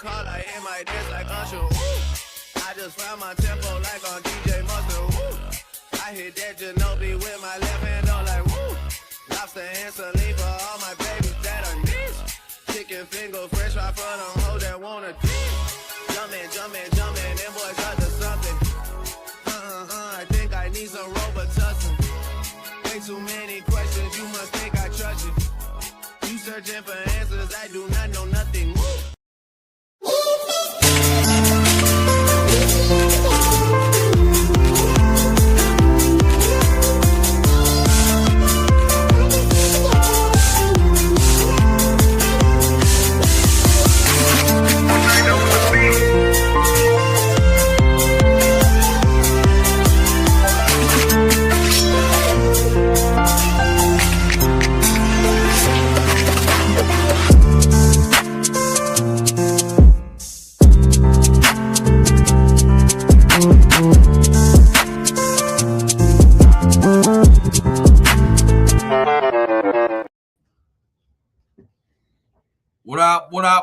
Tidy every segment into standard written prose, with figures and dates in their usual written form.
call, I hit my dance like Usher. Woo. I just found my tempo like on DJ Mustard. Woo. I hit that Ginobili with my left hand on like woo. Lobster and saline for all my babies that are niche. Chicken finger, fresh fry for them hoes that wanna dip. Jumpin', them boys up to something. I think I need some Robitussin. Way too many questions, you must think I trust you. You searching for answers, I do not know nothing. Woo.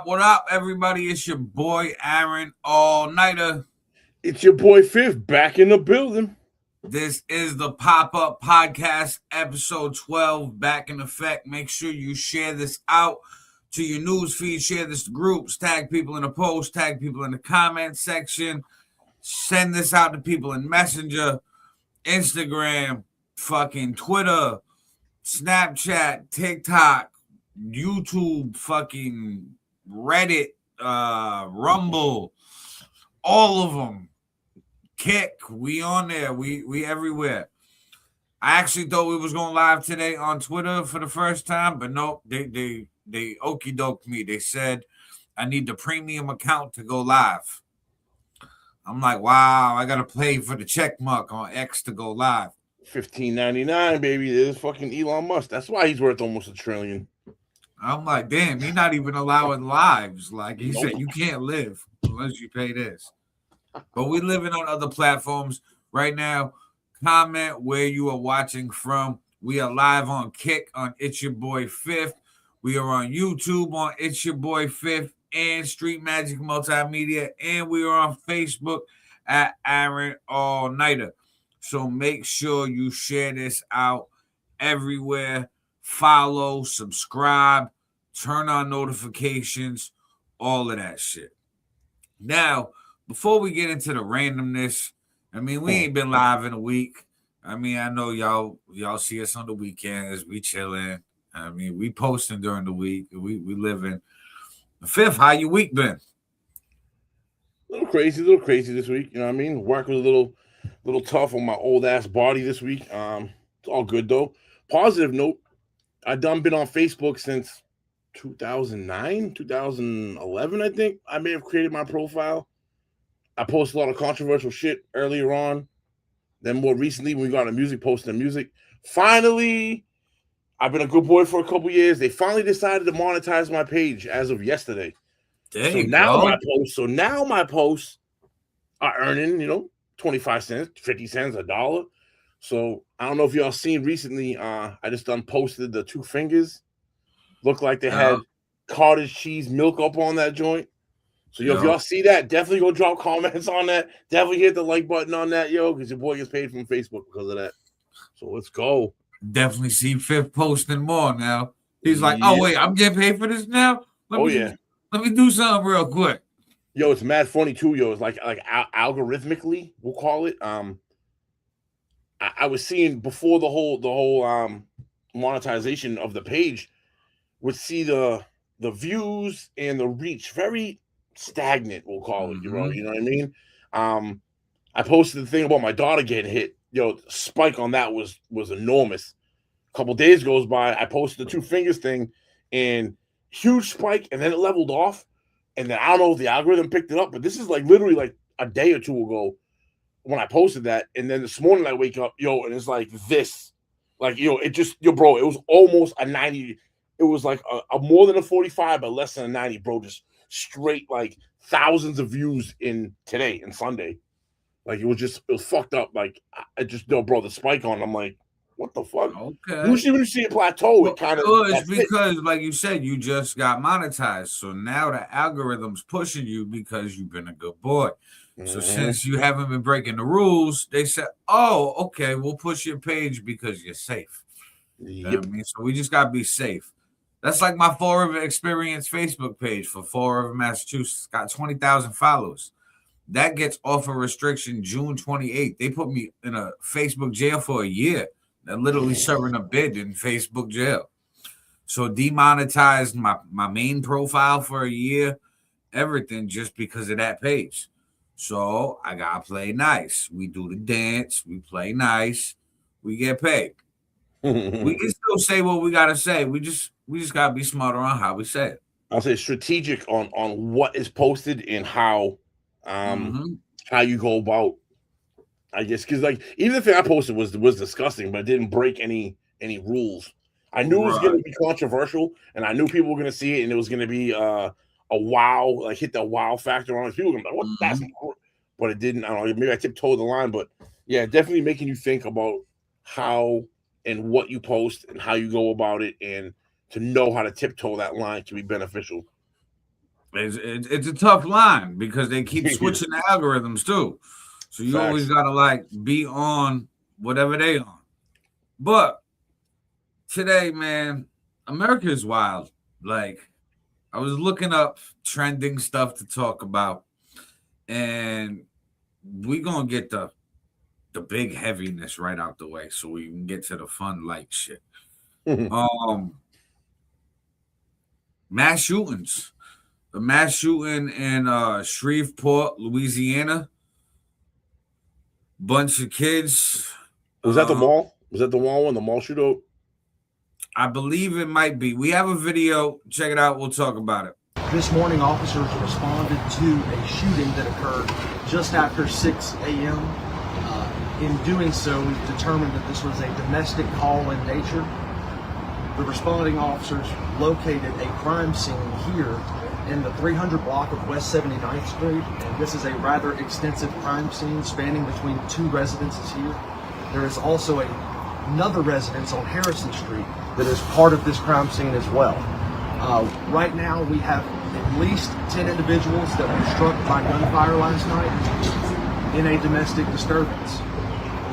What up, everybody? It's your boy, Aaron, All Niter. It's your boy, FiF, back in the building. This is the Pop-Up Podcast, episode 12, back in effect. Make sure you share this out to your news feed, share this to groups, tag people in the post, tag people in the comment section, send this out to people in Messenger, Instagram, fucking Twitter, Snapchat, TikTok, YouTube, fucking Reddit, Rumble, all of them. Kick, we on there. We everywhere. I actually thought we was going live today on Twitter for the first time, but nope, they okie doke me. They said I need the premium account to go live. I'm like, wow, I gotta pay for the check mark on X to go live. $15.99, baby. There's fucking Elon Musk. That's why he's worth almost $1 trillion. I'm like, damn, he's not even allowing lives. Like he said, you can't live unless you pay this. But we living on other platforms right now. Comment where you are watching from. We are live on Kick on It's Your Boy FiF. We are on YouTube on It's Your Boy FiF and Street Magic Multimedia. And we are on Facebook at Aaron All Niter. So make sure you share this out everywhere. Follow, subscribe, turn on notifications, all of that shit. Now, before we get into the randomness, I mean, we ain't been live in a week. I mean, I know y'all see us on the weekends. We chilling. I mean, we posting during the week. We living. FiF, how your week been? A little crazy this week. You know what I mean? Work was a little tough on my old ass body this week. It's all good though. Positive note, I done been on Facebook since 2009, 2011, I think. I may have created my profile. I post a lot of controversial shit earlier on. Then more recently, when we got into music, posting music. Finally, I've been a good boy for a couple years. They finally decided to monetize my page as of yesterday. So now my posts are earning, 25 cents, 50 cents, $1. So I don't know if y'all seen recently. I just done posted the 2 fingers. Looked like they had cottage cheese milk up on that joint. So if y'all see that, definitely go drop comments on that. Definitely hit the like button on that, because your boy gets paid from Facebook because of that. So let's go. Definitely see FiF posting more now. He's like, oh wait, I'm getting paid for this now. Let me do something real quick. Yo, it's mad funny too. It's like algorithmically, we'll call it. I was seeing before the whole monetization of the page, would see the views and the reach very stagnant, we'll call it. You know what I mean? I posted the thing about my daughter getting hit. The spike on that was enormous. A couple days goes by, I posted the 2 fingers thing, and huge spike, and then it leveled off. And then I don't know if the algorithm picked it up, but this is like literally like a day or two ago when I posted that. And then this morning I wake up, and it's like this. Like, it just, bro, it was almost a 90. It was like a more than a 45, but less than a 90, bro. Just straight, like, thousands of views in today and Sunday. Like, it was fucked up. Like, I just, bro, the spike on, I'm like, What the fuck? Okay. Usually when you see a plateau, it kind of it's because, like you said, you just got monetized. So now the algorithm's pushing you because you've been a good boy. So since you haven't been breaking the rules, they said, "Oh, okay, we'll push your page because you're safe." You know what I mean? So we just gotta be safe. That's like my Fall River Experience Facebook page for Fall River, Massachusetts. Got 20,000 followers. That gets off of restriction June 28th. They put me in a Facebook jail for a year. They're literally serving a bid in Facebook jail. So demonetized my main profile for a year, everything just because of that page. So I gotta play nice. We do the dance, we play nice, we get paid. We can still say what we gotta say. We just gotta be smarter on how we say it. I'll say strategic on what is posted and how you go about. I guess because like even the thing I posted was disgusting, but it didn't break any rules. I knew it was going to be controversial, and I knew people were going to see it, and it was going to be a wow, like hit the wow factor on it. People were going to be like, "What?" That's but it didn't. I don't know. Maybe I tiptoed the line, but yeah, definitely making you think about how and what you post and how you go about it, and to know how to tiptoe that line can be beneficial. It's a tough line because they keep switching the algorithms too. So you always gotta like be on whatever they on. But today, man, America is wild. Like I was looking up trending stuff to talk about, and we gonna get the big heaviness right out the way so we can get to the fun light shit. Mass shootings. The mass shooting in Shreveport, Louisiana. Bunch of kids. Was that the mall? Was that the mall one? The mall shootout? I believe it might be. We have a video. Check it out. We'll talk about it. This morning, officers responded to a shooting that occurred just after 6 a.m. In doing so, we've determined that this was a domestic call in nature. The responding officers located a crime scene here in the 300 block of West 79th Street, and this is a rather extensive crime scene spanning between two residences here. There is also another residence on Harrison Street that is part of this crime scene as well. Right now we have at least 10 individuals that were struck by gunfire last night in a domestic disturbance.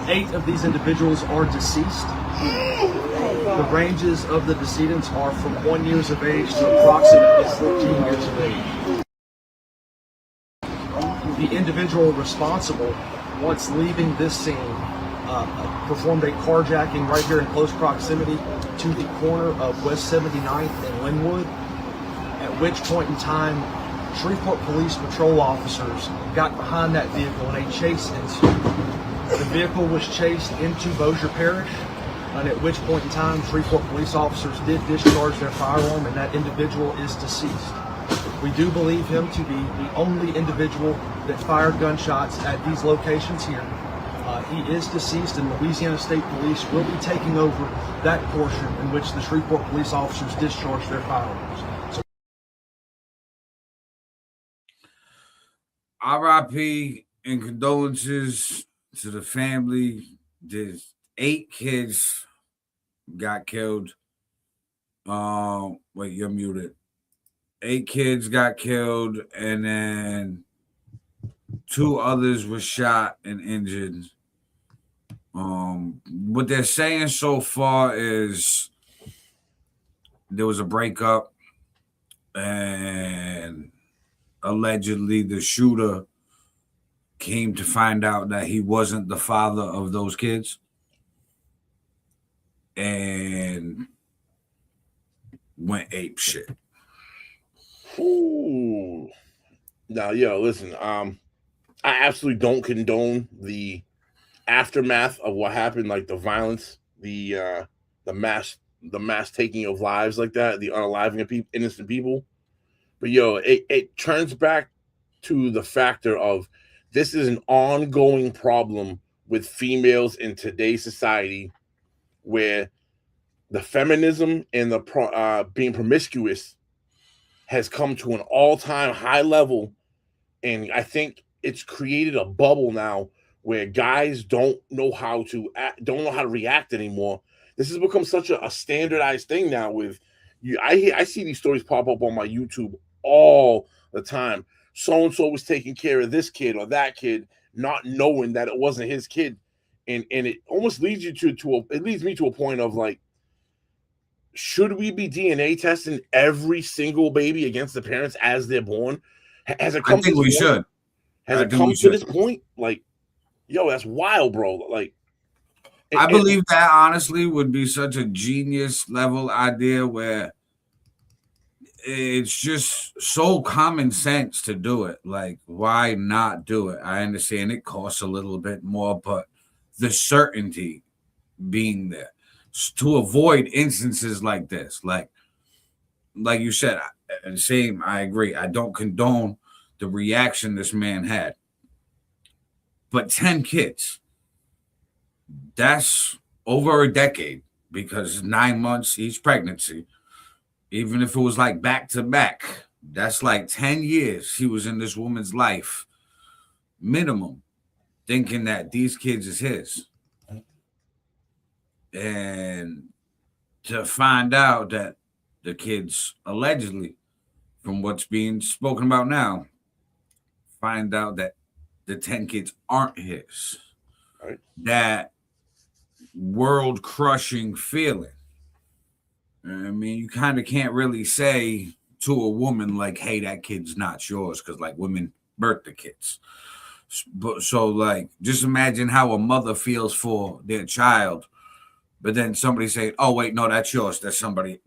8 of these individuals are deceased. The ranges of the decedents are from 1 year of age to approximately 14 years of age. The individual responsible, once leaving this scene, performed a carjacking right here in close proximity to the corner of West 79th and Linwood, at which point in time, Shreveport Police Patrol officers got behind that vehicle and a chase ensued. The vehicle was chased into Bossier Parish, and at which point in time, Shreveport police officers did discharge their firearm, and that individual is deceased. We do believe him to be the only individual that fired gunshots at these locations here. He is deceased, and Louisiana State Police will be taking over that portion in which the Shreveport police officers discharged their firearms. So, RIP and condolences to the family. There's 8 kids got killed. Wait, you're muted. 8 kids got killed, and then 2 others were shot and injured. What they're saying so far is there was a breakup, and allegedly the shooter came to find out that he wasn't the father of those kids, and went ape shit. Ooh. Now, listen, I absolutely don't condone the aftermath of what happened, like the violence, the mass taking of lives like that, the unaliving of innocent people. But it turns back to the factor of this is an ongoing problem with females in today's society, where the feminism and the being promiscuous has come to an all-time high level, and I think it's created a bubble now where guys don't know how to react anymore. This has become such a standardized thing now. With you, I see these stories pop up on my YouTube all the time. So and so was taking care of this kid or that kid, not knowing that it wasn't his kid, and it almost leads you it leads me to a point of like, should we be DNA testing every single baby against the parents as they're born? Has it come I think we should. Has it come to this point? Like, yo, that's wild, bro. Like, I believe that honestly would be such a genius level idea where it's just so common sense to do it. Like, why not do it? I understand it costs a little bit more, but the certainty being there to avoid instances like this, like you said, and same, I agree. I don't condone the reaction this man had, but 10 kids, that's over a decade, because 9 months each pregnancy. Even if it was like back to back, that's like 10 years he was in this woman's life, minimum, thinking that these kids is his. And to find out that the kids allegedly, from what's being spoken about now, find out that the 10 kids aren't his. Right. That world-crushing feeling. I mean, you kind of can't really say to a woman like, hey, that kid's not yours, because like women birth the kids. But so like, just imagine how a mother feels for their child, but then somebody say, oh wait, no, that's yours. That's somebody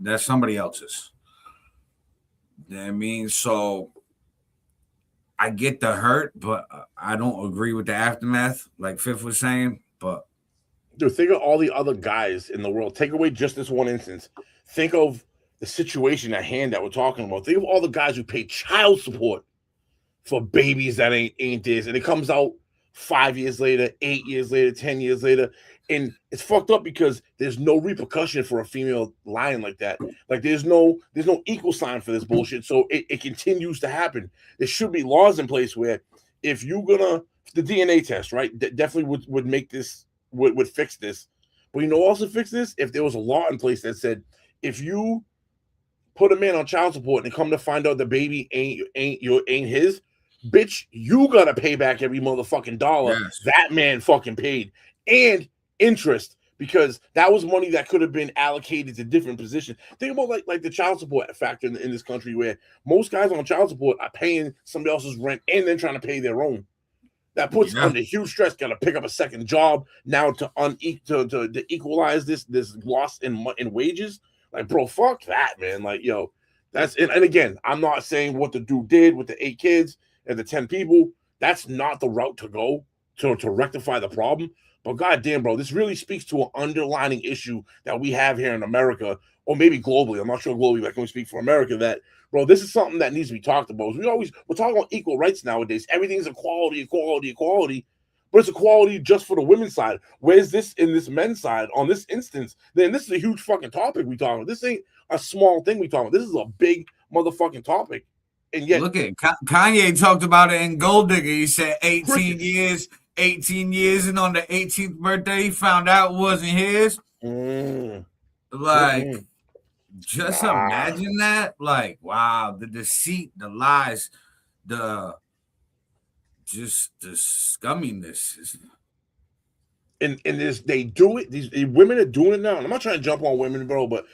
else's. You know what I mean? So I get the hurt, but I don't agree with the aftermath, like FiF was saying. But dude, think of all the other guys in the world. Take away just this one instance. Think of the situation at hand that we're talking about. Think of all the guys who pay child support for babies that ain't theirs, and it comes out 5 years later, 8 years later, 10 years later, and it's fucked up because there's no repercussion for a female lying like that. Like there's no equal sign for this bullshit, so it continues to happen. There should be laws in place where if you're gonna the DNA test, right, definitely would make this would fix this. But you know, also fix this if there was a law in place that said if you put a man on child support and come to find out the baby ain't his, bitch, you gotta pay back every motherfucking dollar that man fucking paid, and interest, because that was money that could have been allocated to different positions. Think about like the child support factor in this country, where most guys on child support are paying somebody else's rent and then trying to pay their own. That puts under huge stress. Got to pick up a second job now to equalize this loss in wages. Like, bro, fuck that, man. Like, yo, that's and again, I'm not saying what the dude did with the 8 kids and the 10 people. That's not the route to go to rectify the problem. But goddamn, bro, this really speaks to an underlying issue that we have here in America, or maybe globally. I'm not sure globally, but I can speak for America. That, bro, this is something that needs to be talked about. We're talking about equal rights nowadays. Everything's equality, but it's equality just for the women's side. Where's this in this men's side on this instance? Then this is a huge fucking topic we talking about. This ain't a small thing we talking about. This is a big motherfucking topic. And yet, look at Kanye talked about it in Gold Digger. He said 18 years, and on the 18th birthday, he found out it wasn't his. Just imagine that. Like, wow, the deceit, the lies, the scumminess. And they do it. These women are doing it now. And I'm not trying to jump on women, bro, but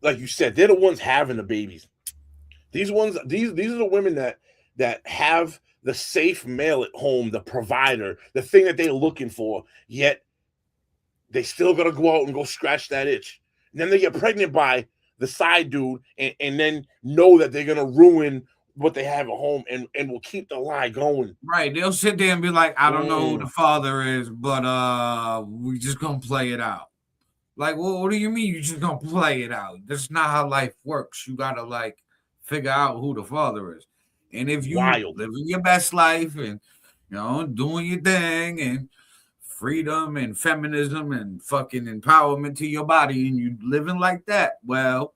like you said, they're the ones having the babies. These are the women that have the safe male at home, the provider, the thing that they're looking for, yet they still got to go out and go scratch that itch. And then they get pregnant by the side dude and then know that they're going to ruin what they have at home and will keep the lie going. Right. They'll sit there and be like, I don't know who the father is, but we just going to play it out. Like, well, what do you mean you just going to play it out? That's not how life works. You got to, like, figure out who the father is. And if you living your best life and, you know, doing your thing and freedom and feminism and fucking empowerment to your body and you living like that, well,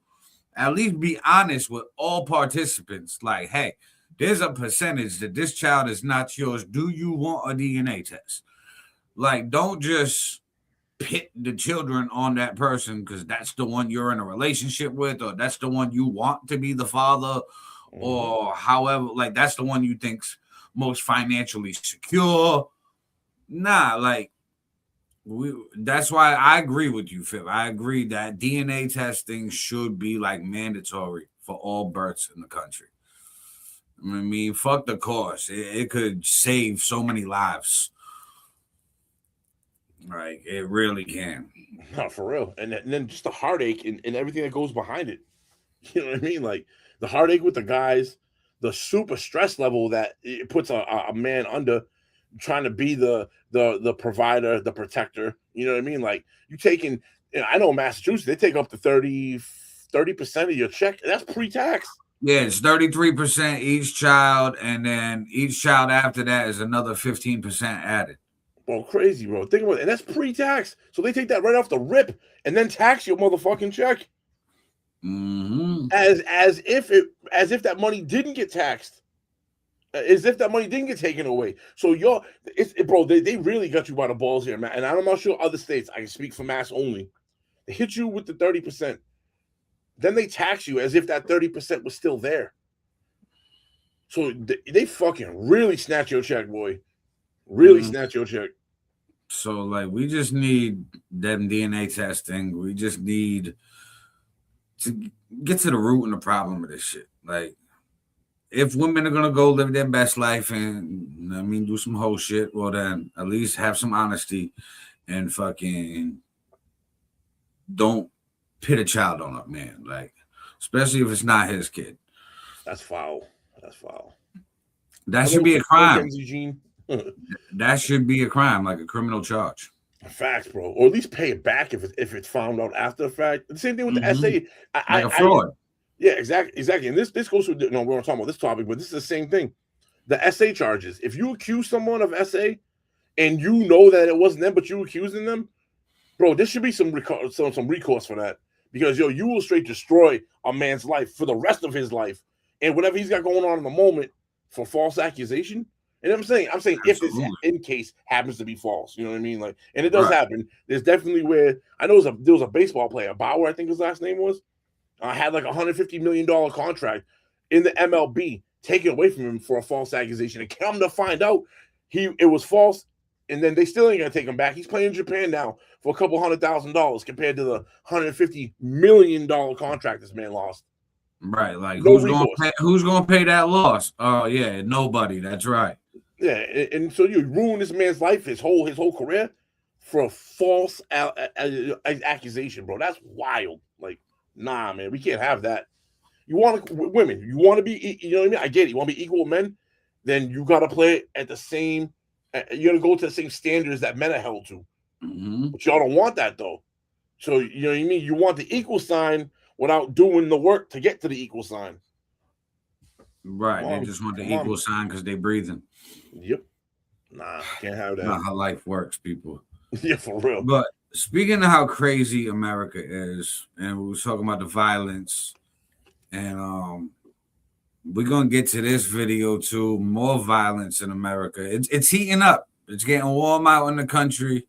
at least be honest with all participants. Like, hey, there's a percentage that this child is not yours. Do you want a DNA test? Like, don't just pit the children on that person because that's the one you're in a relationship with, or that's the one you want to be the father, or however, like that's the one you think's most financially secure. Nah, like that's why I agree with you, Phil. I agree that DNA testing should be like mandatory for all births in the country. I mean, fuck the cost. It could save so many lives. Right, it really can. No, for real. And then just the heartache and everything that goes behind it. You know what I mean? Like the heartache with the guys, the super stress level that it puts a man under trying to be the provider, the protector. You know what I mean? Like you taking, I know in Massachusetts, they take up to 30% of your check. That's pre-tax. Yeah, it's 33% each child, and then each child after that is another 15% added. Bro, crazy, bro. Think about it. And that's pre-tax. So they take that right off the rip and then tax your motherfucking check. Mm-hmm. As if that money didn't get taxed. As if that money didn't get taken away. So bro, they really got you by the balls here, man. And I'm not sure other states. I can speak for Mass only. They hit you with the 30%. Then they tax you as if that 30% was still there. So they fucking really snatch your check, boy. Really snatch your check. So, like, we just need them DNA testing. We just need to get to the root and the problem of this shit. Like, if women are gonna go live their best life and I mean do some whole shit, well then at least have some honesty and fucking don't pit a child on a man. Like, especially if it's not his kid. That's foul. That's foul. That should be a crime. Eugene. That should be a crime, like a criminal charge. Facts, bro. Or at least pay it back if it's found out after the fact. The same thing with the SA. Like a fraud. Yeah, exactly. And this goes to no, we're not talking about this topic, but this is the same thing. The SA charges. If you accuse someone of SA and you know that it wasn't them, but you accusing them, bro, there should be some recourse for that. Because you will straight destroy a man's life for the rest of his life. And whatever he's got going on in the moment for false accusation. And I'm saying Absolutely. If this in case happens to be false, you know what I mean? Like, and it does happen. There's definitely where I know there was a baseball player, Bauer, I think his last name was, had like $150 million contract in the MLB taken away from him for a false accusation. And come to find out, it was false, and then they still ain't gonna take him back. He's playing in Japan now for a couple $100,000 compared to the $150 million contract this man lost. Right, like No who's gonna pay that loss? Oh yeah, nobody. That's right. Yeah, and so you ruin this man's life, his whole career, for a false accusation, bro. That's wild. Like, nah, man, we can't have that. You want women, you want to be, you know what I mean? I get it. You want to be equal with men, then you got to play at the same. You got to go to the same standards that men are held to. Mm-hmm. But y'all don't want that though. So you know what I mean? You want the equal sign without doing the work to get to the equal sign. Right. They just want the equal sign because they're breathing. Yep. Nah, can't have that. Not how life works, people. Yeah, for real. But speaking of how crazy America is, and we were talking about the violence, and we're gonna get to this video too. More violence in America. It's heating up. It's getting warm out in the country.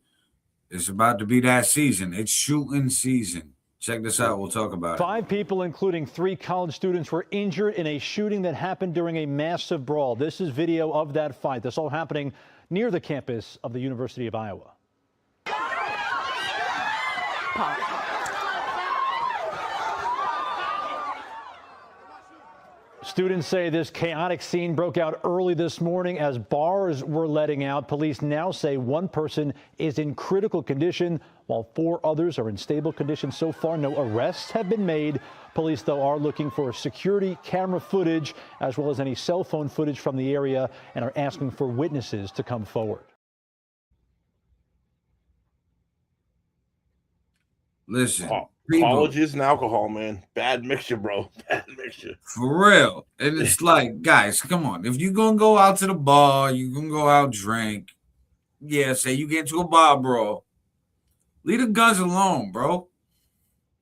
It's about to be that season. It's shooting season. Check this out. We'll talk about it. 5 people, including 3 college students, were injured in a shooting that happened during a massive brawl. This is video of that fight. This all happening near the campus of the University of Iowa. Students say this chaotic scene broke out early this morning as bars were letting out. Police now say 1 person is in critical condition, while 4 others are in stable condition. So far, no arrests have been made. Police, though, are looking for security camera footage as well as any cell phone footage from the area and are asking for witnesses to come forward. Listen. Colleges and alcohol, man. Bad mixture, bro. Bad mixture. For real. And it's like, guys, come on. If you're going to go out to the bar, you're going to go out drink. Yeah, say you get into a bar, bro. Leave the guns alone, bro.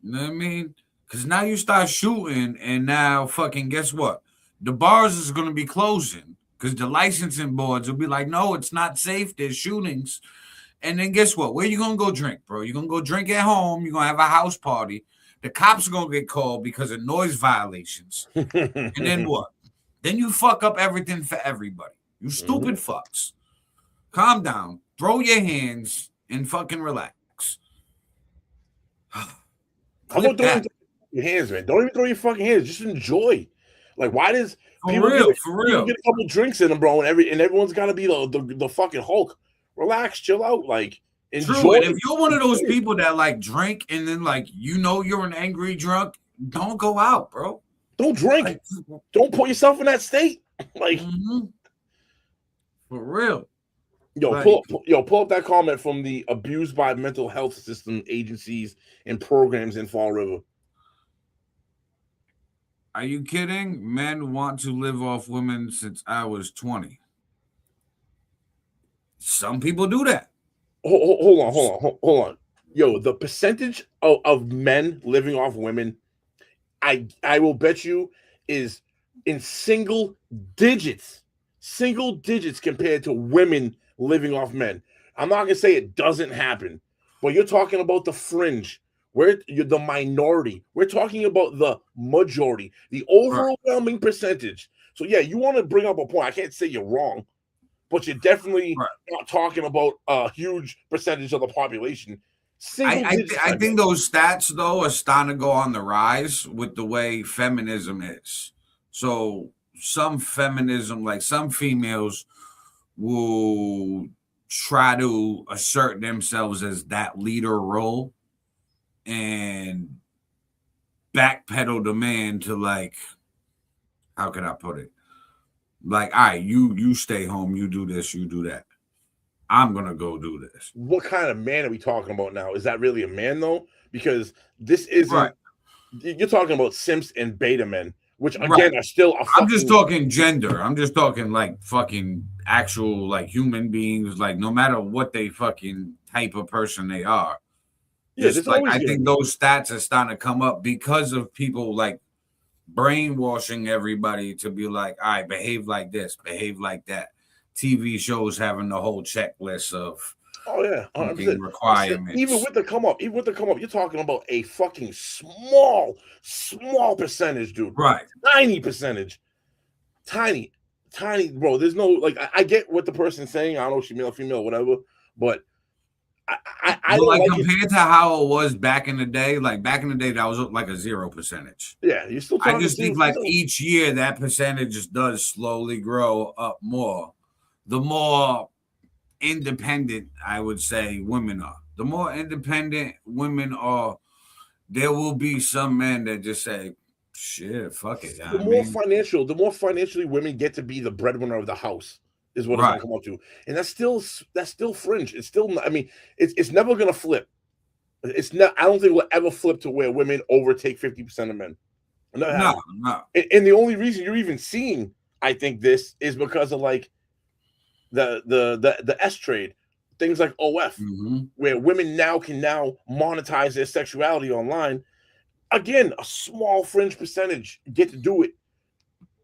You know what I mean? Because now you start shooting, and now fucking guess what? the bars is going to be closing because the licensing boards will be like, no, it's not safe. There's shootings. And then guess what? Where you going to go drink, bro? You're going to go drink at home. You're going to have a house party. The cops are going to get called because of noise violations. And then what? Then you fuck up everything for everybody. You stupid fucks. Calm down. Throw your hands and fucking relax. How about throwing your hands, man? Don't even throw your fucking hands. Just enjoy. Like, why does people get a couple drinks in them, bro, and everyone's got to be the fucking Hulk? Relax, chill out, like enjoy. True. And if you're one of those people that like drink and then like you're an angry drunk, don't go out, bro. Don't drink. Like, don't put yourself in that state. Like for real. Yo, like, pull up that comment from the abused by mental health system agencies and programs in Fall River. Are you kidding? Men want to live off women since I was 20. Some people do that. Hold on. Yo, the percentage of men living off women, I will bet you is in single digits compared to women living off men. I'm not gonna say it doesn't happen, but you're talking about the fringe. You're the minority. We're talking about the majority, the overwhelming percentage. So yeah, you want to bring up a point. I can't say you're wrong, but you're definitely not talking about a huge percentage of the population. I think those stats, though, are starting to go on the rise with the way feminism is. So some feminism, like some females will try to assert themselves as that leader role and backpedal the man to, like, how can I put it? Like, all right, you stay home, you do this, you do that. I'm gonna go do this. What kind of man are we talking about now? Is that really a man though? Because this isn't. You're talking about simps and beta men, which again are still. I'm just talking gender. I'm just talking like fucking actual like human beings. Like no matter what they fucking type of person they are. Yeah, like I think those stats are starting to come up because of people like brainwashing everybody to be like, all right, behave like this, behave like that. TV shows having the whole checklist of requirements. Even with the come up, you're talking about a fucking small percentage, dude. Right. Tiny percentage. Tiny, bro. There's no like I get what the person's saying. I don't know if she's male, female, whatever, but I don't like compared to how it was back in the day. Like back in the day, that was like a 0%. Yeah, you still. I just think like each year that percentage does slowly grow up more. The more independent, I would say, women are. The more independent women are, there will be some men that just say, "Shit, fuck it." The more financially women get to be the breadwinner of the house. Is what it's gonna come up to, and that's still fringe. It's still, I mean, it's never gonna flip. It's not. I don't think it will ever flip to where women overtake 50% of men. No. And the only reason you're even seeing, I think, this is because of like the S trade, things like OF, where women can monetize their sexuality online. Again, a small fringe percentage get to do it.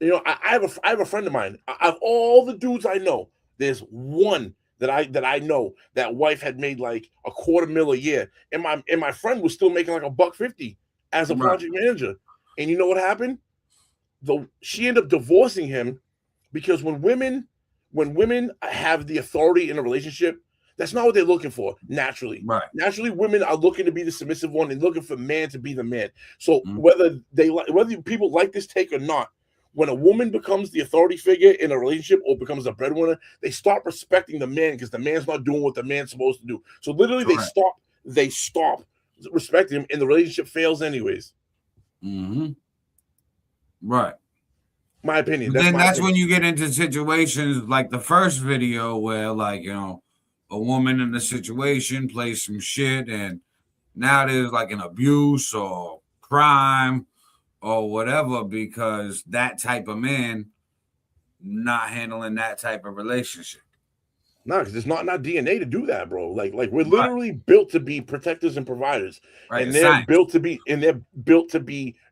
You know, I have a friend of mine. Of all the dudes I know, there's one that I know that wife had made like $250,000 a year, and my friend was still making like $150 as a project manager. And you know what happened? She ended up divorcing him because when women have the authority in a relationship, that's not what they're looking for naturally. Right. Naturally, women are looking to be the submissive one and looking for man to be the man. So whether people like this take or not, when a woman becomes the authority figure in a relationship or becomes a breadwinner, they start respecting the man because the man's not doing what the man's supposed to do. So literally, they stop respecting him, and the relationship fails anyways. Right. My opinion. That's when you get into situations like the first video where, like, you know, a woman in the situation plays some shit, and now there's like an abuse or crime or whatever because that type of man not handling that type of relationship. No, because it's not DNA to do that, bro. Like we're literally built to be protectors and providers, and they're built to be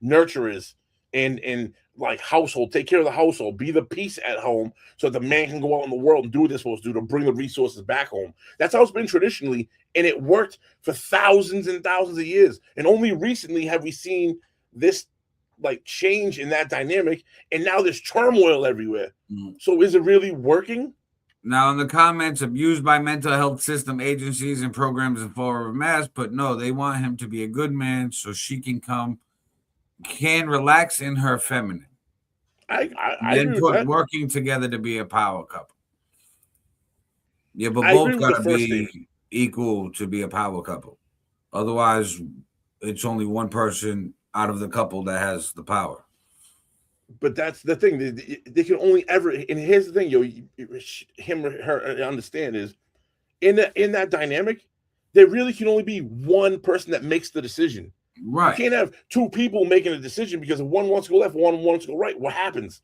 nurturers and like household, take care of the household, be the peace at home, so that the man can go out in the world and do what they're supposed to do to bring the resources back home. That's how it's been traditionally, and it worked for thousands and thousands of years. And only recently have we seen this like change in that dynamic, and now there's turmoil everywhere. So is it really working? Now, in the comments, abused by mental health system agencies and programs in form of a mass, but no, they want him to be a good man so she can relax in her feminine. I then agree put with that. working together to be a power couple. Yeah, but I agree both with the gotta first be statement. equal to be a power couple. Otherwise, it's only one person out of the couple that has the power. But that's the thing. They can only ever. And here's the thing, him or her understand is in that dynamic, there really can only be one person that makes the decision. Right. You can't have two people making a decision, because if one wants to go left, one wants to go right. What happens?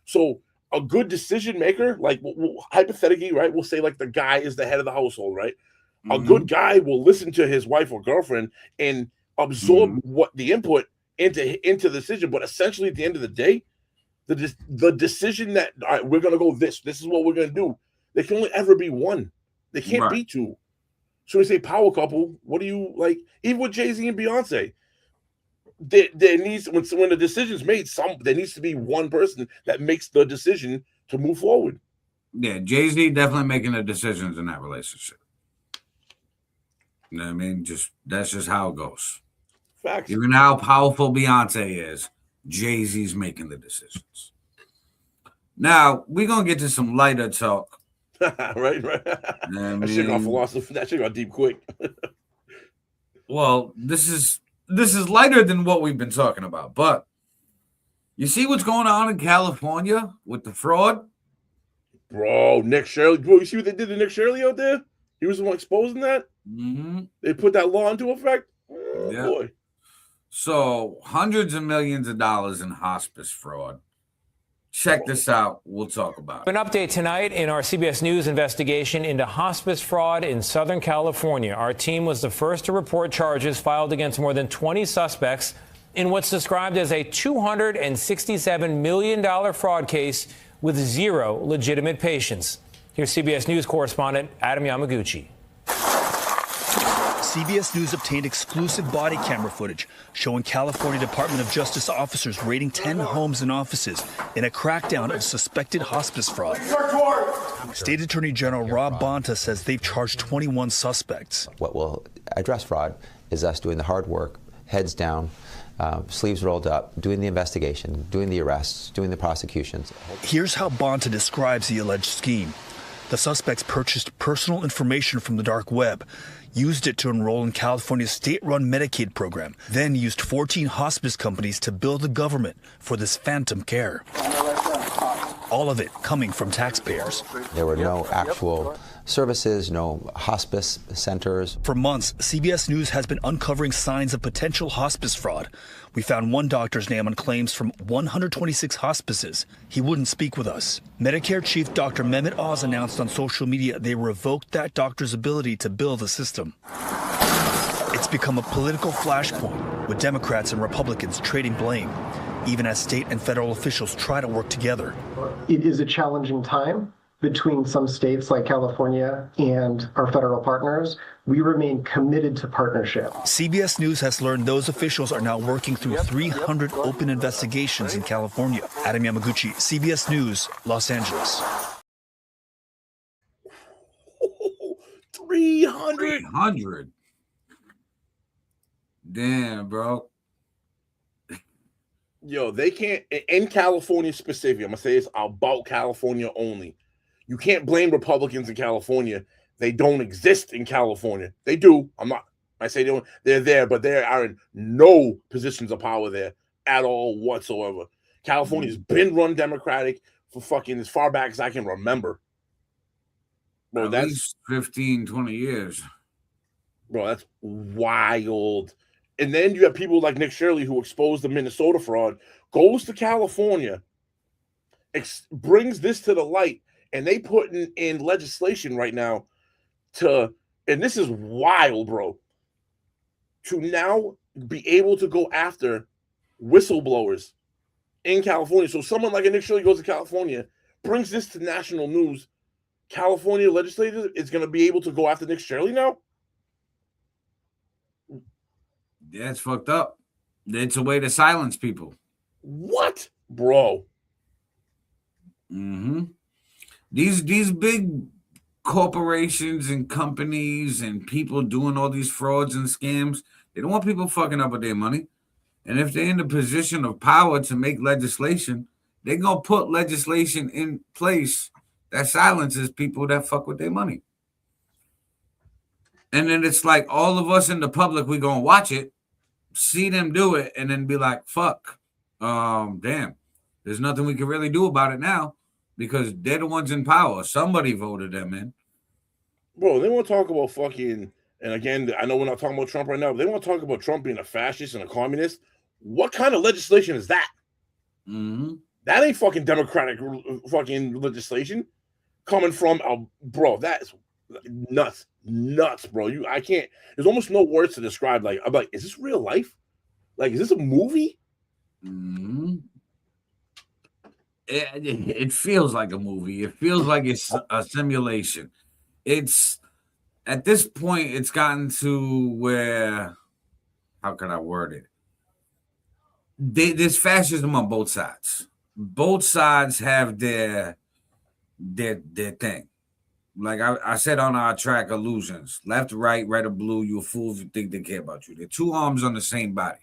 So a good decision maker, like hypothetically, right? We'll say like the guy is the head of the household, right? A good guy will listen to his wife or girlfriend and absorb what the input into the decision. But essentially, at the end of the day, the decision that all right, we're gonna go this is what we're gonna do. There can only ever be one. There can't be two. So we say power couple. What do you like? Even with Jay-Z and Beyonce, there needs when the decision's made, there needs to be one person that makes the decision to move forward. Yeah, Jay-Z definitely making the decisions in that relationship. You know what I mean? That's just how it goes. Facts. Even how powerful Beyonce is, Jay-Z's making the decisions. Now, we're going to get to some lighter talk. right. That shit got philosophy. That shit got deep quick. Well, this is lighter than what we've been talking about, but you see what's going on in California with the fraud? Bro, Nick Shirley. Bro, you see what they did to Nick Shirley out there? He was the one exposing that. They put that law into effect. Oh, yeah. Boy. So hundreds of millions of dollars in hospice fraud. Check this out. We'll talk about it. An update tonight in our CBS News investigation into hospice fraud in Southern California. Our team was the first to report charges filed against more than 20 suspects in what's described as a $267 million fraud case with zero legitimate patients. Here's CBS News correspondent Adam Yamaguchi. CBS News obtained exclusive body camera footage showing California Department of Justice officers raiding 10 homes and offices in a crackdown of suspected hospice fraud. State Attorney General Rob Bonta says they've charged 21 suspects. What will address fraud is us doing the hard work, heads down, sleeves rolled up, doing the investigation, doing the arrests, doing the prosecutions. Here's how Bonta describes the alleged scheme. The suspects purchased personal information from the dark web, used it to enroll in California's state-run Medicaid program, then used 14 hospice companies to bill the government for this phantom care. All of it coming from taxpayers. There were no actual services, no hospice centers. For months, CBS News has been uncovering signs of potential hospice fraud. We found one doctor's name on claims from 126 hospices. He wouldn't speak with us. Medicare chief Dr. Mehmet Oz announced on social media they revoked that doctor's ability to bill the system. It's become a political flashpoint, with Democrats and Republicans trading blame, even as state and federal officials try to work together. It is a challenging time between some states like California and our federal partners. We remain committed to partnership. CBS News has learned those officials are now working through 300 open investigations in California. Adam Yamaguchi, CBS News, Los Angeles. 300. Damn, bro. Yo, they can't, in California specifically, I'm going to say it's about California only. You can't blame Republicans in California. They don't exist in California. They do. I say they don't. They're there, but they are in no positions of power there at all whatsoever. California's been run Democratic for fucking as far back as I can remember. Bro, At that's least 15, 20 years. Bro, that's wild. And then you have people like Nick Shirley who exposed the Minnesota fraud, goes to California, brings this to the light, and they put in legislation right now and this is wild, bro, to now be able to go after whistleblowers in California. So someone like a Nick Shirley goes to California, brings this to national news. California legislators is going to be able to go after Nick Shirley now? Yeah, it's fucked up. It's a way to silence people. What? Bro. Mm-hmm. These big corporations and companies and people doing all these frauds and scams, they don't want people fucking up with their money. And if they're in the position of power to make legislation, they're going to put legislation in place that silences people that fuck with their money. And then it's like all of us in the public, we're going to watch it, see them do it, and then be like, fuck, damn, there's nothing we can really do about it now because they're the ones in power. Somebody voted them in. Bro, they want to talk about fucking, and again, I know we're not talking about Trump right now, but they want to talk about Trump being a fascist and a communist. What kind of legislation is that? Mm-hmm. That ain't fucking democratic fucking legislation coming from a bro. That's nuts, bro. I can't. There's almost no words to describe. Like, I'm like, is this real life? Like, is this a movie? Mm-hmm. It feels like a movie. It feels like it's a simulation. It's at this point, it's gotten to where, how can I word it? There's fascism on both sides. Both sides have their thing. Like I said on our track, Illusions, left, right, red or blue, you a fool if you think they care about you. They're two arms on the same body.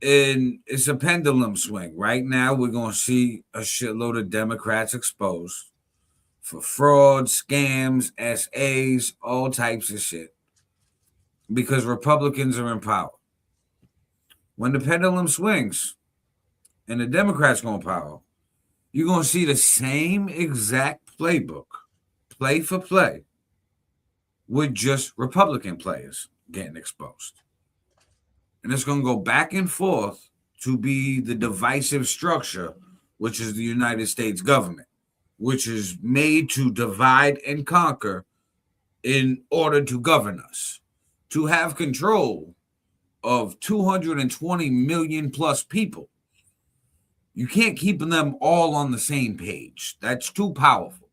And it's a pendulum swing. Right now, we're going to see a shitload of Democrats exposed for fraud, scams, SAs, all types of shit. Because Republicans are in power. When the pendulum swings and the Democrats go in power, you're going to see the same exact playbook, play for play, with just Republican players getting exposed. And it's going to go back and forth to be the divisive structure, which is the United States government, which is made to divide and conquer in order to govern us, to have control of 220 million plus people. You can't keep them all on the same page. That's too powerful.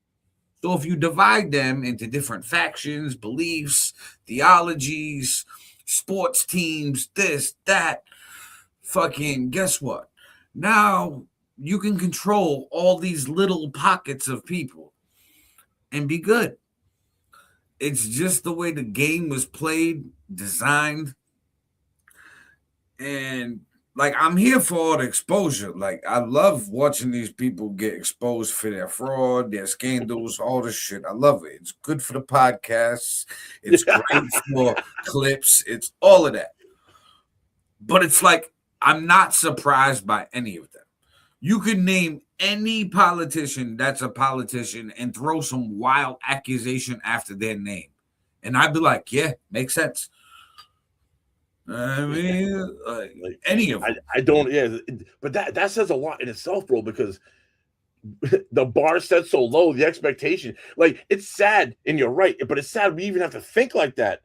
So if you divide them into different factions, beliefs, theologies, sports teams, this, that, fucking guess what? Now you can control all these little pockets of people and be good. It's just the way the game was played, designed. And like, I'm here for all the exposure. Like, I love watching these people get exposed for their fraud, their scandals, all this shit. I love it. It's good for the podcasts. It's great for clips. It's all of that. But it's like, I'm not surprised by any of them. You can name any politician that's a politician and throw some wild accusation after their name. And I'd be like, yeah, makes sense. I mean, like any of them. I don't, yeah, but that says a lot in itself, bro, because the bar set so low, the expectation, like, it's sad, and you're right, but it's sad we even have to think like that.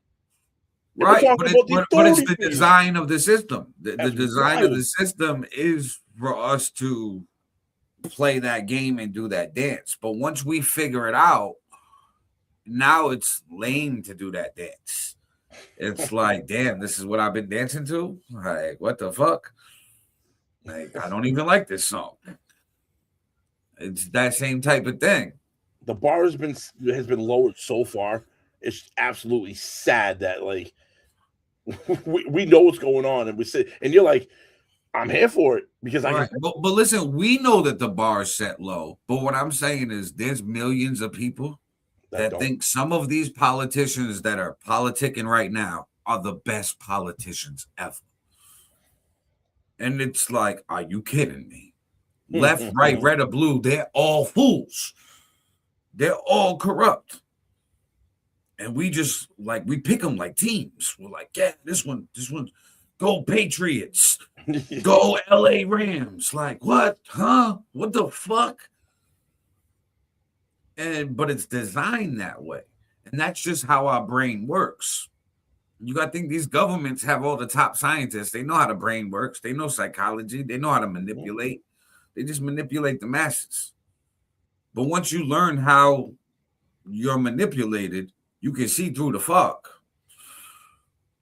Right, but it's the design of the system. The design of the system is for us to play that game and do that dance. But once we figure it out, now it's lame to do that dance. It's like, damn, this is what I've been dancing to? Like, what the fuck? Like, I don't even like this song. It's that same type of thing. The bar has been lowered so far. It's absolutely sad that, like, we know what's going on, and we say, and you're like, I'm here for it because but listen, we know that the bar is set low. But what I'm saying is, there's millions of people that think some of these politicians that are politicking right now are the best politicians ever. And it's like, are you kidding me? Left, right, red, or blue, they're all fools. They're all corrupt. And we just, like, we pick them like teams. We're like, yeah, this one, go Patriots, go LA Rams. Like, what? Huh? What the fuck? But it's designed that way. And that's just how our brain works. You got to think these governments have all the top scientists. They know how the brain works. They know psychology. They know how to manipulate. They just manipulate the masses. But once you learn how you're manipulated, you can see through the fog.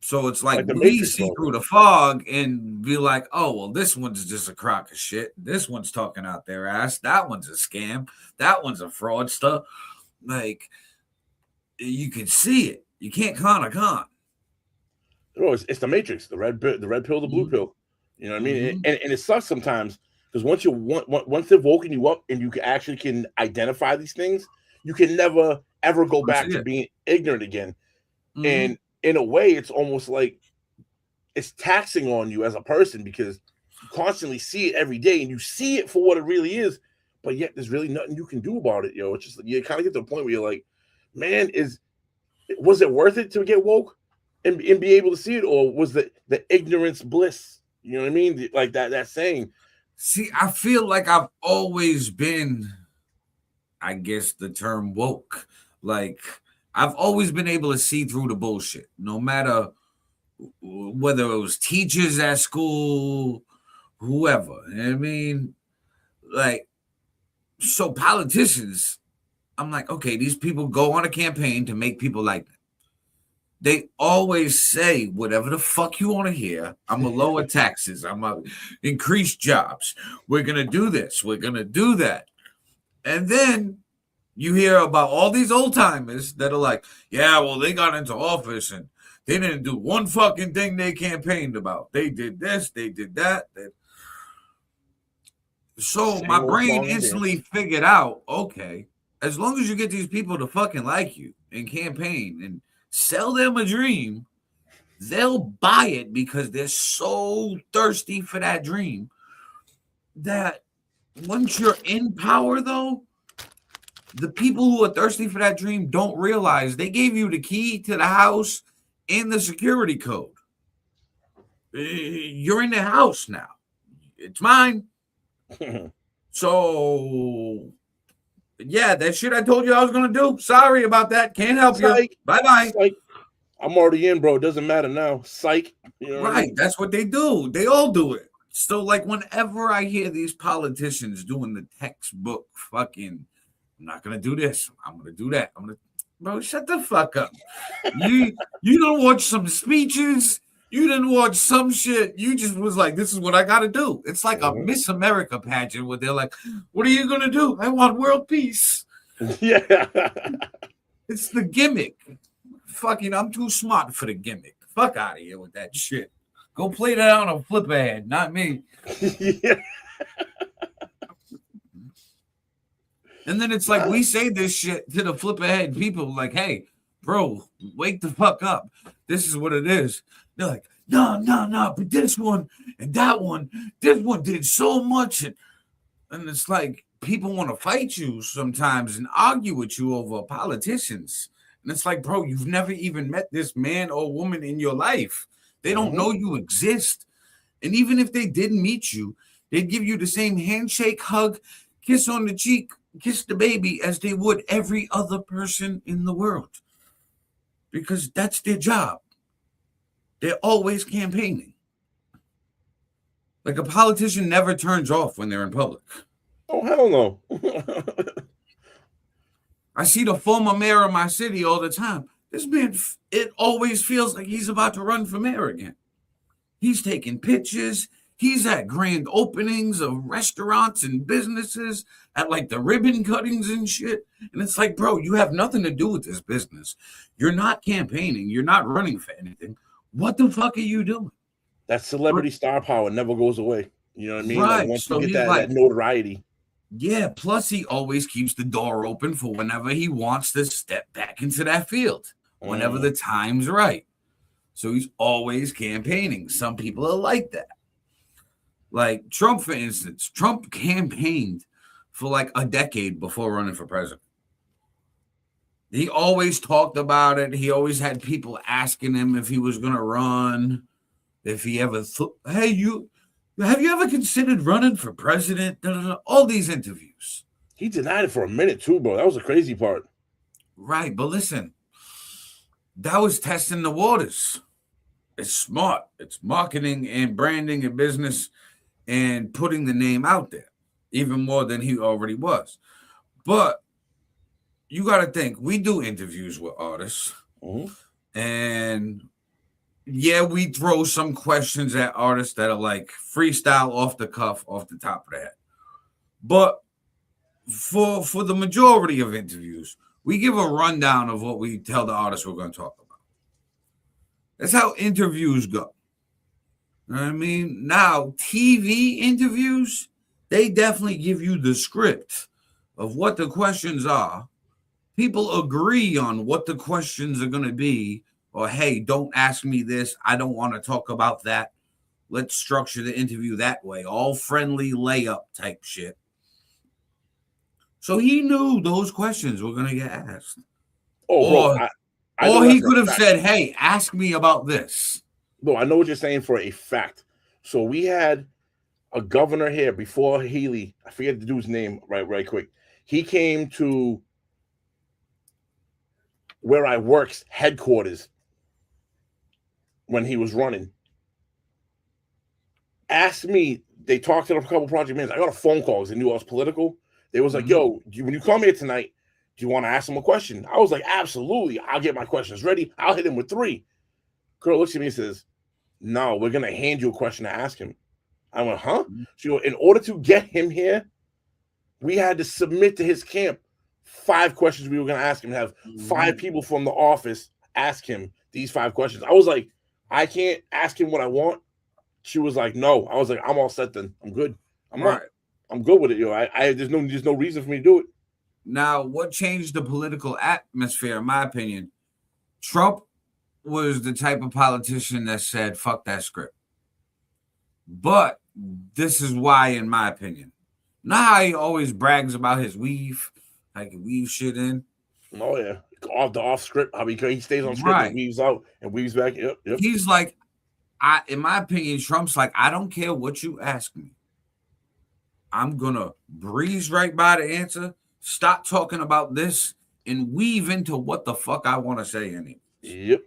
So it's like the we Matrix see mode. through the fog and be like, oh, well, this one's just a crock of shit. This one's talking out their ass. That one's a scam. That one's a fraudster. Like, you can see it. You can't con a con. Oh, it's the Matrix, the red pill, the blue pill. You know what I mean? And it sucks sometimes because once they've woken you up and you actually can identify these things, you can never ever go back to being ignorant again. And in a way, it's almost like it's taxing on you as a person because you constantly see it every day and you see it for what it really is, but yet there's really nothing you can do about it. It's just you kind of get to the point where you're like, man, was it worth it to get woke and be able to see it, or was the ignorance bliss? You know what I mean? Like that saying. See, I feel like I've always been, I guess the term woke. Like, I've always been able to see through the bullshit, no matter whether it was teachers at school, whoever. You know what I mean? Like, so politicians, I'm like, okay, these people go on a campaign to make people like them. They always say whatever the fuck you want to hear. I'm going to lower taxes. I'm going to increase jobs. We're going to do this. We're going to do that. And then you hear about all these old timers that are like, yeah, well, they got into office and they didn't do one fucking thing they campaigned about. They did this, they did that. So my brain instantly figured out, okay, as long as you get these people to fucking like you and campaign and sell them a dream, they'll buy it because they're so thirsty for that dream that once you're in power, though, the people who are thirsty for that dream don't realize they gave you the key to the house and the security code. You're in the house now. It's mine. So, yeah, that shit I told you I was going to do. Sorry about that. Can't help you. Bye-bye. I'm already in, bro. It doesn't matter now. Psych. You know right. What I mean? That's what they do. They all do it. So, like, whenever I hear these politicians doing the textbook fucking, I'm not going to do this. I'm going to do that. Bro, shut the fuck up. You don't watch some speeches. You didn't watch some shit. You just was like, this is what I got to do. It's like a Miss America pageant where they're like, what are you going to do? I want world peace. Yeah. It's the gimmick. Fucking, I'm too smart for the gimmick. Fuck out of here with that shit. Go play that on a flipper head, not me. Yeah. And then it's like we say this shit to the flipper head people like, hey, bro, wake the fuck up. This is what it is. They're like, no, but this one and that one, this one did so much. And it's like people want to fight you sometimes and argue with you over politicians. And it's like, bro, you've never even met this man or woman in your life. They don't know you exist. And even if they didn't meet you, they'd give you the same handshake, hug, kiss on the cheek, kiss the baby as they would every other person in the world. Because that's their job. They're always campaigning. Like a politician never turns off when they're in public. Oh, hell no. I see the former mayor of my city all the time. This man, it always feels like he's about to run for mayor again. He's taking pictures. He's at grand openings of restaurants and businesses at like the ribbon cuttings and shit. And it's like, bro, you have nothing to do with this business. You're not campaigning. You're not running for anything. What the fuck are you doing? That celebrity star power never goes away. You know what I mean? Right. Like once So you he's get like- that notoriety. Yeah, plus he always keeps the door open for whenever he wants to step back into that field, whenever the time's right. So he's always campaigning. Some people are like that. Like Trump, for instance. Trump campaigned for like a decade before running for president. He always talked about it. He always had people asking him if he was going to run, if he ever thought, hey, have you ever considered running for president? All these interviews. He denied it for a minute too, bro. That was the crazy part. Right, but listen, that was testing the waters. It's smart. It's marketing and branding and business and putting the name out there even more than he already was. But you got to think, we do interviews with artists, and yeah, we throw some questions at artists that are like freestyle off the cuff, off the top of the head. But for the majority of interviews, we give a rundown of what we tell the artists we're going to talk about. That's how interviews go. You know what I mean? Now, TV interviews, they definitely give you the script of what the questions are. People agree on what the questions are going to be, or, hey, don't ask me this. I don't want to talk about that. Let's structure the interview that way. All friendly layup type shit. So he knew those questions were going to get asked. Or he could have said, hey, ask me about this. No, I know what you're saying for a fact. So we had a governor here before Healy. I forget the dude's name right quick. He came to where I work's headquarters when he was running. Asked me, they talked to a couple project managers. I got a phone call because they knew I was political. They was like, yo, when you come here tonight, do you want to ask him a question? I was like, absolutely. I'll get my questions ready. I'll hit him with 3. Girl looks at me and says, no, we're going to hand you a question to ask him. I went, huh? She goes, in order to get him here, we had to submit to his camp 5 questions we were going to ask him, have 5 people from the office ask him these 5 questions. I was like, I can't ask him what I want. She was like, no. I was like, I'm all set then. I'm good. I'm good with it, yo. There's no reason for me to do it. Now, what changed the political atmosphere, in my opinion? Trump was the type of politician that said, fuck that script. But this is why, in my opinion. Not how he always brags about his weave, like he weave shit in. Oh, yeah. Off script. I mean, he stays on script and weaves out and weaves back. Yep. He's like, in my opinion, Trump's like, I don't care what you ask me. I'm going to breeze right by the answer, stop talking about this, and weave into what the fuck I want to say anyway. Yep.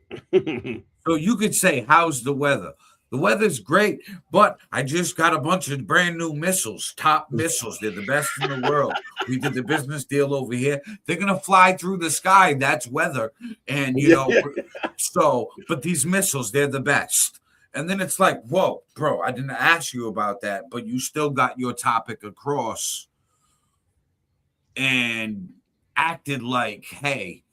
So you could say, how's the weather? The weather's great, but I just got a bunch of brand new missiles, top missiles. They're the best in the world. We did the business deal over here. They're going to fly through the sky. That's weather. And, but these missiles, they're the best. And then it's like, whoa, bro, I didn't ask you about that, but you still got your topic across and acted like, hey,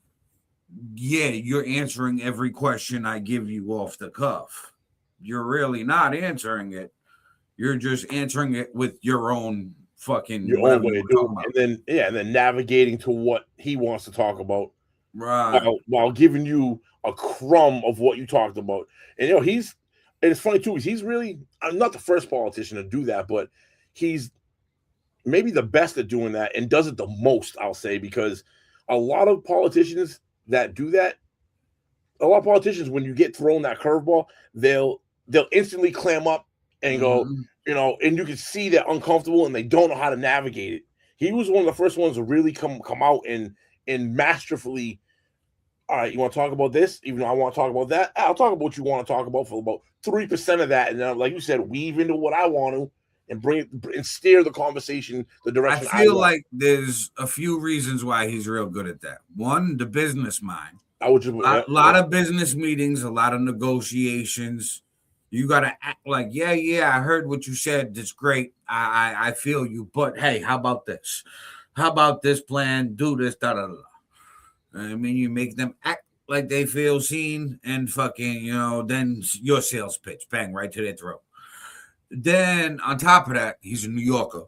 yeah, you're answering every question I give you off the cuff. You're really not answering it. You're just answering it with your own fucking own way to do it. And then navigating to what he wants to talk about. Right. While giving you a crumb of what you talked about. And it's funny too, because he's really not the first politician to do that, but he's maybe the best at doing that and does it the most, I'll say, because a lot of politicians that do that, when you get thrown that curveball, they'll instantly clam up and go, and you can see they're uncomfortable and they don't know how to navigate it. He was one of the first ones to really come out and masterfully, all right, you want to talk about this? Even though I want to talk about that, I'll talk about what you want to talk about for about 3% of that. And then, like you said, weave into what I want to and bring it and steer the conversation the direction I feel like there's a few reasons why he's real good at that. One, the business mind. A lot of business meetings, a lot of negotiations. You got to act like, yeah, I heard what you said. That's great. I feel you. But hey, how about this? How about this plan? Do this, da-da-da. I mean, you make them act like they feel seen and fucking, then your sales pitch, bang, right to their throat. Then on top of that, he's a New Yorker.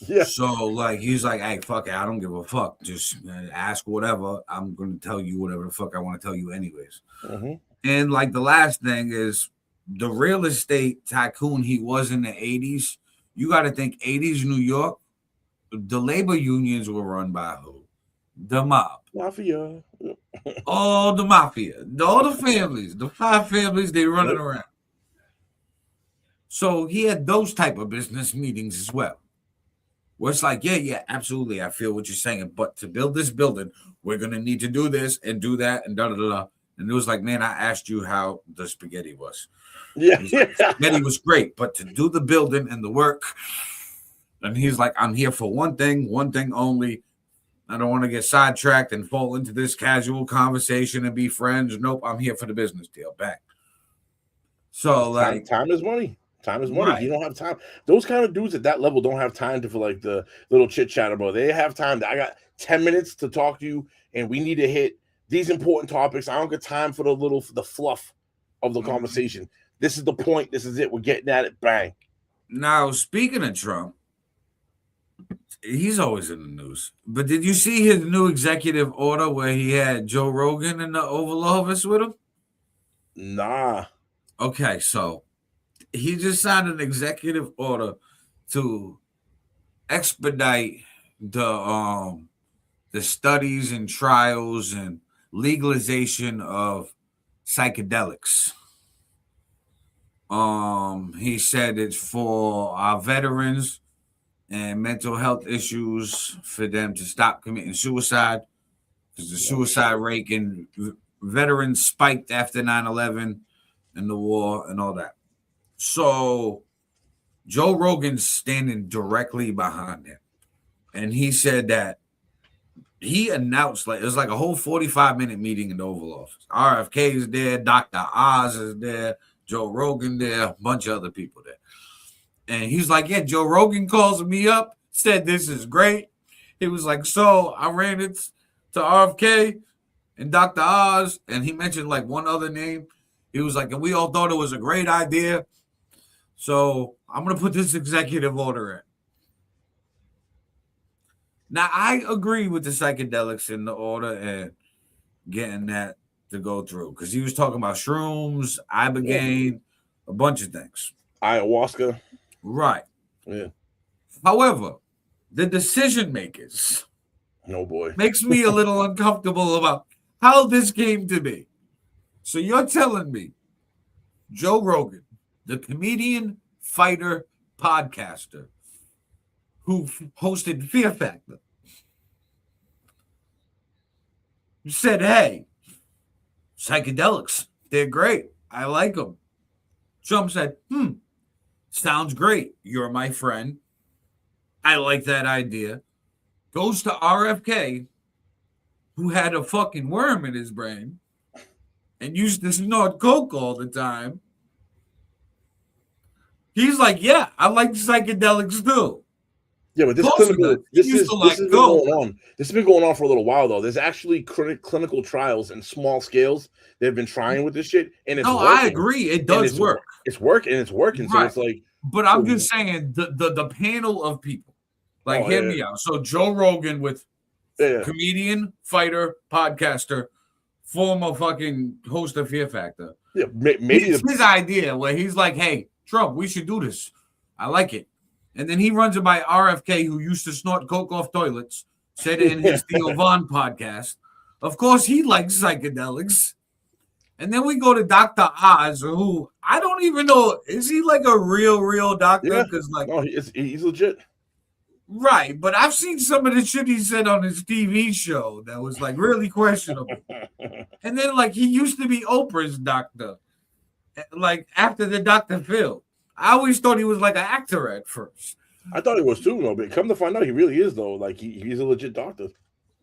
Yeah. So he's like, hey, fuck it, I don't give a fuck. Just ask whatever. I'm going to tell you whatever the fuck I want to tell you anyways. Mm-hmm. And the last thing is the real estate tycoon he was in the 80s. You got to think 80s New York, the labor unions were run by who? The mob. Mafia. All the mafia. All the families. The 5 families, they running around. So he had those type of business meetings as well. Where it's like, yeah, absolutely. I feel what you're saying. But to build this building, we're going to need to do this and do that and da-da-da-da. And it was like, man, I asked you how the spaghetti was. Yeah. Like, spaghetti was great, but to do the building and the work, and he's like, I'm here for one thing only. I don't want to get sidetracked and fall into this casual conversation and be friends. Nope, I'm here for the business deal. Back. So like, time is money. Time is money. Right. You don't have time. Those kind of dudes at that level don't have time for like the little chit chat about. They have time. I got 10 minutes to talk to you, and we need to hit these important topics. I don't get time for the fluff of the conversation. This is the point. This is it. We're getting at it. Bang. Now, speaking of Trump, he's always in the news. But did you see his new executive order where he had Joe Rogan in the Oval Office with him? Nah. Okay, so he just signed an executive order to expedite the studies and trials and legalization of psychedelics. He said it's for our veterans and mental health issues for them to stop committing suicide, because the suicide rate in veterans spiked after 9/11 and the war and all that. So Joe Rogan's standing directly behind him. And he said that he announced, like, it was like a whole 45-minute meeting in the Oval Office. RFK is there, Dr. Oz is there, Joe Rogan there, a bunch of other people there. And he's like, yeah, Joe Rogan calls me up, said this is great. He was like, so I ran it to RFK and Dr. Oz, and he mentioned like one other name. He was like, and we all thought it was a great idea. So I'm going to put this executive order in. Now, I agree with the psychedelics in the order and getting that to go through, because he was talking about shrooms, ibogaine, a bunch of things. Ayahuasca. Right. Yeah. However, the decision makers makes me a little uncomfortable about how this came to be. So you're telling me Joe Rogan, the comedian, fighter, podcaster, who hosted Fear Factor, said, hey, psychedelics, they're great. I like them. Trump said, sounds great. You're my friend. I like that idea. Goes to RFK, who had a fucking worm in his brain and used to snort coke all the time. He's like, yeah, I like psychedelics too. Yeah, but this has been going on. This has been going on for a little while, though. There's actually clinical trials and small scales they've been trying with this shit, and it's working. I agree. It does work. It's working, and it's working. Right. So it's like, but I'm just saying the panel of people, like, hear me out. So Joe Rogan with comedian, fighter, podcaster, former fucking host of Fear Factor. Yeah, maybe it's his idea where he's like, hey, Trump, we should do this. I like it. And then he runs it by RFK, who used to snort coke off toilets, said it in his Theo Von podcast. Of course, he likes psychedelics. And then we go to Dr. Oz, who I don't even know. Is he like a real doctor? Because he's legit. Right. But I've seen some of the shit he said on his TV show that was like really questionable. And then like he used to be Oprah's doctor. Like after the Dr. Phil. I always thought he was like an actor at first. I thought he was too, though. But come to find out, he really is, though. Like he's a legit doctor.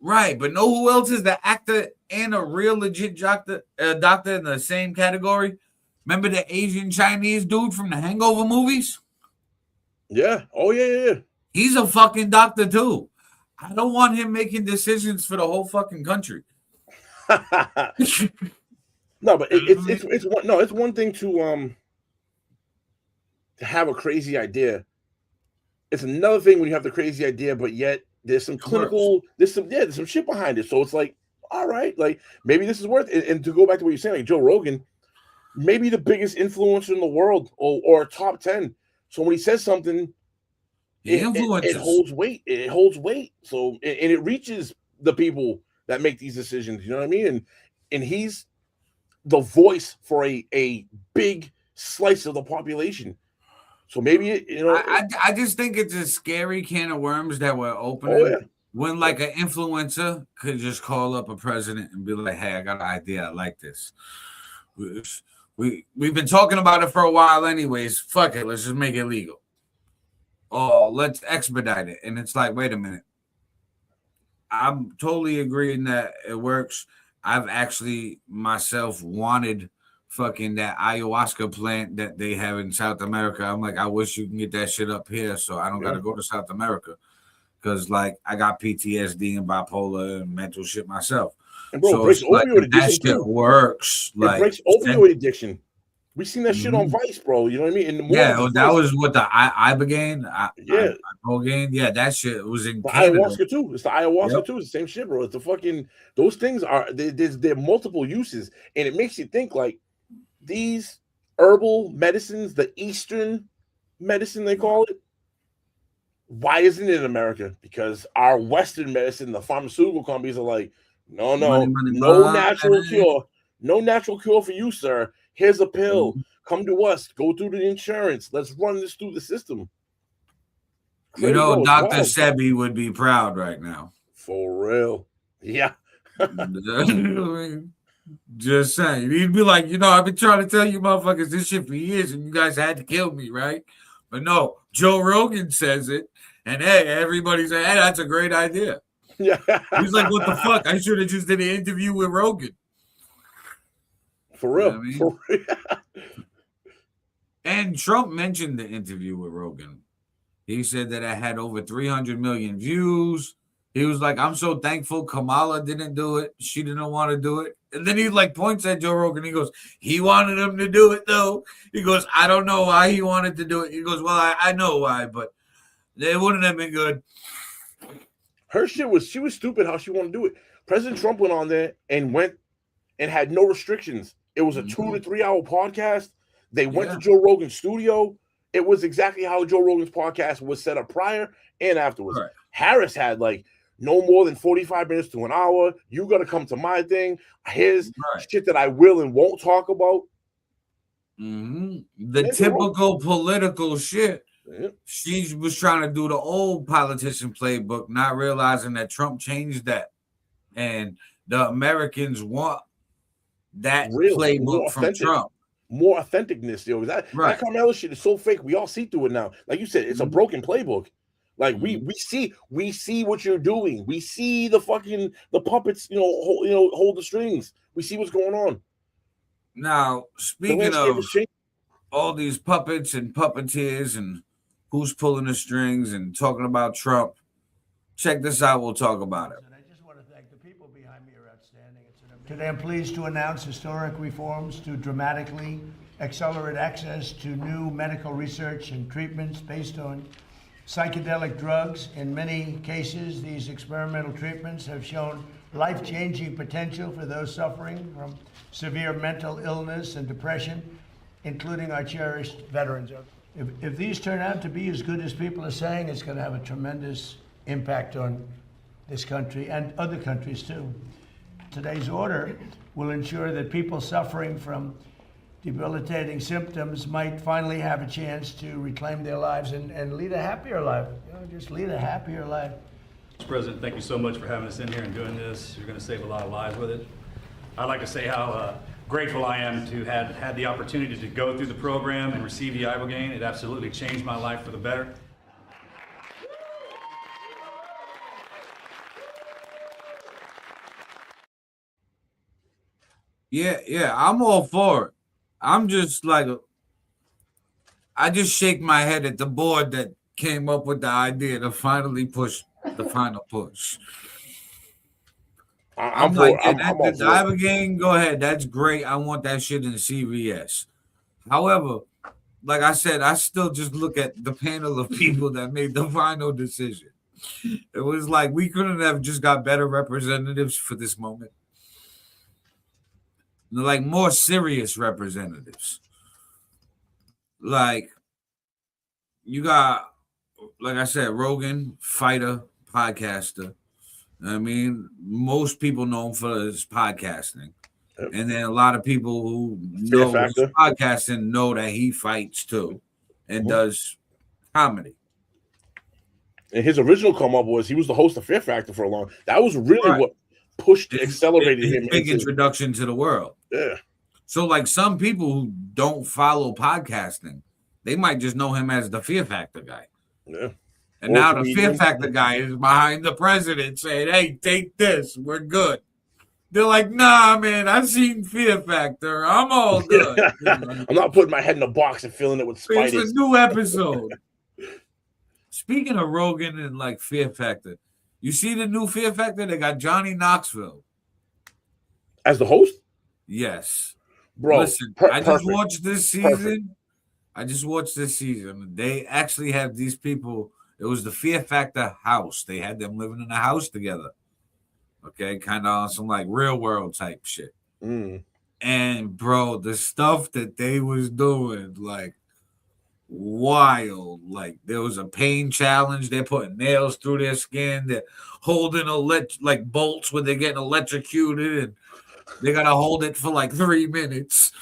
Right, but know who else is the actor and a real legit doctor in the same category? Remember the Asian Chinese dude from the Hangover movies? Yeah. Oh yeah. He's a fucking doctor too. I don't want him making decisions for the whole fucking country. No, but it's one thing to have a crazy idea. It's another thing when you have the crazy idea, but yet there's some there's some shit behind it. So it's like, all right, like maybe this is worth it. And to go back to what you're saying, like Joe Rogan, maybe the biggest influencer in the world or top 10. So when he says something, it holds weight. It holds weight. So and it reaches the people that make these decisions. You know what I mean? And he's the voice for a big slice of the population. So maybe I just think it's a scary can of worms that we're opening when like an influencer could just call up a president and be like, "Hey, I got an idea. I like this. We've been talking about it for a while, anyways. Fuck it. Let's just make it legal. Oh, let's expedite it." And it's like, wait a minute. I'm totally agreeing that it works. I've actually myself wanted fucking that ayahuasca plant that they have in South America. I'm like, I wish you can get that shit up here so I don't got to go to South America. Because, like, I got PTSD and bipolar and mental shit myself. And bro, so it breaks like, opioid addiction that shit too. works. It like, breaks opioid addiction. We seen that shit on Vice, bro. You know what I mean? And that was what the Ibogaine. Ibogaine. Yeah, that shit was in the Canada. Ayahuasca too. It's the ayahuasca too. It's the same shit, bro. It's the fucking those things are there are multiple uses, and it makes you think like these herbal medicines, the Eastern medicine they call it. Why isn't it in America? Because our Western medicine, the pharmaceutical companies are like, no natural cure, no natural cure for you, sir. Here's a pill. Come to us. Go through the insurance. Let's run this through the system. You know, Dr. Sebi would be proud right now. For real. Yeah. Just saying. He'd be like, I've been trying to tell you motherfuckers this shit for years and you guys had to kill me, right? But no, Joe Rogan says it. And hey, everybody's like, hey, that's a great idea. Yeah. He's like, what the fuck? I should have just did an interview with Rogan. For real. For real. And Trump mentioned the interview with Rogan. He said that it had over 300 million views. He was like, I'm so thankful Kamala didn't do it. She didn't want to do it. And then he like points at Joe Rogan. He goes, he wanted him to do it though. He goes, I don't know why he wanted to do it. He goes, well, I know why, but it wouldn't have been good. Her shit was, she was stupid how she wanted to do it. President Trump went on there and went and had no restrictions. It was a 2 to 3 hour podcast. They went to Joe Rogan's studio. It was exactly how Joe Rogan's podcast was set up prior and afterwards. Right. Harris had like no more than 45 minutes to an hour. You got to come to my thing. Here's shit that I will and won't talk about. The typical political shit. Yeah. She was trying to do the old politician playbook, not realizing that Trump changed that. And the Americans want that playbook from Trump. More authenticness, yo. That Carmelo shit is so fake. We all see through it now. Like you said, it's a broken playbook. Like we see what you're doing. We see the puppets, hold the strings. We see what's going on. Now, speaking of all these puppets and puppeteers and who's pulling the strings and talking about Trump, check this out. We'll talk about it. I just want to thank the people behind me are outstanding. Today I'm pleased to announce historic reforms to dramatically accelerate access to new medical research and treatments based on psychedelic drugs. In many cases, these experimental treatments have shown life-changing potential for those suffering from severe mental illness and depression, including our cherished veterans. If these turn out to be as good as people are saying, it's going to have a tremendous impact on this country and other countries too. Today's order will ensure that people suffering from debilitating symptoms might finally have a chance to reclaim their lives and lead a happier life. Just lead a happier life. Mr. President, thank you so much for having us in here and doing this. You're going to save a lot of lives with it. I'd like to say how grateful I am to have had the opportunity to go through the program and receive the Ibogaine. It absolutely changed my life for the better. Yeah, I'm all for it. I'm just like, I just shake my head at the board that came up with the idea to finally push the final push. I'm like, the Ibogaine, go ahead. That's great. I want that shit in CVS. However, like I said, I still just look at the panel of people that made the final decision. It was like, we couldn't have just got better representatives for this moment. Like more serious representatives. Like you got, like I said, Rogan, fighter, podcaster. I mean, most people know him for his podcasting. Yep. And then a lot of people who know his podcasting know that he fights too and does comedy. And his original come up was he was the host of Fear Factor for a long. That was really Right. what pushed, accelerated his him big into introduction to the world. Yeah. So like some people who don't follow podcasting, they might just know him as the Fear Factor guy. Yeah. And Or now the comedian. Fear Factor guy is behind the president saying, "Hey, take this. We're good." They're like, "Nah, man, I've seen Fear Factor. I'm all good." I'm not putting my head in a box and filling it with It's spiders. a new episode. Speaking of Rogan and like Fear Factor, you see the new Fear Factor? They got Johnny Knoxville as the host. Yes, bro. Listen, I just Perfect. watched this season. They actually have these people. It was the Fear Factor house. They had them living in a house together. Okay, kind of on some like real world type shit. And bro, the stuff that they was doing, like wild. Like there was a pain challenge. They're putting nails through their skin. They're holding like bolts when they're getting electrocuted, and they gotta hold it for like 3 minutes.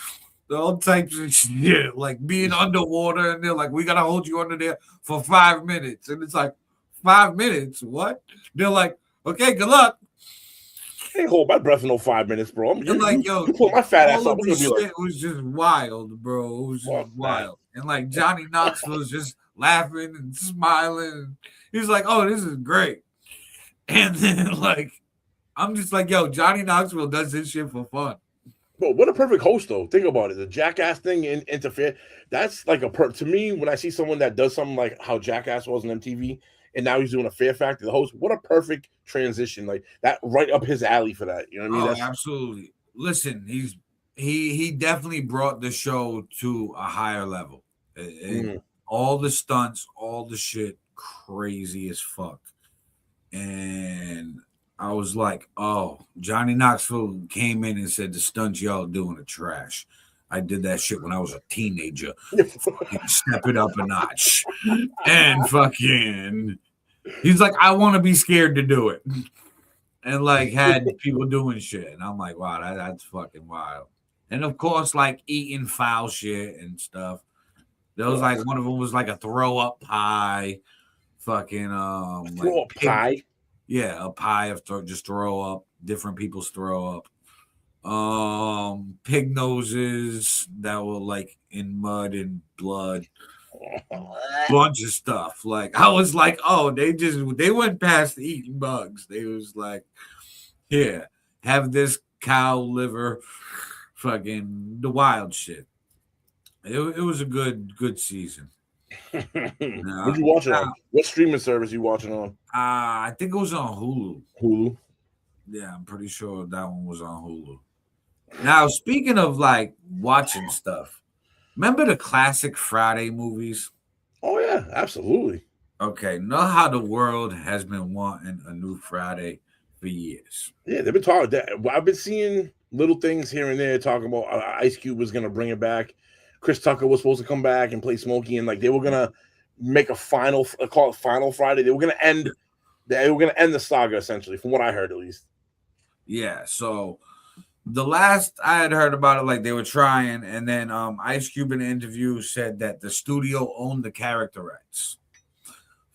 All types of shit, like being underwater, and they're like, "We gotta hold you under there for 5 minutes," and it's like, 5 minutes? What? They're like, "Okay, good luck." Hey, hold my breath for no 5 minutes, bro. And like, yo, you pull my fat ass all up. of It's this gonna be shit was just wild, bro. It was just wild. And like Johnny Knoxville was just laughing and smiling. He was like, "Oh, this is great." And then like, I'm just like, yo, Johnny Knoxville does this shit for fun. But what a perfect host, though. Think about it. The Jackass thing interfere. That's like to me, when I see someone that does something like how Jackass was on MTV, and now he's doing a Fear Factor, the host, what a perfect transition. Like that, right up his alley for that. You know what I mean? Oh, absolutely. Listen, he definitely brought the show to a higher level. All the stunts, all the shit, crazy as fuck. And I was like, oh, Johnny Knoxville came in and said the stunts y'all doing are trash. I did that shit when I was a teenager. Step it up a notch. And fucking, he's like, I want to be scared to do it. And like had people doing shit. And I'm like, wow, that's fucking wild. And of course, like eating foul shit and stuff. There was like one of them was like a throw up pie. Fucking throw up pie. Yeah, a pie of just throw up, different people's throw up. Pig noses that were like in mud and blood. Bunch of stuff. Like I was like, oh, they went past eating bugs. They was like, here, have this cow liver, fucking the wild shit. It was a good season. What you watching on? What streaming service you watching on? I think it was on Hulu. Hulu? Yeah, I'm pretty sure that one was on Hulu. Now, speaking of like watching stuff, remember the classic Friday movies? Oh yeah, absolutely. Okay, know how the world has been wanting a new Friday for years. Yeah, they've been talking that. I've been seeing little things here and there talking about Ice Cube was gonna bring it back. Chris Tucker was supposed to come back and play Smokey, and like they were gonna make a call it Final Friday. They were gonna end the saga essentially, from what I heard at least. Yeah, so the last I had heard about it, like they were trying, and then Ice Cube in an interview said that the studio owned the character rights.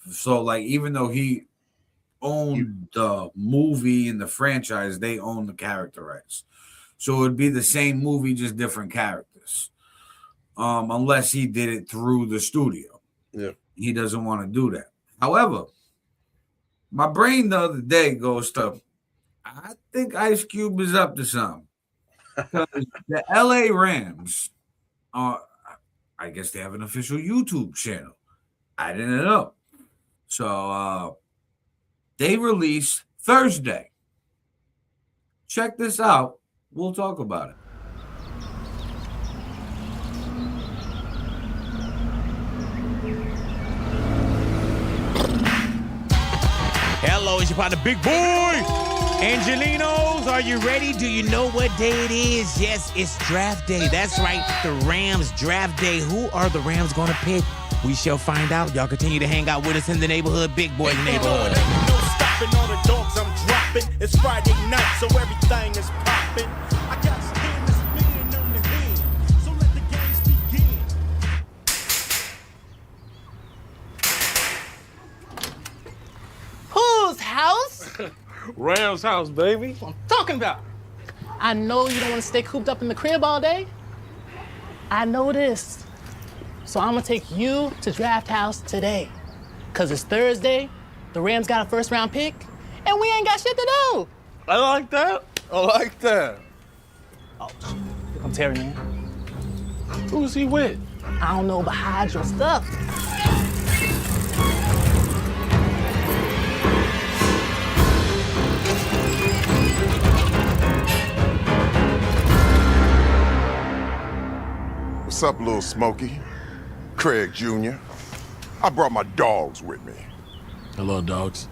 So like even though he owned the movie and the franchise, they own the character rights. So it would be the same movie, just different characters. Unless he did it through the studio. Yeah. He doesn't want to do that. However, my brain the other day goes to, I think Ice Cube is up to something. Because the LA Rams I guess they have an official YouTube channel. I didn't know. So they released Thursday. Check this out. We'll talk about it. Hello, it's your partner, Big Boy. Angelinos, are you ready? Do you know what day it is? Yes, it's draft day. That's right, the Rams draft day. Who are the Rams going to pick? We shall find out. Y'all continue to hang out with us in the neighborhood, Big Boy neighborhood. No stopping all the dogs I'm dropping. It's Friday night, so everything is popping. I got scandalous men on the hand, so let the games begin. Rams house, baby. That's what I'm talking about. I know you don't want to stay cooped up in the crib all day. I know this. So I'm gonna take you to Draft House today. Cause it's Thursday, the Rams got a first round pick, and we ain't got shit to do. I like that. I like that. Oh, I'm Terry, man. Who's he with? I don't know, but hide your stuff. What's up, little Smokey? Craig Jr. I brought my dogs with me. Hello, dogs.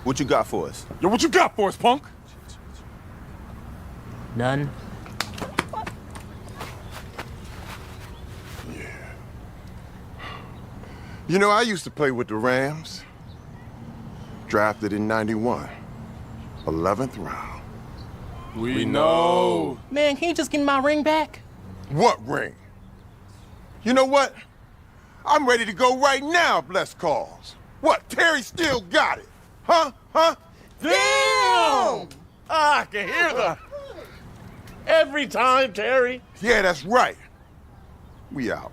What you got for us? Yo, what you got for us, punk? None. You know, I used to play with the Rams. Drafted in 91. 11th round. We know. Man, can you just give me my ring back? What ring? You know what? I'm ready to go right now, bless cause. What, Terry still got it? Huh? Damn! I can hear that. Every time, Terry. Yeah, that's right. We out.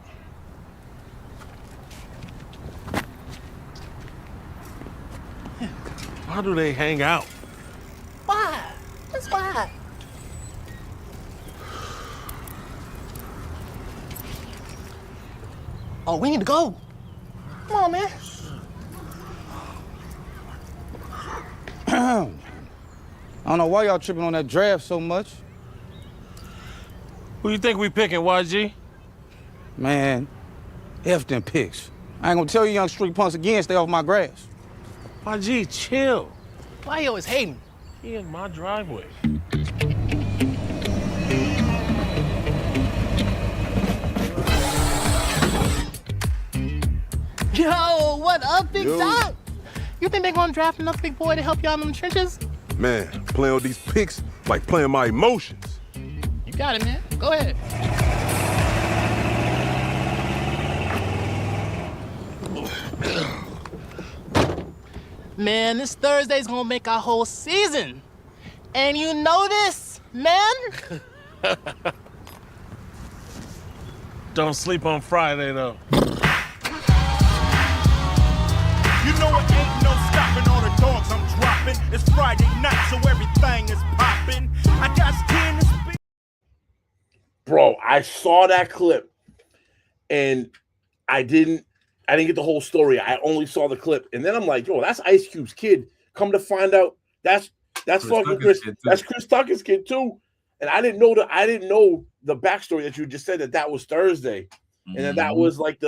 Why do they hang out? Why? That's why. Oh, we need to go. Come on, man. I don't know why y'all tripping on that draft so much. Who you think we picking, YG? Man, F them picks. I ain't gonna tell you young street punks again, stay off my grass. YG, chill. Why you always hating? He in my driveway. Yo, what up, big Yo. dog? You think they gonna draft another big boy to help you out in the trenches? Man, playing with these picks like playing my emotions. You got it, man. Go ahead. Man, this Thursday's gonna make our whole season. And you know this, man? Don't sleep on Friday, though. You know it ain't no stopping all the dogs I'm dropping. It's Friday night, so everything is popping. I got skin to speak. Bro, I saw that clip and I didn't get the whole story. I only saw the clip. And then I'm like, yo, that's Ice Cube's kid. Come to find out, that's fucking Chris. That's Chris Tucker's kid too. And I didn't know the backstory that you just said that was Thursday. And then that was like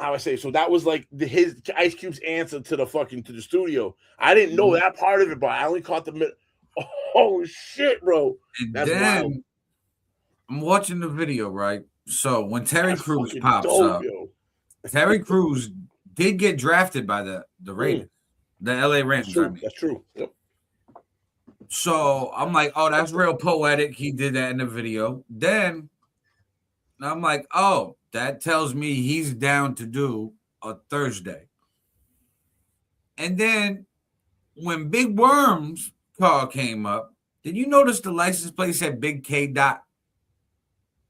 how I say, so that was like his Ice Cube's answer to the studio. I didn't know that part of it, but I only caught the mid. Oh shit, bro. And that's then wild. I'm watching the video, right? So when Terry That's Crews fucking pops dope, up, yo. Terry Crews did get drafted by the Raiders, the LA Rams. That's true. Yep. So I'm like, oh, that's real poetic. He did that in the video. Then I'm like, oh, that tells me he's down to do a Thursday. And then when Big Worm's car came up, did you notice the license plate said Big K Dot?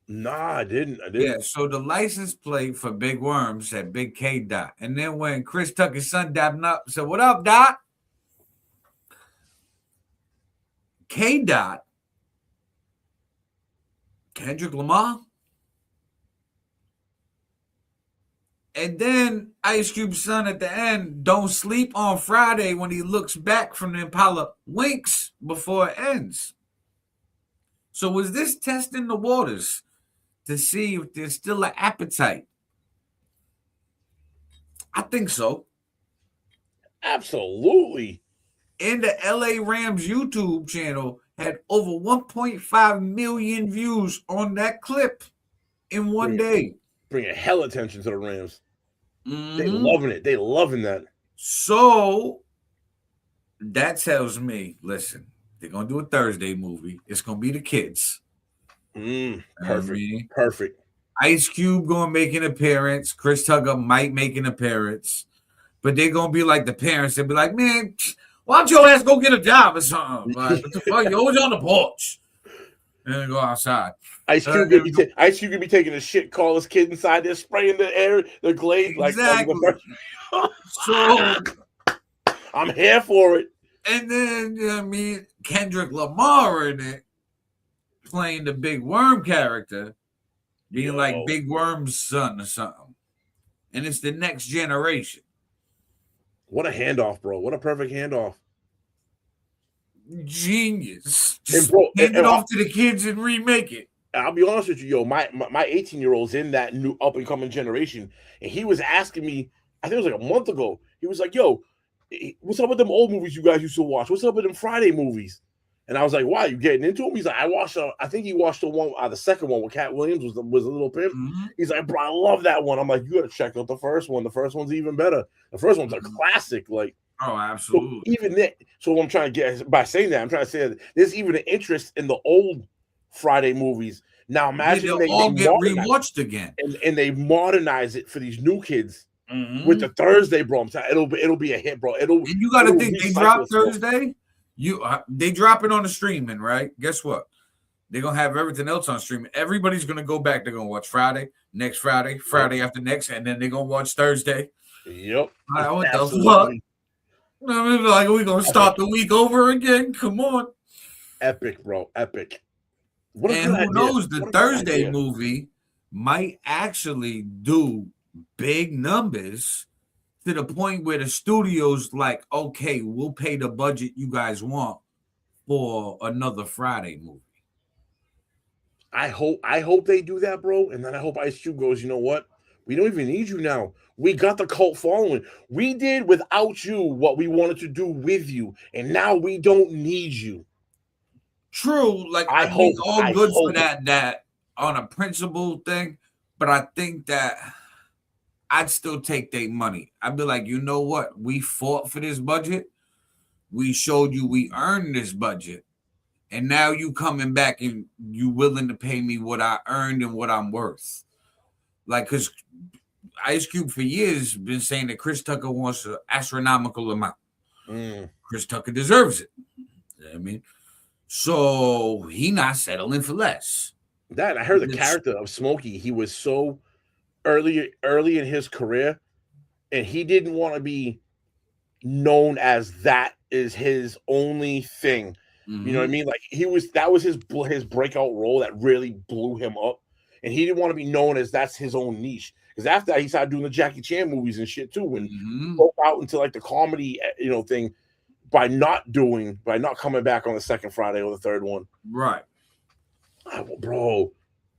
Nah, I didn't. Yeah, so the license plate for Big Worm said Big K Dot. And then when Chris Tucker's son dabbing up, said, what up, Dot? K Dot, Kendrick Lamar. And then Ice Cube's son at the end, don't sleep on Friday when he looks back from the Impala, winks before it ends. So was this testing the waters to see if there's still an appetite? I think so. Absolutely. And the LA Rams YouTube channel had over 1.5 million views on that clip in one day. Bringing hell attention to the Rams. They loving it. They loving that. So that tells me, listen, they're going to do a Thursday movie. It's going to be the kids. Perfect. Perfect. Ice Cube going to make an appearance. Chris Tucker might make an appearance. but they're gonna be like the parents. They'll be like, man, why don't your ass go get a job or something? Like, what the fuck? You're always on the porch. And then go outside. Ice Cube could be taking a shit, call his kid inside there, spraying the air, the glade. Exactly. So I'm here for it. And then, you know what I mean, Kendrick Lamar in it, playing the Big Worm character, being like Big Worm's son or something. And it's the next generation. What a handoff, bro. What a perfect handoff. Genius. And bro, hand it off to the kids and remake it. I'll be honest with you, yo. My 18-year-old's in that new up-and-coming generation, and he was asking me, I think it was like a month ago, he was like, yo, what's up with them old movies you guys used to watch? What's up with them Friday movies? And I was like, why? You getting into them? He's like, I think he watched the one, the second one where Cat Williams was a little pimp. Mm-hmm. He's like, bro, I love that one. I'm like, you gotta check out the first one. The first one's even better. The first one's a classic. Like, oh, absolutely. So even that. So what I'm trying to get by saying that, I'm trying to say that there's even an interest in the old Friday movies. Now imagine they all get rewatched again, and they modernize it for these new kids with the Thursday, bro. I'm saying it'll be a hit, bro. And you got to think they drop Thursday. They drop it on the streaming, right? Guess what? They're gonna have everything else on streaming. Everybody's gonna go back. They're gonna watch Friday, next Friday, Friday after next, and then they're gonna watch Thursday. Yep. Like, what the fuck? I mean, like, are we gonna start the week over again? Come on. Epic, bro. Epic. And who knows? The Thursday movie might actually do big numbers to the point where the studio's like, okay, we'll pay the budget you guys want for another Friday movie. I hope they do that, bro. And then I hope Ice Cube goes, you know what? We don't even need you now. We got the cult following. We did without you what we wanted to do with you, and now we don't need you. True, like I think all good for that on a principle thing, but I think that I'd still take their money. I'd be like, you know what? We fought for this budget. We showed you we earned this budget. And now you coming back and you willing to pay me what I earned and what I'm worth. Like, because Ice Cube for years been saying that Chris Tucker wants an astronomical amount. Chris Tucker deserves it. You know what I mean? So he not settling for less. That I heard the character of Smokey. He was so early in his career, and he didn't want to be known as that is his only thing. You know what I mean? Like that was his breakout role that really blew him up, and he didn't want to be known as that's his own niche. Because after that, he started doing the Jackie Chan movies and shit too, and broke out into like the comedy, thing by not coming back on the second Friday or the third one. Right, bro.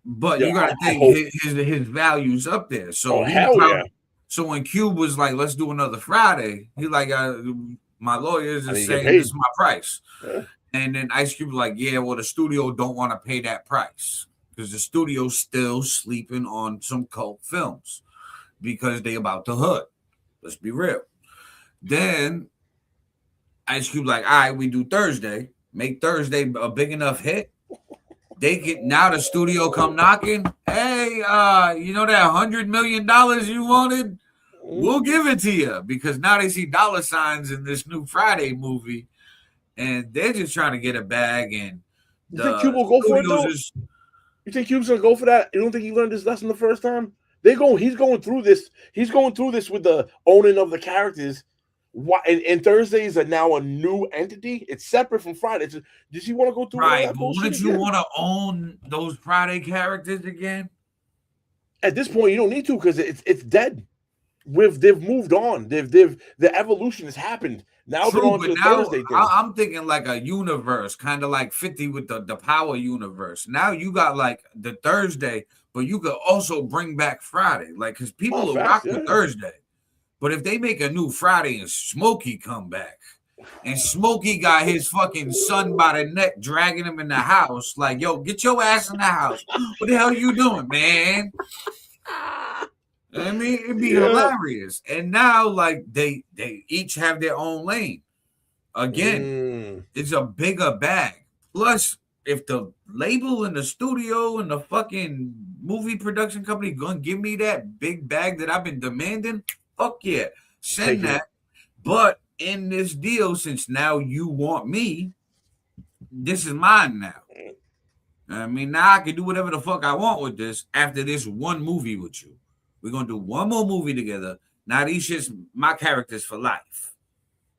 But you gotta think his value's up there. So So when Cube was like, "Let's do another Friday," he like, "My lawyers is saying this is my price." Yeah. And then Ice Cube was like, yeah, well, the studio don't want to pay that price because the studio's still sleeping on some cult films because they about to hood. Let's be real. Then Ice Cube like, all right, we do Thursday. Make Thursday a big enough hit. Now the studio come knocking. Hey, you know that $100 million you wanted? We'll give it to you because now they see dollar signs in this new Friday movie. And they're just trying to get a bag. And you think Cube will go for it, though? You think Cube's gonna go for that? You don't think he learned his lesson the first time? He's going through this. He's going through this with the owning of the characters. Why? And Thursdays are now a new entity. It's separate from Friday. Does he want to go through right? But wouldn't you want to own those Friday characters again? At this point, you don't need to because it's dead. They've moved on. The evolution has happened. Now they're on to the Thursday thing. I'm thinking like a universe, kind of like 50 with the Power universe. Now you got like the Thursday, but you could also bring back Friday, like because people will rock the Thursday. But if they make a new Friday and Smokey come back, and Smokey got his fucking son by the neck, dragging him in the house, like, yo, get your ass in the house. What the hell you doing, man? I mean, it'd be hilarious. And now, like, they each have their own lane. Again, it's a bigger bag. Plus, if the label and the studio and the fucking movie production company gonna give me that big bag that I've been demanding, fuck yeah. Send that. But in this deal, since now you want me, this is mine now. I mean, now I can do whatever the fuck I want with this after this one movie with you. We're going to do one more movie together. Now these shit's my characters for life.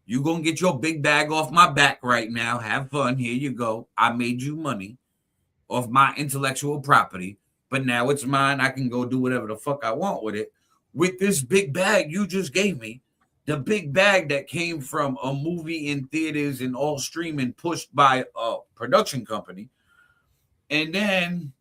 You going to get your big bag off my back right now. Have fun. Here you go. I made you money off my intellectual property, but now it's mine. I can go do whatever the fuck I want with it. With this big bag you just gave me, the big bag that came from a movie in theaters and all streaming pushed by a production company. And then,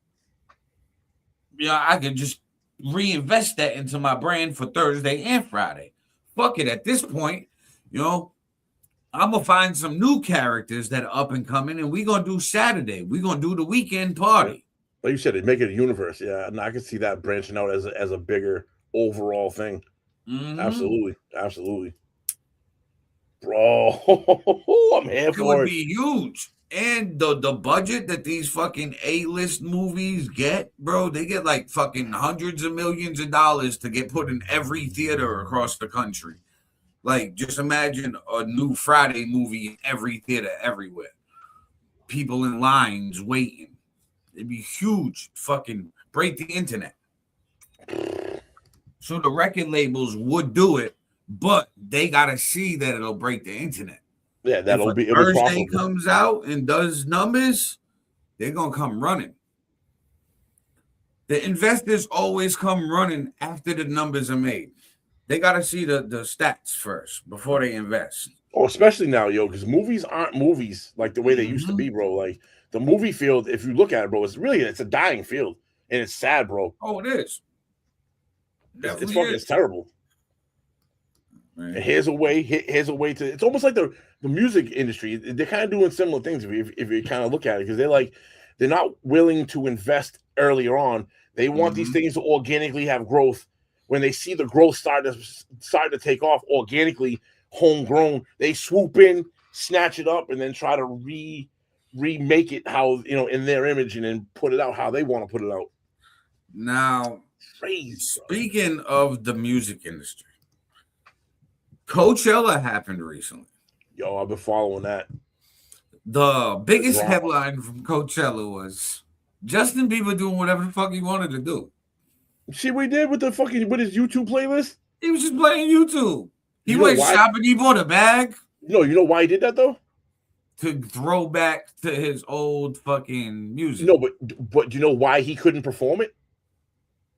I could just reinvest that into my brand for Thursday and Friday. Fuck it. At this point, I'm going to find some new characters that are up and coming, and we're going to do Saturday. We're going to do the weekend party. Like you said, make it a universe. Yeah, and I can see that branching out as a bigger overall thing. Mm-hmm. Absolutely. Bro, I'm here for it. It would be huge. And the budget that these fucking A-list movies get, bro, they get like fucking hundreds of millions of dollars to get put in every theater across the country. Like, just imagine a new Friday movie in every theater everywhere. People in lines waiting. It'd be huge. Fucking break the internet. So the record labels would do it, but they got to see that it'll break the internet. Yeah, that'll be Thursday comes out and does numbers, they're gonna come running. The investors always come running after the numbers are made. They gotta see the stats first before they invest. Oh, especially now, because movies aren't movies like the way they used to be, bro. Like the movie field, if you look at it, bro, it's a dying field, and it's sad, bro. Oh, it is. It's terrible. And here's a way to. It's almost like the music industry. They're kind of doing similar things if you kind of look at it, because they're not willing to invest earlier on. They want these things to organically have growth. When they see the growth start to take off organically, homegrown, they swoop in, snatch it up, and then try to remake it how in their image, and then put it out how they want to put it out. Now, crazy. Speaking of the music industry, Coachella happened recently. Yo, I've been following that. The biggest headline from Coachella was Justin Bieber doing whatever the fuck he wanted to do. See what he did with his YouTube playlist? He was just playing YouTube. He went shopping. He bought a bag. You know why he did that though? To throw back to his old fucking music. No, but do you know why he couldn't perform it?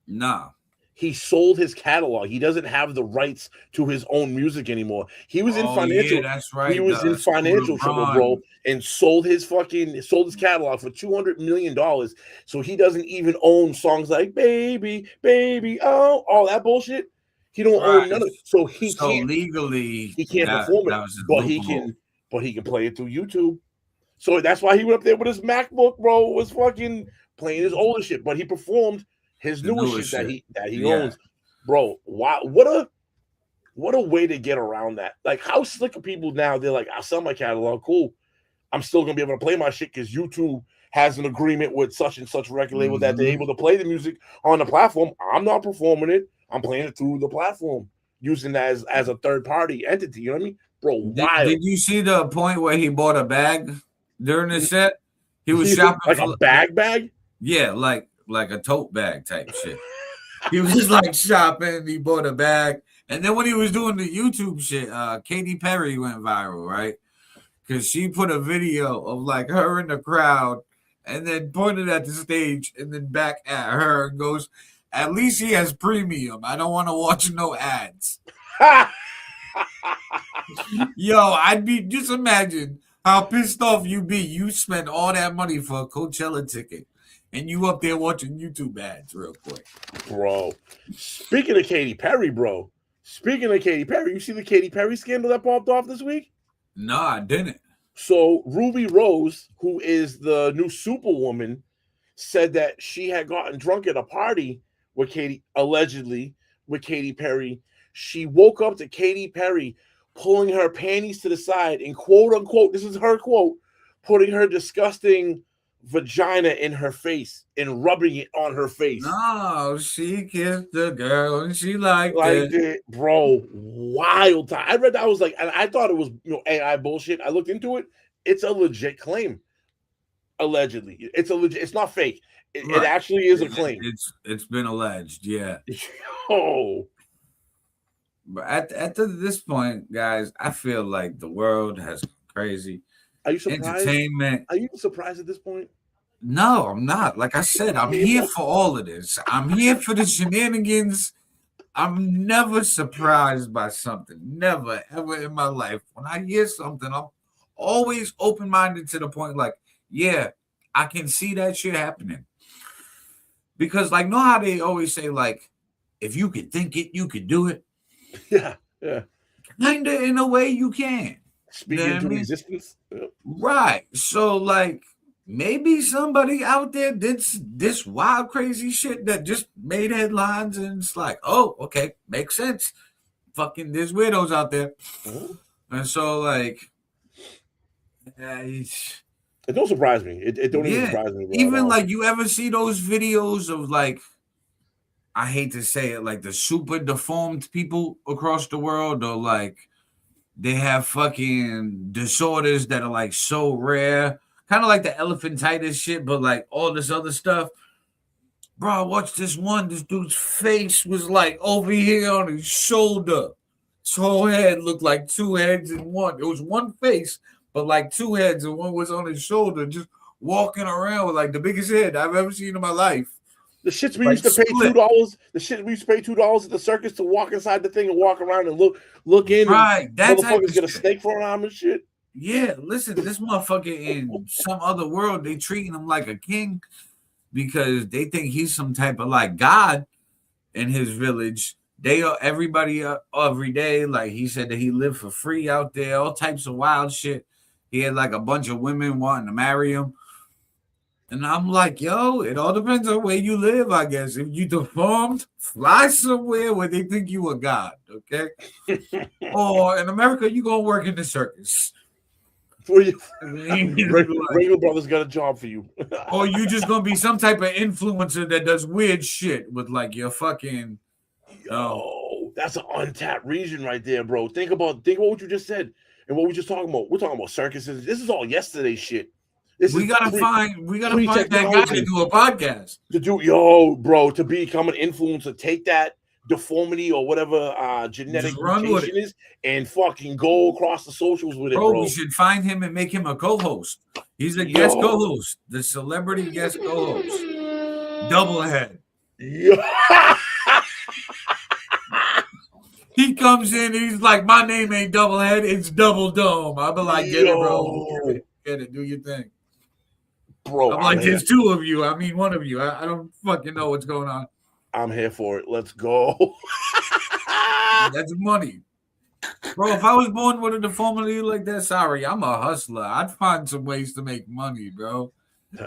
Nah. He sold his catalog. He doesn't have the rights to his own music anymore. He was in financial. Yeah, that's right. He was in financial trouble, bro, and sold his catalog for $200 million. So he doesn't even own songs like "Baby, Baby," oh, all that bullshit. He don't own none of it. So he can't legally. He can't perform it, but he can play it through YouTube. So that's why he went up there with his MacBook, bro. Was fucking playing his older shit, but he performed his newest shit that he owns, bro. Wow, what a way to get around that. Like, how slick are people now? They're like, I'll sell my catalog, cool. I'm still gonna be able to play my shit because YouTube has an agreement with such and such record label that they're able to play the music on the platform. I'm not performing it. I'm playing it through the platform, using that as a third party entity. You know what I mean, bro? Wild. Did you see the point where he bought a bag during the set? He was shopping like a bag. Yeah, like a tote bag type shit. He was like shopping. He bought a bag, and then when he was doing the YouTube shit, Katy Perry went viral, right? Because she put a video of like her in the crowd, and then pointed at the stage, and then back at her and goes, "At least he has premium. I don't want to watch no ads." Yo, I'd be just imagine how pissed off you be. You spend all that money for a Coachella ticket, and you up there watching YouTube ads real quick. Bro, speaking of Katy Perry, you see the Katy Perry scandal that popped off this week? No, I didn't. So Ruby Rose, who is the new Superwoman, said that she had gotten drunk at a party with Katy Perry. She woke up to Katy Perry pulling her panties to the side and, quote unquote, this is her quote, putting her disgusting vagina in her face and rubbing it on her face. No, she kissed the girl and she liked Like it. bro, wild time. I read that, I was like, and I thought it was AI bullshit. I looked into it. It's a legit claim. Allegedly, it's a legit. It's not fake. It actually is a claim. It's been alleged, yeah. Oh, but at this point, guys, I feel like the world has gone crazy. Are you surprised? Entertainment. Are you surprised at this point? No, I'm not. Like I said, I'm here for all of this. I'm here for the shenanigans. I'm never surprised by something. Never, ever in my life. When I hear something, I'm always open-minded to the point like, yeah, I can see that shit happening. Because, like, know how they always say, like, if you could think it, you could do it? Yeah. Kind of in a way you can. Speaking into existence. Yeah. Right. So, like, maybe somebody out there did this wild, crazy shit that just made headlines, and it's like, oh, okay, makes sense. Fucking, there's weirdos out there. Mm-hmm. And so, like, it don't surprise me. It don't even surprise me. Bro, even like, you ever see those videos of, like, I hate to say it, like the super deformed people across the world, or like they have fucking disorders that are like so rare, kind of like the elephantitis shit, but like all this other stuff. Bro, I watched this one. This dude's face was like over here on his shoulder. His whole head looked like two heads in one. It was one face, but like two heads, and one was on his shoulder, just walking around with like the biggest head I've ever seen in my life. The shits we used to pay $2. The shit we used to pay $2 at the circus to walk inside the thing and walk around and look in. Right, that motherfuckers get a snake for an arm and shit. Yeah, listen, this motherfucker in some other world, they treating him like a king because they think he's some type of like god in his village. They are everybody every day. Like he said that he lived for free out there, all types of wild shit. He had like a bunch of women wanting to marry him. And I'm like, yo, it all depends on where you live, I guess. If you deformed, fly somewhere where they think you a god, okay? Or in America, you gonna work in the circus. Regular Brothers got a job for you. Or you just gonna be some type of influencer that does weird shit with like your fucking. Yo, that's an untapped region right there, bro. Think about what you just said and what we just talking about. We're talking about circuses. This is all yesterday's shit. We gotta find that guy to do a podcast. To become an influencer, take that deformity or whatever genetic mutation is and fucking go across the socials with it, bro. We should find him and make him a co-host. He's a guest co-host, the celebrity guest co-host. Doublehead. He comes in, he's like, my name ain't Doublehead, it's Double Dome. I'll be like, get it, bro. Get it, do your thing. Bro, I'm like, there's two of you. I mean, one of you. I don't fucking know what's going on. I'm here for it. Let's go. That's money. Bro, if I was born with a deformity like that, sorry, I'm a hustler. I'd find some ways to make money, bro.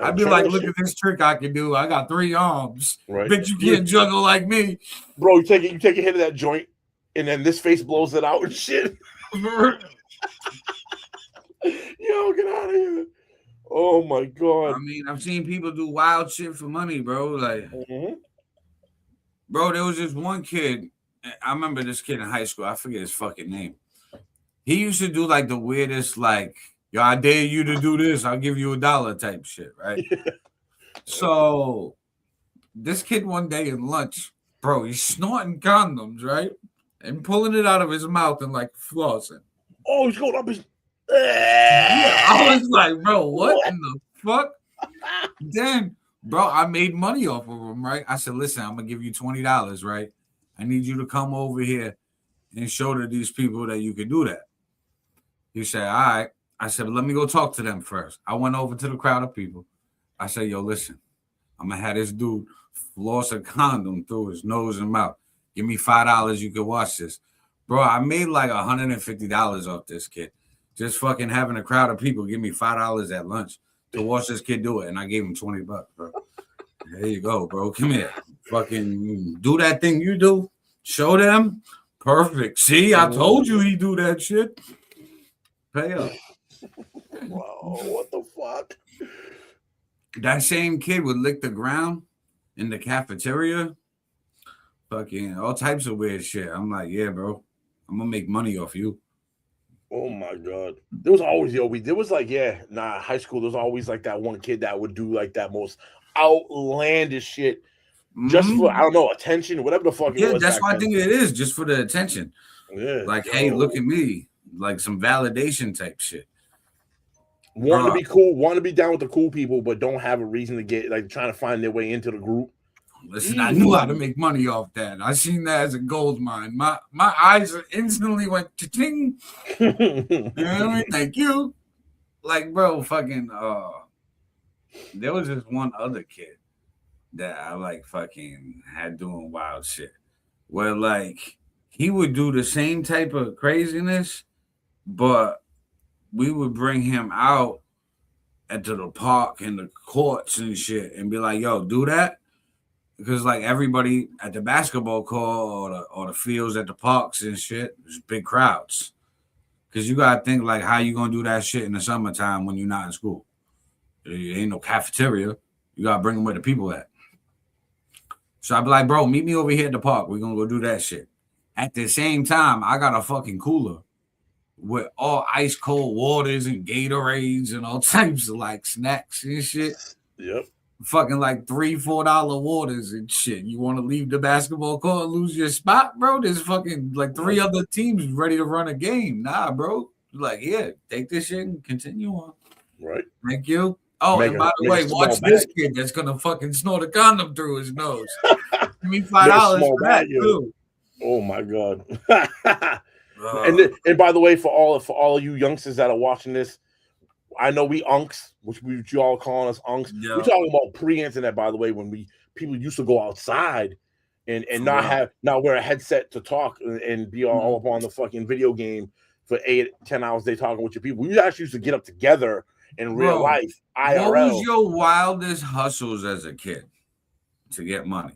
I'd be like, look at this trick I can do. I got 3 arms. Right. Bet you can't juggle like me. Bro, you take a hit of that joint, and then this face blows it out and shit. Yo, get out of here. Oh my god! I mean, I've seen people do wild shit for money, bro. Like, bro, there was this one kid. I remember this kid in high school. I forget his fucking name. He used to do like the weirdest, like, yo, I dare you to do this. I'll give you $1 type shit, right? Yeah. So this kid one day in lunch, bro, he's snorting condoms, right? And pulling it out of his mouth and like flossing. Oh, he's going up his. I was like, bro, what in the fuck? Then, bro, I made money off of him, right? I said, listen, I'm gonna give you $20, right? I need you to come over here and show to these people that you can do that. He said, all right. I said, let me go talk to them first. I went over to the crowd of people. I said, yo, listen, I'm gonna have this dude floss a condom through his nose and mouth. Give me $5, you can watch this. Bro, I made like $150 off this kid. Just fucking having a crowd of people give me $5 at lunch to watch this kid do it. And I gave him $20, bro. There you go, bro. Come here. Fucking do that thing you do. Show them. Perfect. See, I told you he do that shit. Pay up. Whoa, what the fuck? That same kid would lick the ground in the cafeteria. Fucking all types of weird shit. I'm like, yeah, bro. I'm gonna make money off you. Oh my god. There was always high school, there was always like that one kid that would do like that most outlandish shit just for I don't know, attention, whatever the fuck it was. Yeah, that's what I think it is, just for the attention. Yeah. Like, hey, look at me. Like some validation type shit. Want to be cool, want to be down with the cool people, but don't have a reason to get like trying to find their way into the group. Listen, I knew how to make money off that. I seen that as a gold mine. My eyes instantly went cha-ching. You know what I mean? Thank you. Like, bro, fucking there was this one other kid that I like fucking had doing wild shit. Where like he would do the same type of craziness, but we would bring him out into the park and the courts and shit and be like, yo, do that. Because like everybody at the basketball court or the fields at the parks and shit, there's big crowds. Because you gotta think like how you gonna do that shit in the summertime when you're not in school. There ain't no cafeteria. You gotta bring them where the people at. So I'd be like, bro, meet me over here at the park. We're gonna go do that shit. At the same time, I got a fucking cooler with all ice cold waters and Gatorades and all types of like snacks and shit. Yep. Fucking like $3-4 waters and shit. You want to leave the basketball court and lose your spot, bro? There's fucking like 3 other teams ready to run a game. Nah, bro. Like, yeah, take this shit and continue on. Right. Thank you. Oh, and by the way, watch this kid that's gonna fucking snort a condom through his nose. Give me $5 for that too. Oh my god. And by the way, for all you youngsters that are watching this, I know we unks, which you all calling us unks. Yeah. We're talking about pre-internet, by the way, when people used to go outside and not wear a headset to talk and be all up on the fucking video game for 8-10 hours a day talking with your people. We actually used to get up together in real life. IRL. What was your wildest hustles as a kid to get money?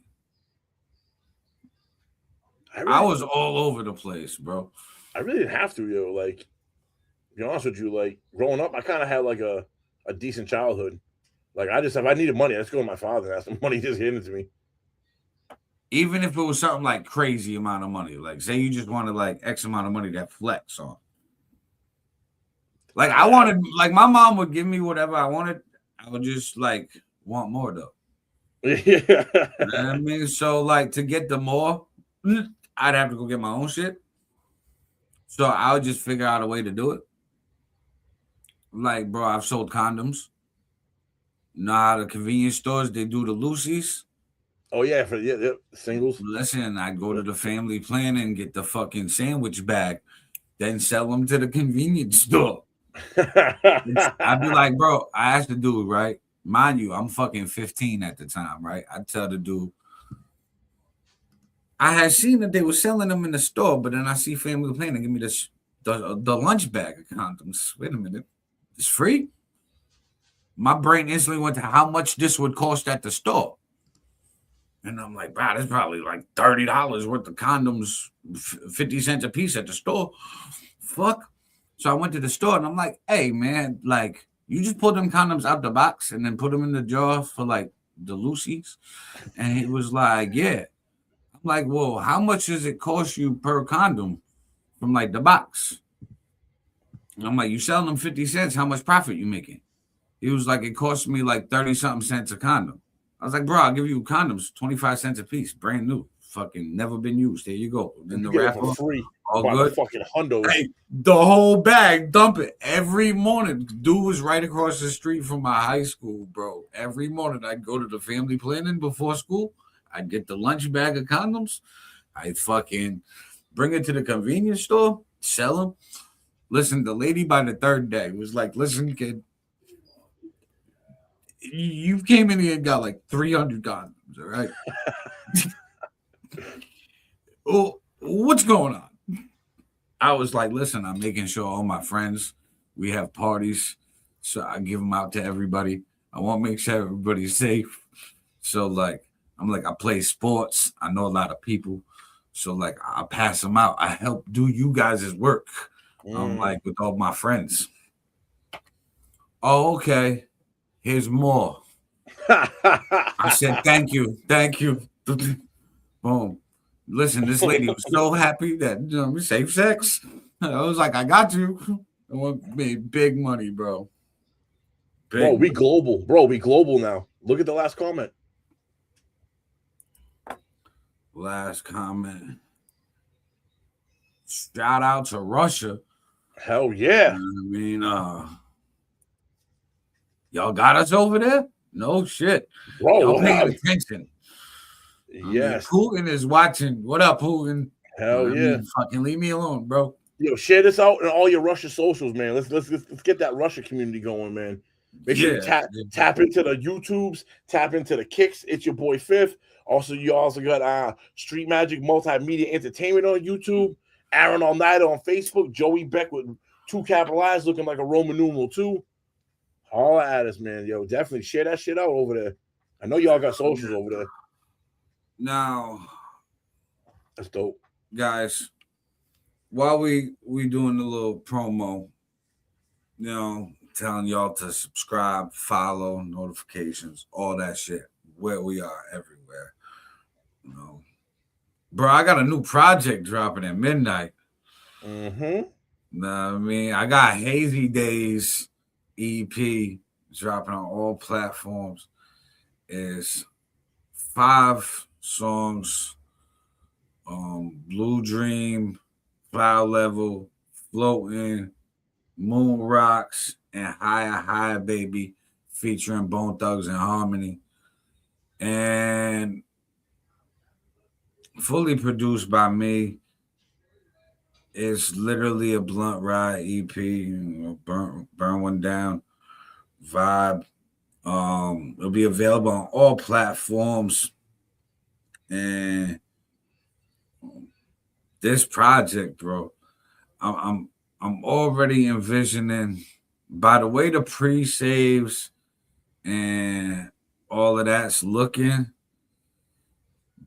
I was all over the place, bro. I really didn't have to, yo. Like, to be honest with you, like growing up, I kind of had like a decent childhood. Like, if I needed money, I just go to my father and ask for money, just handed to me. Even if it was something like crazy amount of money, like say you just wanted like X amount of money to flex on. Like I wanted, like my mom would give me whatever I wanted. I would just like want more though. Yeah. You know what I mean? So like to get the more, I'd have to go get my own shit. So I would just figure out a way to do it. Like, bro, I've sold condoms. Nah, the convenience stores, they do the loosies. Oh, yeah, singles. Listen, I'd go to the family plan and get the fucking sandwich bag, then sell them to the convenience store. I'd be like, bro, I asked the dude, right? Mind you, I'm fucking 15 at the time, right? I'd tell the dude, I had seen that they were selling them in the store, but then I see family plan and give me the lunch bag of condoms. Wait a minute. It's free? My brain instantly went to how much this would cost at the store. And I'm like, wow, that's probably like $30 worth of condoms, 50 cents a piece at the store. Fuck. So I went to the store and I'm like, hey, man, like, you just pull them condoms out the box and then put them in the jar for like the loosies? And he was like, yeah. I'm like, well, how much does it cost you per condom from like the box? And I'm like, you selling them 50 cents, how much profit you making? He was like, it cost me like 30-something cents a condom. I was like, bro, I'll give you condoms, 25 cents a piece, brand new, fucking never been used. There you go. Then the wrap for free. All good. Fucking hundos. Hey, the whole bag, dump it every morning. Dude was right across the street from my high school, bro. Every morning I'd go to the family planning before school. I'd get the lunch bag of condoms. I'd fucking bring it to the convenience store, sell them. Listen, the lady by the third day was like, listen, kid, you came in here and got like 300 condoms, all right? Oh, what's going on? I was like, listen, I'm making sure all my friends, we have parties, so I give them out to everybody. I want to make sure everybody's safe. So like, I'm like, I play sports. I know a lot of people. So like, I pass them out. I help do you guys' work. I'm like, with all my friends. Oh, okay. Here's more. I said, thank you. Boom. Listen, this lady was so happy that we safe sex. I was like, I got you. I made big money, bro. Bro, we global. Bro, we global now. Look at the last comment. Last comment. Shout out to Russia. Hell yeah. I mean, y'all got us over there? No shit. Bro, y'all paying attention. Yes. I mean, Putin is watching. What up, Putin? Hell yeah. Fucking leave me alone, bro. Yo, share this out in all your Russia socials, man. Let's get that Russia community going, man. Make sure you tap into the YouTubes, tap into the Kicks. It's your boy FiF. Also, you also got Street Magic Multimedia Entertainment on YouTube. Aaron All Niter on Facebook. Joey Beck with 2 capital I's looking like a Roman numeral 2. All at us, man. Yo, definitely share that shit out over there. I know y'all got socials over there. Now, that's dope, guys. While we doing the little promo, telling y'all to subscribe, follow, notifications, all that shit. Where we are everywhere. Bro, I got a new project dropping at midnight. Mm-hmm. Know what I mean? I got Hazy Days EP dropping on all platforms. It's 5 songs. Blue Dream, Cloud Level, Floating, Moon Rocks, and Higher Baby, featuring Bone Thugs and Harmony. And fully produced by me. It's literally a blunt ride EP, burn one down vibe. It'll be available on all platforms. And this project, bro, I'm already envisioning, by the way the pre-saves and all of that's looking,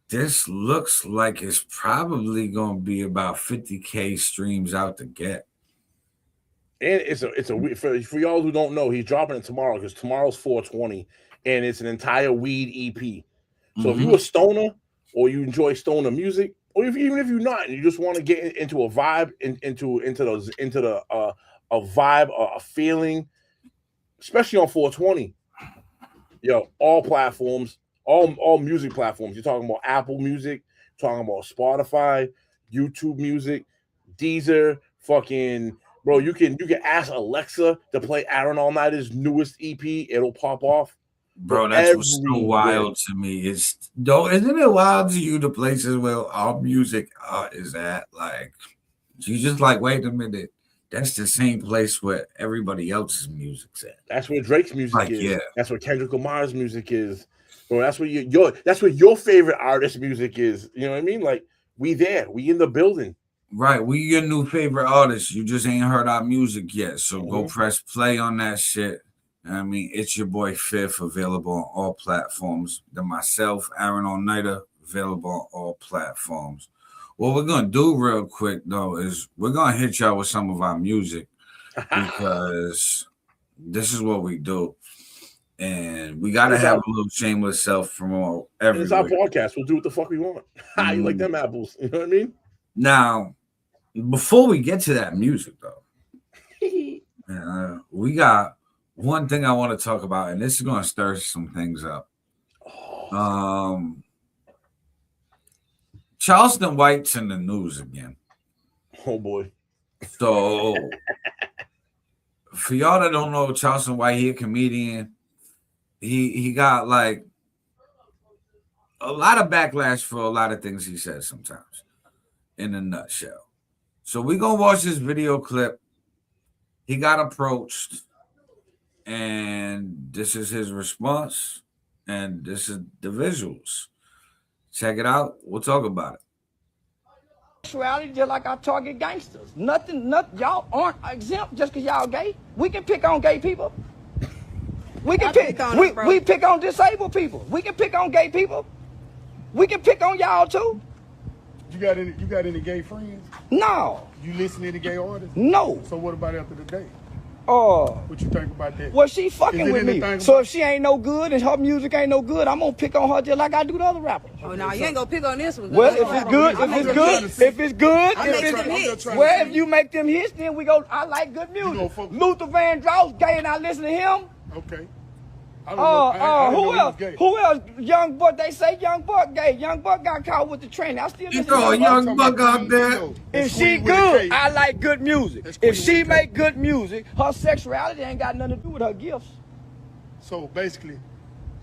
this looks like it's probably going to be about 50K streams out the get. And it's a for y'all who don't know, he's dropping it tomorrow because tomorrow's 420, and it's an entire weed EP. So if you're a stoner or you enjoy stoner music, or even if you're not, and you just want to get into a vibe, into a vibe, a feeling, especially on 420, all platforms. All music platforms. You're talking about Apple Music, talking about Spotify, YouTube Music, Deezer, fucking bro. You can ask Alexa to play Aaron All Niter's newest EP. It'll pop off. Bro, that's what's so wild to me. Isn't it wild to you the places where our music is at? Like, you just like, wait a minute. That's the same place where everybody else's music's at. That's where Drake's music is. Yeah. That's where Kendrick Lamar's music is. Bro, that's where your favorite artist music is. You know what I mean? Like, we in the building. Right. We your new favorite artist. You just ain't heard our music yet. So go press play on that shit. I mean, it's your boy FiF, available on all platforms. Then myself, Aaron All Niter, available on all platforms. What we're gonna do real quick though is we're gonna hit y'all with some of our music because this is what we do. And we gotta have a little shameless self promo everywhere. It's our podcast. We'll do what the fuck we want. You like them apples? You know what I mean? Now, before we get to that music, though, we got one thing I want to talk about, and this is going to stir some things up. Charleston White's in the news again. Oh boy! So, for y'all that don't know, Charleston White, he a comedian. He got like a lot of backlash for a lot of things he says sometimes, in a nutshell. So we gonna watch this video clip. He got approached, and this is his response, and this is the visuals. Check it out. We'll talk about it. Sexuality just like I target gangsters. Nothing, y'all aren't exempt just because y'all gay. We can pick on gay people. We can we pick on disabled people. We can pick on gay people. We can pick on y'all too. You got any gay friends? No. You listen to any gay artists? No. So what about after the day? What you think about that? Well, she fucking Is it with me. anything So about- if she ain't no good and her music ain't no good, I'm gonna pick on her just like I do the other rappers. Oh no, you ain't gonna pick on this one. Well, if it's good, well, if you make them hits, then we go. I like good music. Luther Vandross, gay, and I listen to him. Okay. I don't know. Who else? Who else? Young Buck. They say Young Buck gay. Young Buck got caught with the trend. I still listen to throw a Young Buck out there. If she good, I like good music. If she make good music, her sexuality ain't got nothing to do with her gifts. So basically,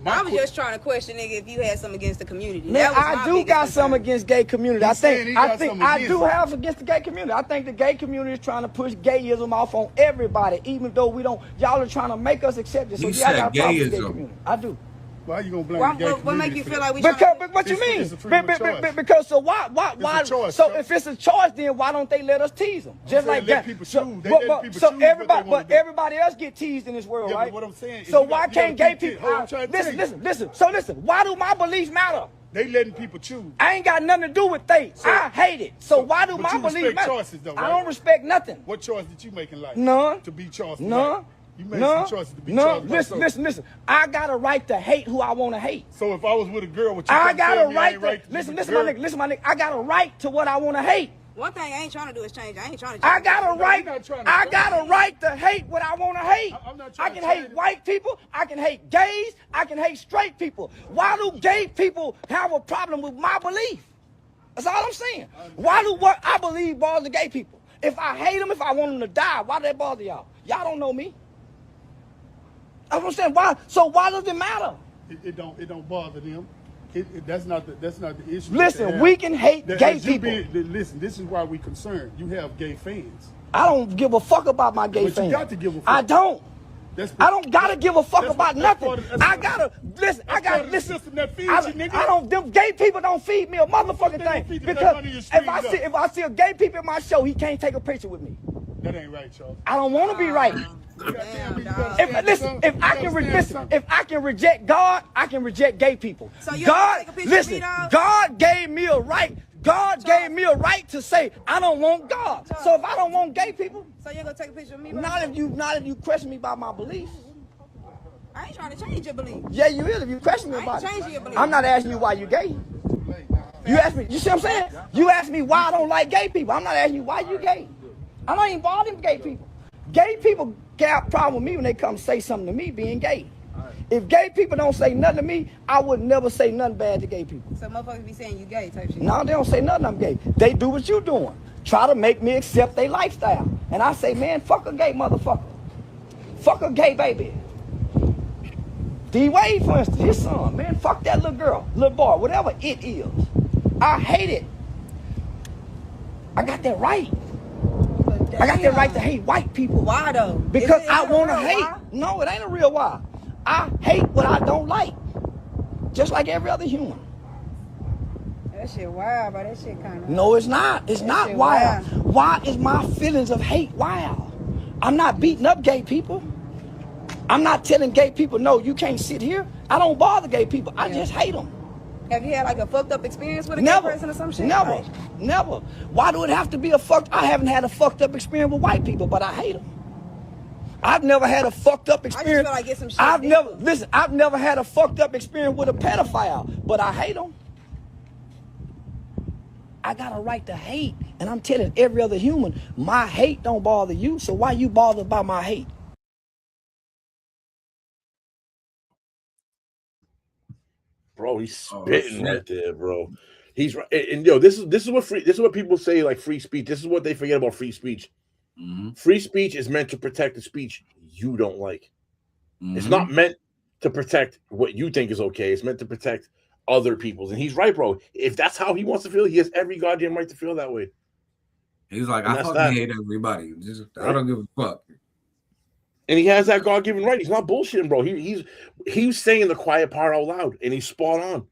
I was just trying to question, nigga, if you had something against the community. Man, That was I my do biggest got concern. something against gay community. He's saying he got something I against do it. have against the gay community. I think the gay community is trying to push gayism off on everybody, even though we don't. Y'all are trying to make us accept it. So He yeah, I got said a problem with the gay gayism. community. I do. Why you gonna blame Why- the gay what community make you for feel that? like we Because what you mean? It's a freedom of choice. Because so why It's a choice, so Chuck. if it's a choice, then why don't they let us tease them? Just saying like let that. people So, choose. They but- let but- people so choose what they everybody, wanna but do. everybody else get teased in this world, Yeah, but right? what I'm saying is So you why got- you can't gotta gay think people? it. Hold on, I'm trying to tell you. Listen. So listen. Why do my beliefs matter? They letting people choose. I ain't got nothing to do with fate. I hate it. So why do but my you beliefs respect matter? choices, though, I right? don't respect nothing. What choice did you make in life? None. To be Charles. None. You made None. some choices to be None. Charles. Listen. I got a right to hate who I want to hate. So if I was with a girl, what you I couldn't got tell a me I right ain't to right to listen, be with my the nigga. Listen, my nigga. I got a right to what I want to hate. One thing I ain't trying to do is change. I ain't trying to change. I got a No, right. you're not trying to I change. got a right to hate what I want to hate. I'm not I trying can to hate change it. white people. I can hate gays. I can hate straight people. Why do gay people have a problem with my belief? That's all I'm saying. Why do what I believe bother gay people? If I hate them, if I want them to die, why do that bother y'all? Y'all don't know me. I don't understand why. So why does it matter? It don't bother them. That's not the issue. Listen, we can hate gay people. Listen, this is why we concerned. You have gay fans. I don't give a fuck about my gay But fans. you got to give a fuck. I don't. That's I don't gotta give a fuck that's about that's nothing. part of- that's I part of- gotta listen. I that's part gotta of the listen. system that feeds I you, nigga. don't. Them gay people don't feed me a motherfucking They don't thing. feed you, they're Because running your if streams up. I see a gay people in my show, he can't take a picture with me. That ain't right, Charles. I don't want to be right. If I can reject God, I can reject gay people. So you God, don't take a picture with me, listen. dog? God gave me a right. God gave me a right to say I don't want God. So if I don't want gay people, So you ain't gonna take a picture of me? bro? not if you question me about my beliefs. I ain't trying to change your belief. Yeah, you will if you question me I ain't about changing it. your belief. I'm not asking you why you gay. You ask me, you see what I'm saying? You ask me why I don't like gay people. I'm not asking you why you gay. I'm not even bothering gay people. Gay people got a problem with me when they come say something to me being gay. If gay people don't say nothing to me, I would never say nothing bad to gay people. So motherfuckers be saying you gay type shit. No, they don't say nothing I'm gay. They do what you doing. Try to make me accept their lifestyle. And I say, man, fuck a gay motherfucker. Fuck a gay baby. D-Wade, for instance, his son, man, fuck that little girl, little boy, whatever it is. I hate it. I got that right. I got that right to hate white people. Why though? Because Is it I a want to real hate. why? No, it ain't a real why. I hate what I don't like. Just like every other human. That shit wild, but that shit kind of. No, it's not. It's not shit wild. Why is my feelings of hate wild? I'm not beating up gay people. I'm not telling gay people, no, you can't sit here. I don't bother gay people. I just hate them. Have you had like a fucked up experience with a Never. gay person or some shit? Never. Like, Never. Why do it have to be a fucked? I haven't had a fucked up experience with white people, but I hate them. I've never had a fucked up experience. feel like get some shit I've deep. never listen. I've never had a fucked up experience with a pedophile, but I hate them. I got a right to hate, and I'm telling every other human, my hate don't bother you. So why you bothered by my hate? Bro, he's spitting right there, bro. He's right, and yo, this is what people say, like free speech. This is what they forget about free speech. Free speech is meant to protect the speech you don't like. It's not meant to protect what you think is okay. It's meant to protect other people's. And he's right, bro. If that's how he wants to feel, he has every goddamn right to feel that way. He's like, And I that's fucking that. hate everybody. I don't give a fuck. And he has that God-given right. He's not bullshitting, bro. He's saying the quiet part out loud, and he's spot on.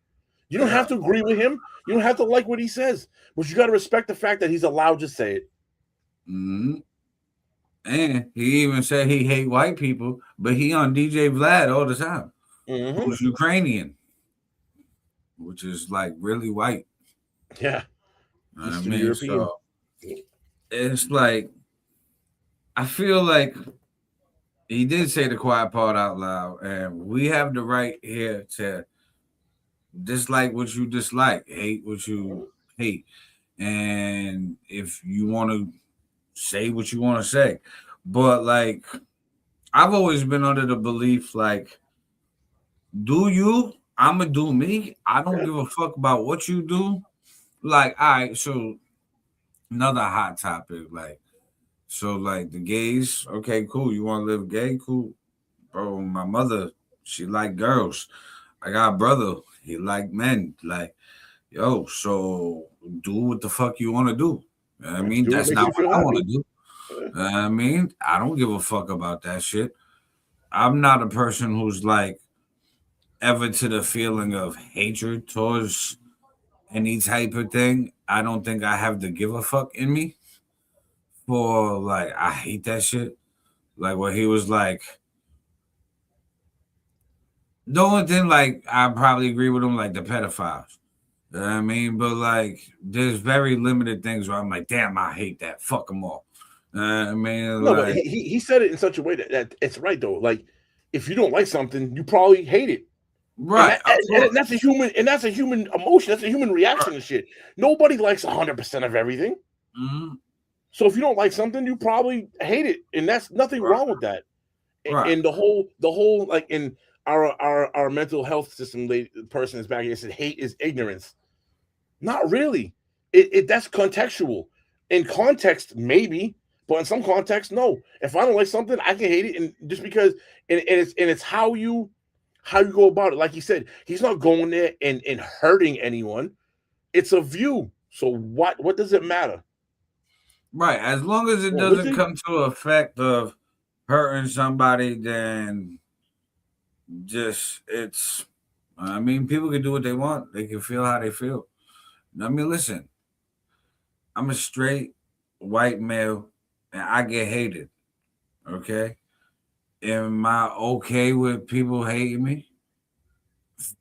You don't have to agree with him. You don't have to like what he says, but you got to respect the fact that he's allowed to say it. And he even said he hate white people, but he on DJ Vlad all the time, who's Ukrainian, which is like really white. Yeah. You know what I Eastern mean? European. So it's like, I feel like He did say the quiet part out loud, and we have the right here to dislike what you dislike, hate what you hate, and if you want to say what you want to say. But like, I've always been under the belief, like, do you? I'ma do me. I don't give a fuck about what you do. Like, all right, so another hot topic, like, so like the gays, okay, cool. You want to live gay, cool, bro. My mother, she like girls. I got a brother, he like men. Like, yo, so do what the fuck you want to do. You know what I mean, Do what that's makes not you feel what I want to happy. do. You know what I mean, I don't give a fuck about that shit. I'm not a person who's like ever to the feeling of hatred towards any type of thing. I don't think I have the give a fuck in me for like I hate that shit. Like what he was like. The only thing like I probably agree with him like the pedophiles. You know what I mean? But like there's very limited things where I'm like, damn, I hate that. Fuck them all. I mean, No, but like he said it in such a way that it's right though. Like, if you don't like something, you probably hate it. right. And that's a human emotion. That's a human reaction to shit. Nobody likes 100% of everything. Mm-hmm. So if you don't like something, you probably hate it, and that's nothing wrong with that. Right. And the whole like in our mental health system, the person is back here said hate is ignorance. Not really. It that's contextual. In context, maybe, but in some context, no. If I don't like something, I can hate it, and just because and it's how you go about it. Like he said, he's not going there and hurting anyone. It's a view. So what does it matter? Right. As long as it Well, doesn't Richie? come to effect of hurting somebody, then just it's I mean, people can do what they want. They can feel how they feel. I mean, listen, I'm a straight white male and I get hated. Okay. Am I okay with people hating me?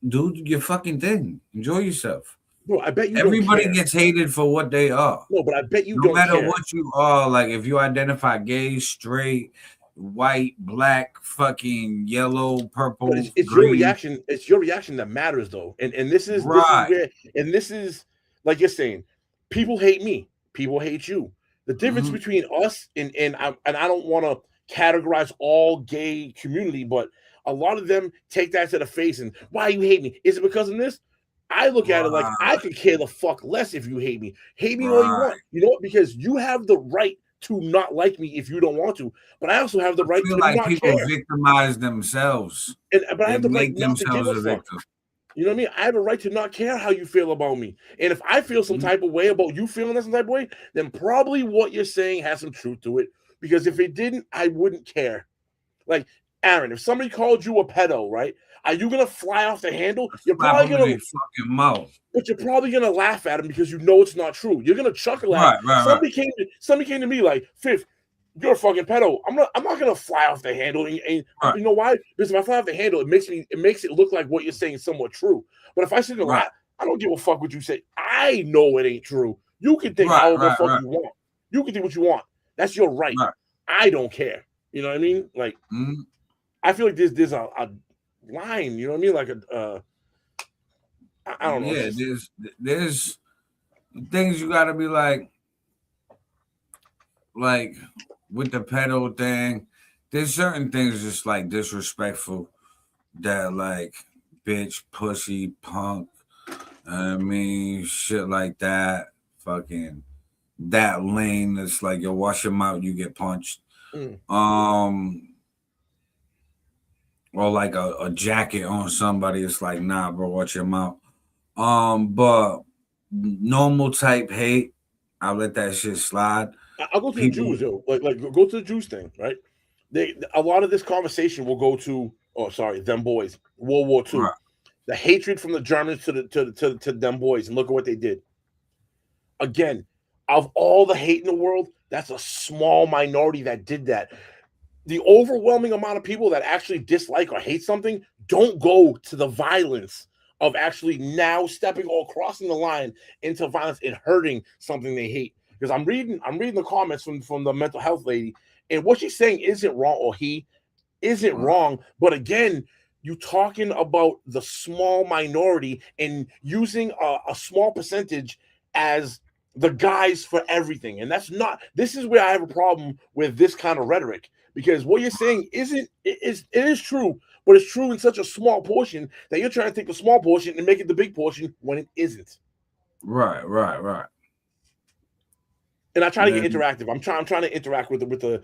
Do your fucking thing. Enjoy yourself. Bro, I bet you Everybody don't care. gets hated for what they are. No, but I bet you No don't matter care. what you are, like if you identify gay, straight, white, black, fucking yellow, purple, But it's your green. reaction. It's your reaction that matters, though. And this is Right. where this is like you're saying. People hate me. People hate you. The difference between us and I don't want to categorize all gay community, but a lot of them take that to the face. And why you hate me? Is it because of this? I look at it like I could care the fuck less if you hate me. Hate me all you want. You know what? Because you have the right to not like me if you don't want to. But I also have the right I feel to like not people care. victimize themselves. But I They have the right make not to give themselves a a fuck. victim. You know what I mean? I have a right to not care how you feel about me. And if I feel some type of way about you feeling that some type of way, then probably what you're saying has some truth to it. Because if it didn't, I wouldn't care. Like, Aaron, if somebody called you a pedo, right? Are you gonna fly off the handle? You're Slap probably them in gonna their fucking mouth. but you're probably gonna laugh at him because you know it's not true. You're gonna chuckle at him. Right. Somebody came to me like, Fifth, you're a fucking pedo. I'm not gonna fly off the handle. And you know why? Because if I fly off the handle, it makes it look like what you're saying is somewhat true. But if I sit and laugh, I don't give a fuck what you say. I know it ain't true. You can think however the fuck you want. You can think what you want. That's your right. I don't care. You know what I mean? Like, I feel like there's a line. You know what I mean? Like I don't know. Yeah, there's things you gotta be like with the pedo thing. There's certain things just like disrespectful that like bitch, pussy, punk. I mean, shit like that. Fucking that lane that's like you wash your mouth, you get punched. Or like a jacket on somebody. It's like, nah, bro, watch your mouth. But normal type hate, I'll let that shit slide. I'll go to the Jews though. Like go to the Jews thing, right? A lot of this conversation will go to them boys, World War II. Right. The hatred from the Germans to them boys, and look at what they did. Again, of all the hate in the world, that's a small minority that did that. The overwhelming amount of people that actually dislike or hate something don't go to the violence of actually now stepping or crossing the line into violence and hurting something they hate. Because I'm reading the comments from the mental health lady, and what she's saying isn't wrong, or isn't wrong. But again, you talking about the small minority and using a small percentage as the guys for everything. And that's not, this is where I have a problem with this kind of rhetoric, because what you're saying it is true, but it's true in such a small portion that you're trying to take the small portion and make it the big portion when it isn't. Right. And I try to get interactive. I'm trying to interact with the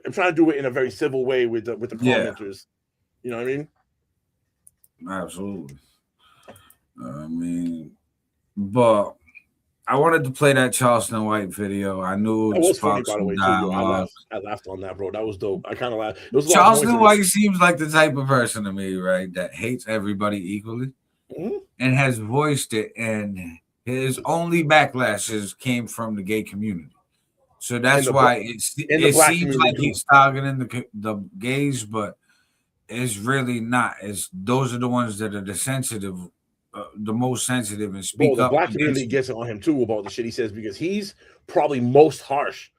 I'm trying to do it in a very civil way with the commenters. You know what I mean? Absolutely. I mean, but I wanted to play that Charleston White video. I knew it was funny, by the way, too. I laughed on that, bro. That was dope. I kind of laughed. Charleston White seems like the type of person to me, right, that hates everybody equally and has voiced it, and his only backlashes came from the gay community. So that's why it seems like he's targeting the gays, but it's really not. It's those are the ones that are the most sensitive and speak up. The black community gets on him too about the shit he says, because he's probably most harsh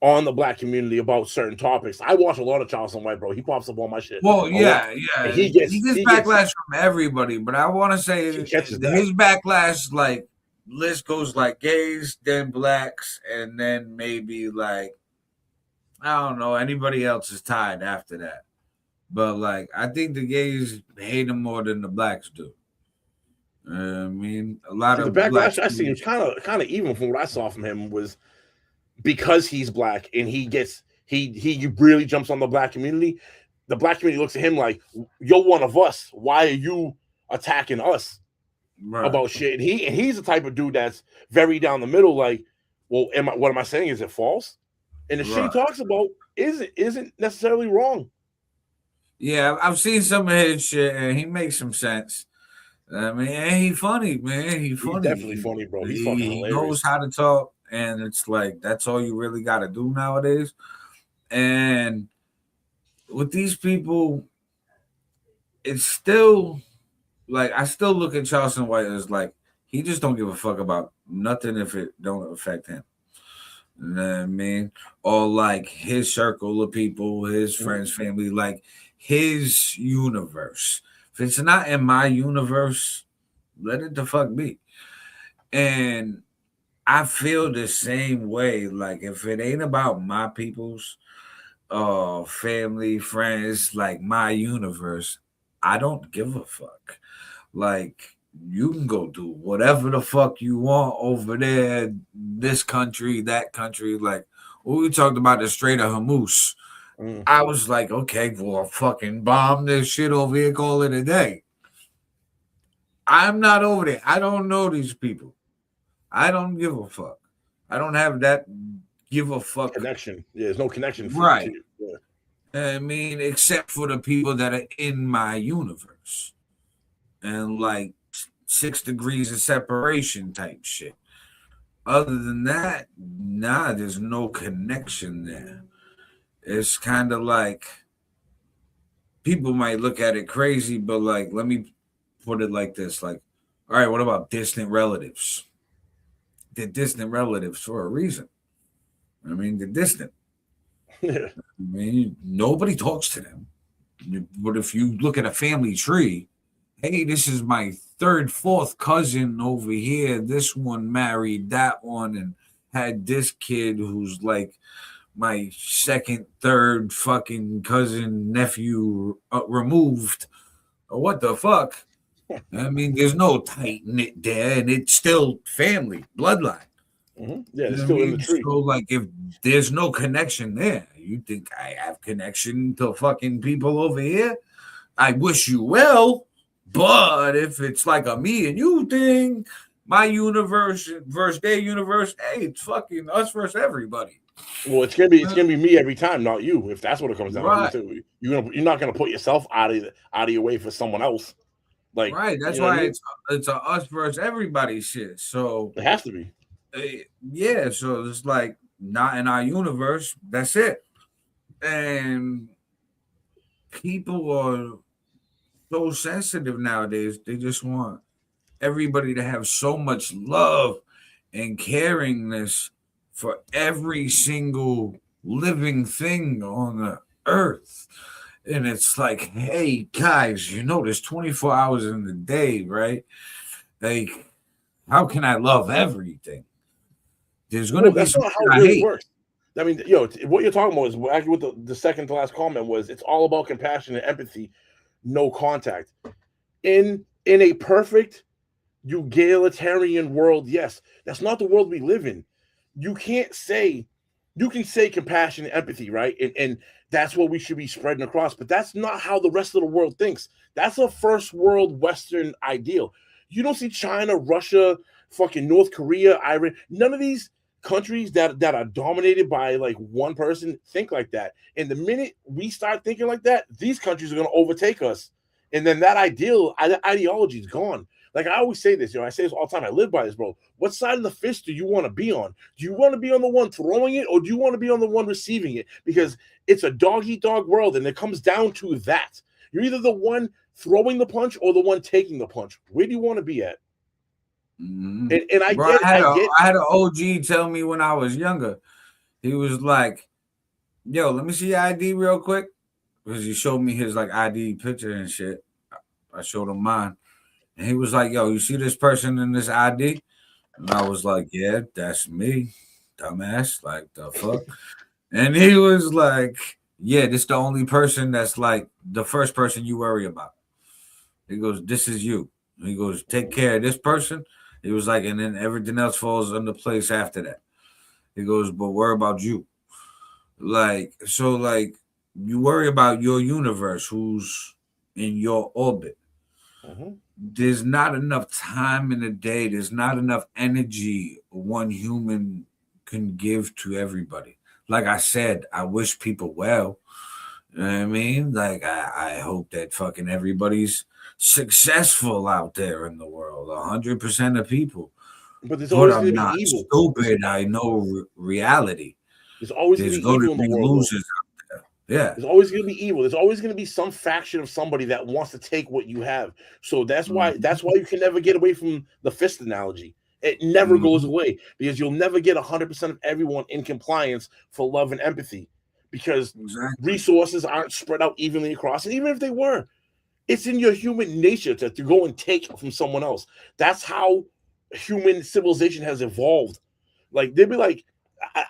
on the black community about certain topics. I watch a lot of Charleston White, bro. He pops up on my shit. Well, yeah. He gets backlash from everybody, but I want to say his backlash, like, list goes like gays, then blacks, and then maybe like, I don't know, anybody else is tied after that. But like, I think the gays hate him more than the blacks do. I mean, a lot of the backlash I see is kind of even from what I saw from him was because he's black and he really jumps on the black community. The black community looks at him like, you're one of us. Why are you attacking us? Right. About shit, and he's the type of dude that's very down the middle. Like, well, what am I saying? Is it false? And the shit he talks about isn't necessarily wrong. Yeah, I've seen some of his shit, and he makes some sense. I mean, and he's funny, man. He's definitely funny, bro. He's fucking hilarious. He knows how to talk, and it's like that's all you really got to do nowadays. And with these people, it's still. Like, I still look at Charleston White as like, he just don't give a fuck about nothing if it don't affect him. You know what I mean? Or like his circle of people, his friends, family, like his universe. If it's not in my universe, let it the fuck be. And I feel the same way. Like, if it ain't about my people's family, friends, like my universe, I don't give a fuck. Like, you can go do whatever the fuck you want over there, this country, that country. Like, when we talked about the Strait of Hormuz, I was like, okay, well, fucking bomb this shit over here, call it a day. I'm not over there. I don't know these people. I don't give a fuck. I don't have that give a fuck connection. Yeah, there's no connection. Right. I mean, except for the people that are in my universe. And like 6 degrees of separation type shit. Other than that, nah, there's no connection there. It's kind of like people might look at it crazy, but like, let me put it like this. Like, all right, what about distant relatives? They're distant relatives for a reason. I mean, they're distant. I mean, nobody talks to them. But if you look at a family tree, hey, this is my 3rd, 4th cousin over here. This one married that one and had this kid who's like my 2nd, 3rd fucking cousin, nephew removed. What the fuck? I mean, there's no tight knit there, and it's still family, bloodline. Yeah, it's still in the tree. So, like, if there's no connection there, you think I have connection to fucking people over here? I wish you well. But if it's like a me and you thing, my universe versus their universe, hey, it's fucking us versus everybody. Well, it's gonna be me every time, not you. If that's what it comes down to, you're not gonna put yourself out of your way for someone else. Like, right. That's why it's a us versus everybody shit. So it has to be. Yeah. So it's like not in our universe. That's it. And people are so sensitive nowadays. They just want everybody to have so much love and caringness for every single living thing on the earth. And it's like, hey guys, you know, there's 24 hours in the day, right? Like, how can I love everything? There's going to be that's some not shit how I it really hate. works. I mean, what you're talking about is actually what the second to last comment was. It's all about compassion and empathy, no contact. In a perfect egalitarian world, yes, that's not the world we live in. You can say compassion and empathy, right? And that's what we should be spreading across. But that's not how the rest of the world thinks. That's a first world Western ideal. You don't see China, Russia, fucking North Korea, Iran. None of these countries that are dominated by like one person think like that. And the minute we start thinking like that, these countries are going to overtake us. And then that ideology is gone. Like I always say this, I say this all the time. I live by this, bro. What side of the fist do you want to be on? Do you want to be on the one throwing it, or do you want to be on the one receiving it? Because it's a dog-eat-dog world, and it comes down to that. You're either the one throwing the punch or the one taking the punch. Where do you want to be at? Mm-hmm. And I Bro, get I had an OG tell me when I was younger. He was like, "Yo, let me see your ID real quick," because he showed me his like ID picture and shit. I showed him mine. And he was like, "Yo, you see this person in this ID?" And I was like, "Yeah, that's me, dumbass. Like the fuck." And he was like, "Yeah, this the only person that's like the first person you worry about." He goes, "This is you." He goes, "Take care of this person." He was like, and then everything else falls into place after that. He goes, "But worry about you." Like, so like you worry about your universe, who's in your orbit. There's not enough time in the day. There's not enough energy one human can give to everybody. Like I said, I wish people well. You know what I mean? Like I hope that fucking everybody's successful out there in the world. 100% of people. But there's always I'm going to not be evil. stupid. I know reality. There's always going to be evil in the world. Losers out there. Yeah. There's always going to be evil. There's always going to be some faction of somebody that wants to take what you have. So that's why you can never get away from the fist analogy. It never goes away because you'll never get 100% of everyone in compliance for love and empathy because resources aren't spread out evenly across. And even if they were, it's in your human nature to go and take from someone else. That's how human civilization has evolved. Like they'd be like,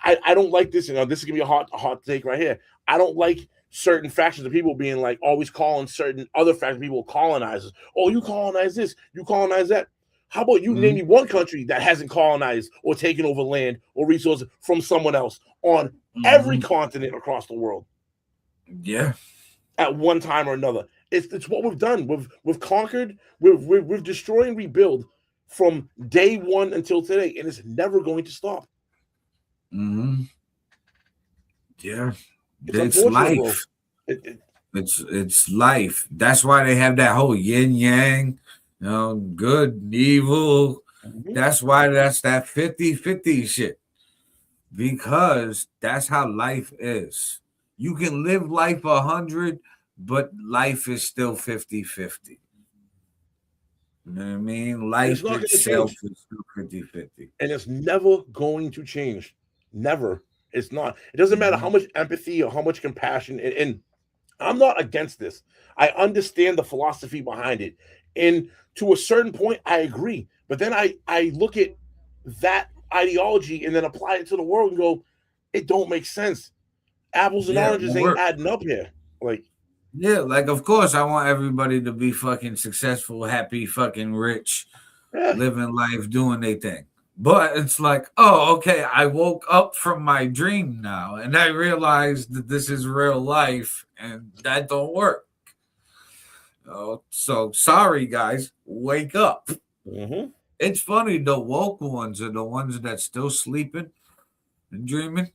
I don't like this. This is gonna be a hot take right here. I don't like certain factions of people being like always calling certain other factions of people colonizers. Oh, you colonize this, you colonize that. How about you name me one country that hasn't colonized or taken over land or resources from someone else on every continent across the world? Yeah. At one time or another. It's what we've done. We've conquered, we've destroyed and rebuild from day one until today, and it's never going to stop. Yeah. It's life. It's life. That's why they have that whole yin yang, good and evil. That's why that's that 50-50 shit. Because that's how life is. You can live life 100, but life is still 50-50. You know what I mean? Life itself is still 50-50. And it's never going to change. Never. It's not. It doesn't matter how much empathy or how much compassion. And I'm not against this. I understand the philosophy behind it. And to a certain point, I agree. But then I look at that ideology and then apply it to the world and go, it don't make sense. Apples and oranges ain't adding up here. Like, of course, I want everybody to be fucking successful, happy, fucking rich, living life, doing their thing. But it's like, oh, okay, I woke up from my dream now, and I realized that this is real life, and that don't work. So sorry, guys, wake up. It's funny, the woke ones are the ones that's still sleeping and dreaming.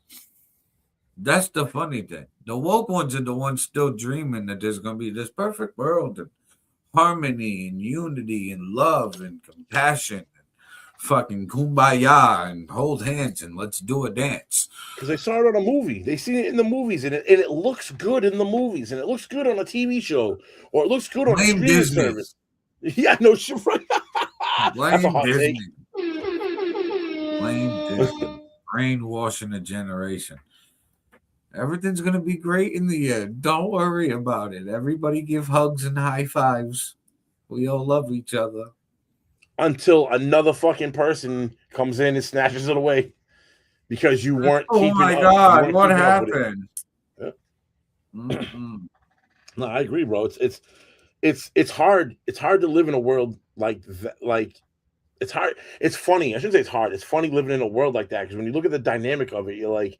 That's the funny thing. The woke ones are the ones still dreaming that there's going to be this perfect world and harmony and unity and love and compassion and fucking kumbaya and hold hands and let's do a dance. Because they saw it on a movie. They seen it in the movies and it looks good in the movies and it looks good on a TV show or it looks good on a streaming service. Yeah, no shit. Right? That's a hot take. Blame Disney. Brainwashing a generation. Everything's gonna be great in the end. Don't worry about it. Everybody give hugs and high fives. We all love each other. Until another fucking person comes in and snatches it away because you weren't Oh keeping my up. God, what keeping up with it. happened? Yeah. No, I agree, bro. It's hard. It's hard to live in a world like that. Like, it's hard. It's funny. I shouldn't say it's hard. It's funny living in a world like that, because when you look at the dynamic of it, you're like,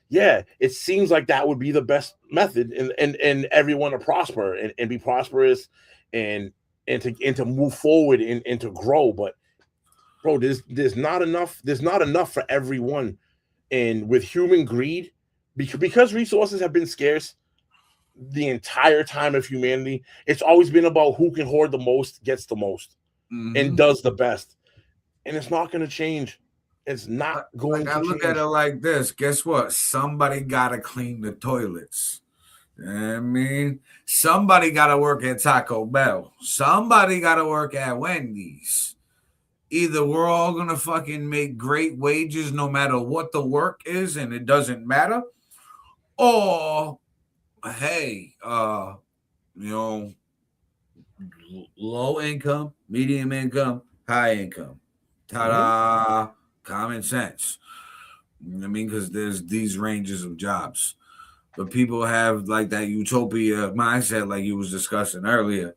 yeah, it seems like that would be the best method, and everyone to prosper and be prosperous and to move forward and to grow. But bro, there's not enough. There's not enough for everyone. And with human greed, because resources have been scarce the entire time of humanity, it's always been about who can hoard the most, gets the most, and does the best. And it's not going to change. It's not going to I look change. at it like this. Guess what? Somebody gotta clean the toilets. You know what I mean, somebody gotta work at Taco Bell. Somebody gotta work at Wendy's. Either we're all gonna fucking make great wages no matter what the work is, and it doesn't matter, or hey, low income, medium income, high income. Ta-da! Common sense. I mean, because there's these ranges of jobs, but people have like that utopia mindset, like you was discussing earlier.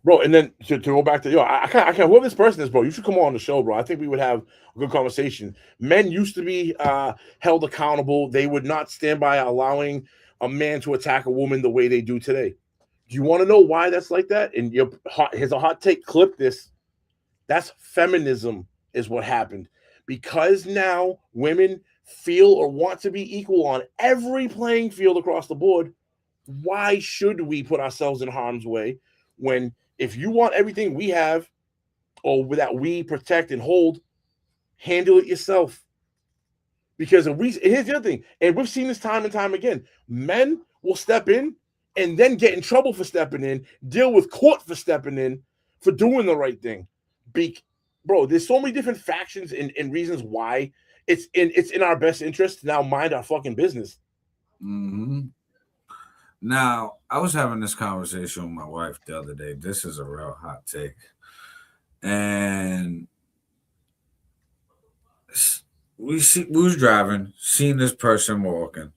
Bro, and then to go back to I can't whoever this person is, bro. You should come on the show, bro. I think we would have a good conversation. Men used to be held accountable. They would not stand by allowing a man to attack a woman the way they do today. Do you want to know why that's like that? And here's a hot take. Clip this. That's feminism is what happened. Because now women feel or want to be equal on every playing field across the board. Why should we put ourselves in harm's way when, if you want everything we have or that we protect and hold, handle it yourself? Because here's the other thing, and we've seen this time and time again, men will step in and then get in trouble for stepping in, deal with court for stepping in, for doing the right thing. Bro, there's so many different factions and reasons why it's in our best interest to now mind our fucking business. Mm-hmm. Now, I was having this conversation with my wife the other day. This is a real hot take. And we was driving, seen this person walking,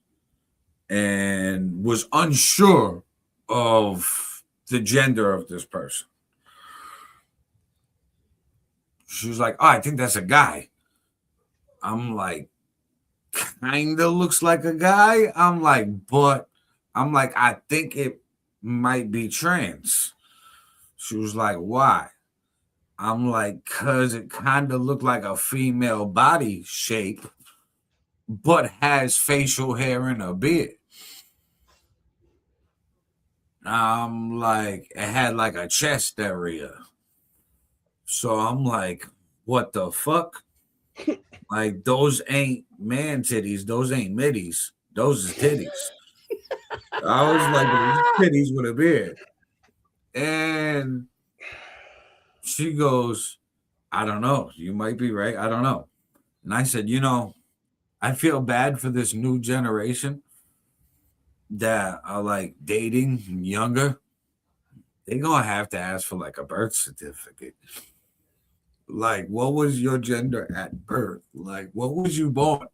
and was unsure of the gender of this person. She was like, oh, I think that's a guy. I'm like, kind of looks like a guy. I think it might be trans. She was like, why? I'm like, because it kind of looked like a female body shape, but has facial hair and a beard. I'm like, it had like a chest area. So I'm like, what the fuck? Like, those ain't man titties. Those ain't middies. Those is titties. I was like, titties with a beard. And she goes, I don't know. You might be right. I don't know. And I said, I feel bad for this new generation that are like dating younger. They're going to have to ask for like a birth certificate. Like, what was your gender at birth? Like, what was you born?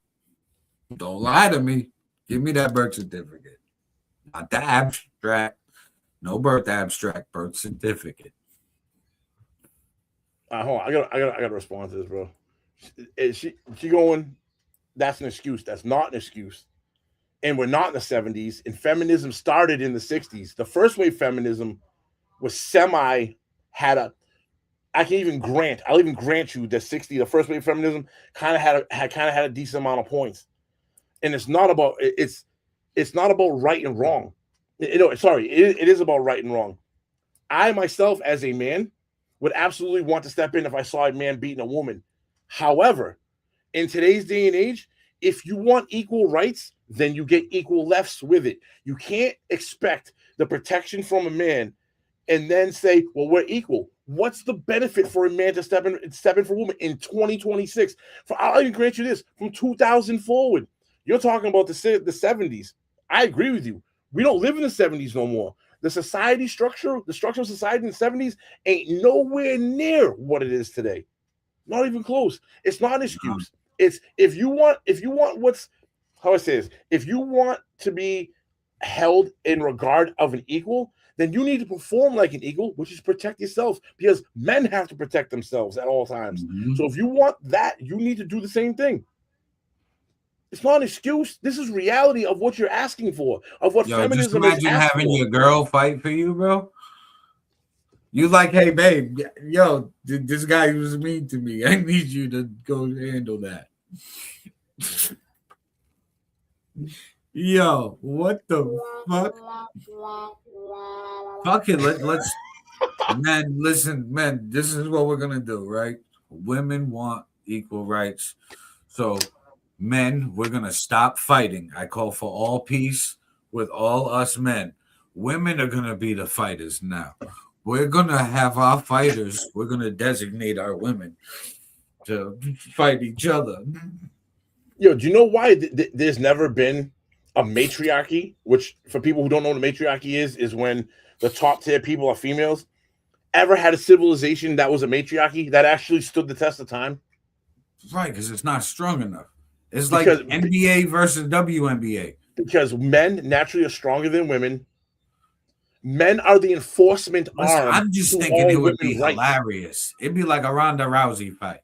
Don't lie to me. Give me that birth certificate. Not the abstract. No birth abstract, birth certificate. Hold on. I gotta respond to this, bro. She going, that's an excuse. That's not an excuse. And we're not in the 70s. And feminism started in the 60s. The first wave feminism was I'll even grant you that the first wave feminism kind of had a decent amount of points. And it's not about right and wrong. It is about right and wrong. I myself, as a man, would absolutely want to step in if I saw a man beating a woman. However, in today's day and age, if you want equal rights, then you get equal lefts with it. You can't expect the protection from a man and then say, well, we're equal. What's the benefit for a man to step in for a woman in 2026? I'll even grant you this: from 2000 forward, you're talking about the 70s. I agree with you. We don't live in the 70s no more. The society structure, the structure of society in the 70s ain't nowhere near what it is today. Not even close. It's not an excuse. It's if you want what's how I say this, if you want to be held in regard of an equal, then you need to perform like an equal, which is protect yourself, because men have to protect themselves at all times. So if you want that, you need to do the same thing. It's not an excuse. This is reality of what you're asking for, of what feminism is. Just imagine having your girl fight for you, bro. You like, hey, babe, yo, this guy was mean to me. I need you to go handle that. Yo, what the fuck? Fuck it. Let's man, listen, man, this is what we're gonna do, right? Women want equal rights. So men, we're gonna stop fighting. I call for all peace with all us men. Women are gonna be the fighters now. We're gonna have our fighters. We're gonna designate our women to fight each other. Yo, do you know why there's never been a matriarchy? Which, for people who don't know what a matriarchy is when the top tier people are females. Ever had a civilization that was a matriarchy that actually stood the test of time? Right, because it's not strong enough. It's like NBA versus WNBA. Because men naturally are stronger than women. Men are the enforcement arm. I'm just thinking it would be hilarious. It'd be like a Ronda Rousey fight.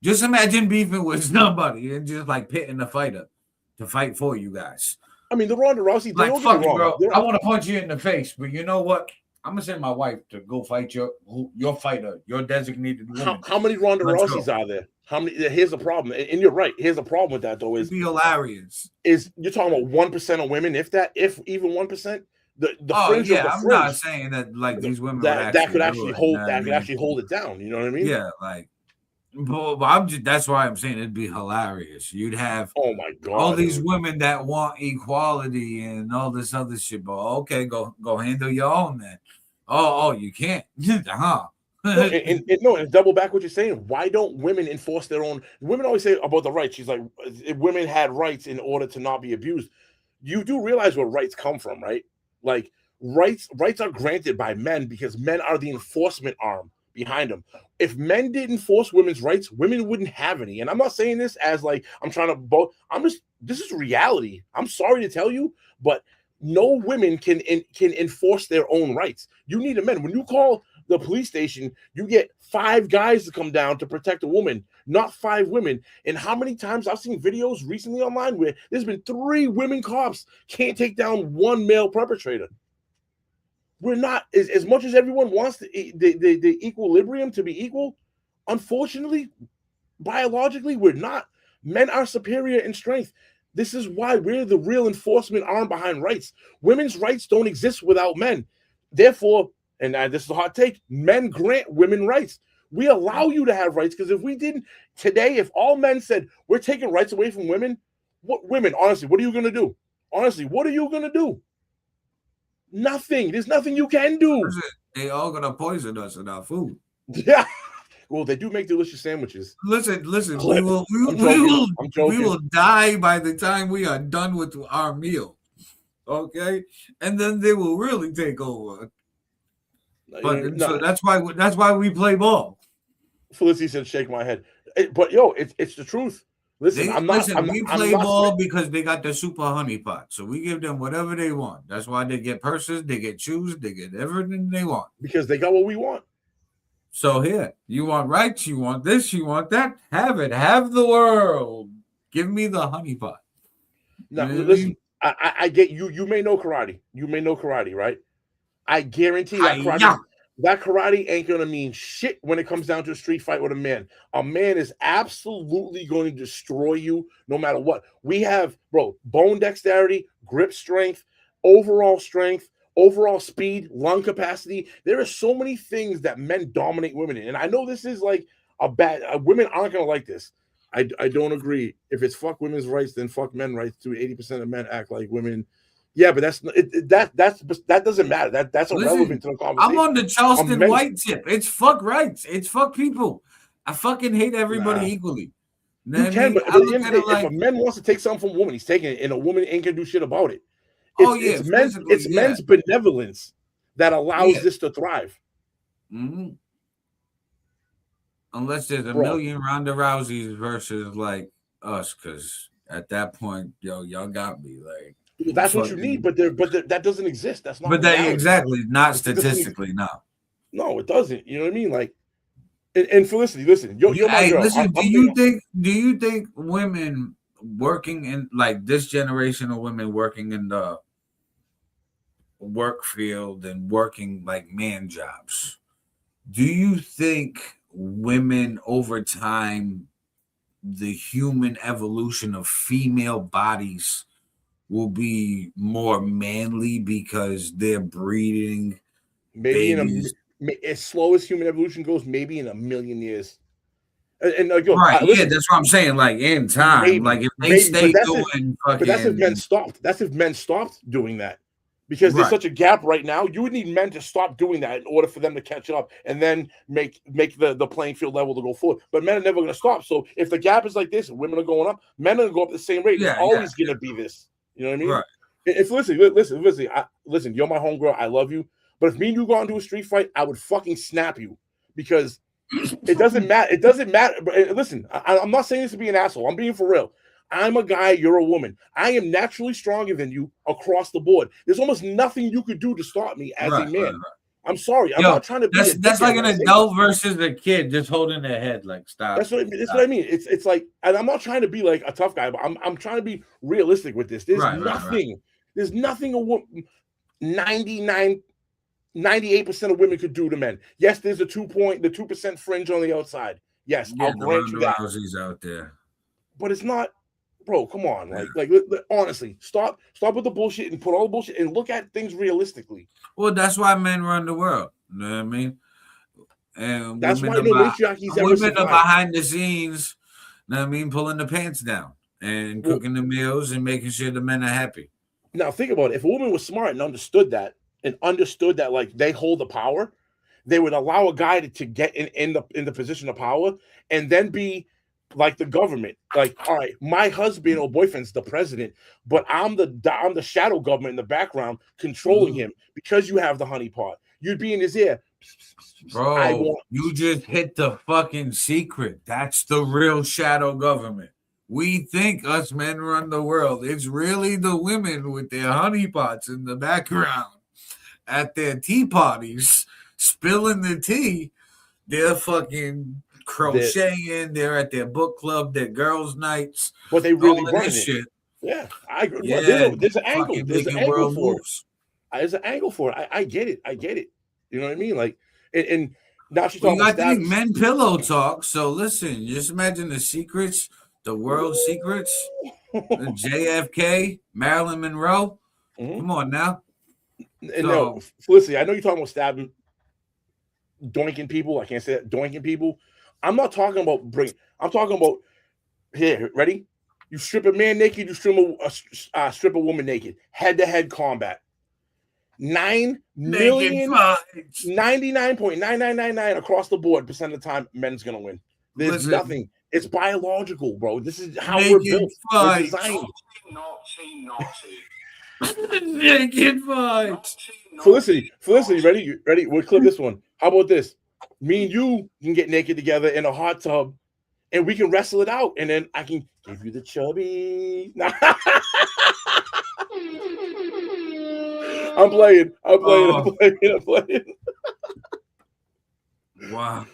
Just imagine beefing with somebody and just like pitting the fighter to fight for you guys. I mean, the Ronda Rousey, like, fuck you, bro. I want to punch you in the face, but you know what? I'm gonna send my wife to go fight your fighter, your designated woman. How many Ronda Rouseys are there? How many? Here's the problem, and you're right. Here's the problem with that, though. Is it'd be hilarious. Is you're talking about 1% of women, if even 1%. The fringe of the I'm fringe, not saying that like these women that could actually hold it down. You know what I mean? Yeah, like. But I'm just, that's why I'm saying it'd be hilarious. You'd have my god, all these women that want equality and all this other shit. But okay, go handle your own then. Oh, you can't. Huh? and double back what you're saying. Why don't women enforce their own? Women always say about the rights. She's like, if women had rights in order to not be abused. You do realize where rights come from, right? Like rights are granted by men because men are the enforcement arm behind them. If men didn't enforce women's rights, women wouldn't have any. And I'm not saying this as like I'm trying to both. This is reality. I'm sorry to tell you, but no women can enforce their own rights. You need a man. When you call the police station, you get 5 guys to come down to protect a woman, not 5 women. And how many times I've seen videos recently online where there's been 3 women cops can't take down 1 male perpetrator. We're not, as much as everyone wants the equilibrium to be equal, unfortunately, biologically, we're not. Men are superior in strength. This is why we're the real enforcement arm behind rights. Women's rights don't exist without men. Therefore, and this is a hot take, men grant women rights. We allow you to have rights because if we didn't, today, if all men said, we're taking rights away from women, honestly, what are you going to do? Honestly, what are you going to do? Nothing. There's nothing you can do. They all gonna poison us in our food. Yeah. Well, they do make delicious sandwiches. Listen. We will die by the time we are done with our meal. Okay, and then they will really take over. But so that's why we play ball. Felicity said, "Shake my head," but yo, it's the truth. Listen, we play ball because they got the super honey pot. So we give them whatever they want. That's why they get purses, they get shoes, they get everything they want. Because they got what we want. So here, you want rights, you want this, you want that. Have it. Have the world. Give me the honey pot. Now, listen, I get you. You may know karate. Right? I guarantee that karate ain't gonna mean shit when it comes down to a street fight with a man. A man is absolutely going to destroy you no matter what. We have, bone dexterity, grip strength, overall speed, lung capacity. There are so many things that men dominate women in. And I know this is like women aren't gonna like this. I don't agree. If it's fuck women's rights, then fuck men's rights too. 80% of men act like women Yeah, but that doesn't matter. That's irrelevant to the conversation. I'm on the Charleston White tip. It's fuck rights. It's fuck people. I fucking hate everybody equally. You can, but at the end of the day, if a man wants to take something from a woman, he's taking it, and a woman ain't gonna do shit about it. It's men's benevolence that allows this to thrive. Mm-hmm. Unless there's a million Ronda Rouseys versus like us, because at that point, y'all got me. Like that's what you need, but that doesn't exist. That's not. But that exactly, not statistically, no. No, it doesn't. You know what I mean? Like, and Felicity, listen, you're my girl. Listen, do you think women working in like this generation of women working in the work field and working like man jobs, do you think women over time, the human evolution of female bodies will be more manly because they're breeding babies? As slow as human evolution goes, maybe in a million years. And right, that's what I'm saying. Like in time, maybe, like if they stay doing, but that's if men stopped. That's if men stopped doing that, because there's such a gap right now. You would need men to stop doing that in order for them to catch up, and then make the playing field level to go forward. But men are never going to stop. So if the gap is like this, and women are going up, men are going to go up at the same rate. It's always going to be this. You know what I mean? Right. If listen, you're my homegirl. I love you. But if me and you go into a street fight, I would fucking snap you, because it doesn't matter. It doesn't matter. But listen, I'm not saying this to be an asshole. I'm being for real. I'm a guy. You're a woman. I am naturally stronger than you across the board. There's almost nothing you could do to stop me as a man. Right. I'm sorry. I'm not trying to be. That's like an adult versus a kid just holding their head. Like stop. That's what I mean. It's like, and I'm not trying to be like a tough guy, but I'm trying to be realistic with this. There's nothing. There's nothing a woman 98% of women could do to men. Yes, there's the 2% fringe on the outside. Yes, I'll grant you that. Rousey's out there, but it's not, bro. Come on, like honestly, stop with the bullshit and put all the bullshit and look at things realistically. Well, that's why men run the world. You know what I mean? And that's why women are behind the scenes. You know what I mean? Pulling the pants down and cooking the meals and making sure the men are happy. Now think about it. If a woman was smart and understood that like they hold the power, they would allow a guy to get in the position of power and then be like the government. Like, all right, my husband or boyfriend's the president, but I'm the shadow government in the background controlling him because you have the honeypot. You'd be in his ear. Bro, you just hit the fucking secret. That's the real shadow government. We think us men run the world. It's really the women with their honeypots in the background at their tea parties, spilling the tea. They're fucking crocheting. They're at their book club, their girls' nights. But they really run shit. Yeah, I agree. Yeah, there's an angle. There's an angle for it. There's an angle for it. I get it. You know what I mean? Like, and now she's talking about men pillow talk. So listen, just imagine the secrets, the world secrets, the JFK, Marilyn Monroe. Come on now. And no, Felicity, I know you're talking about stabbing, doinking people. I can't say that, doinking people. I'm not talking about I'm talking about here. Ready? You strip a man naked. You strip a woman naked. Head-to-head combat. 99.9999 across the board percent of the time, men's gonna win. There's nothing. It's biological, bro. This is how we're built. We're designed. Naked fight. Felicity, ready? We'll clip this one. How about this? Me and you can get naked together in a hot tub, and we can wrestle it out, and then I can give you the chubby. I'm playing. Wow.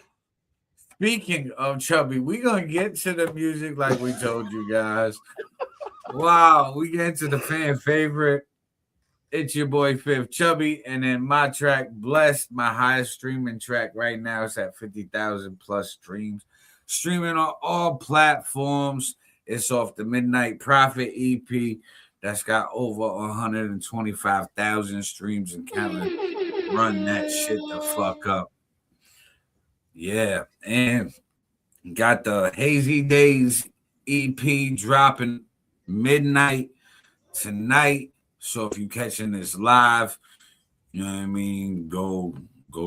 Speaking of chubby, we're gonna get to the music like we told you guys. Wow, we get to the fan favorite. It's your boy FiF, Chubby, and then my track, Blessed, my highest streaming track right now. It's at 50,000 plus streams. Streaming on all platforms. It's off the Midnight Prophet EP that's got over 125,000 streams and counting. Run that shit the fuck up. Yeah, and got the Hazy Days EP dropping midnight tonight. So if you catching this live, you know what I mean, go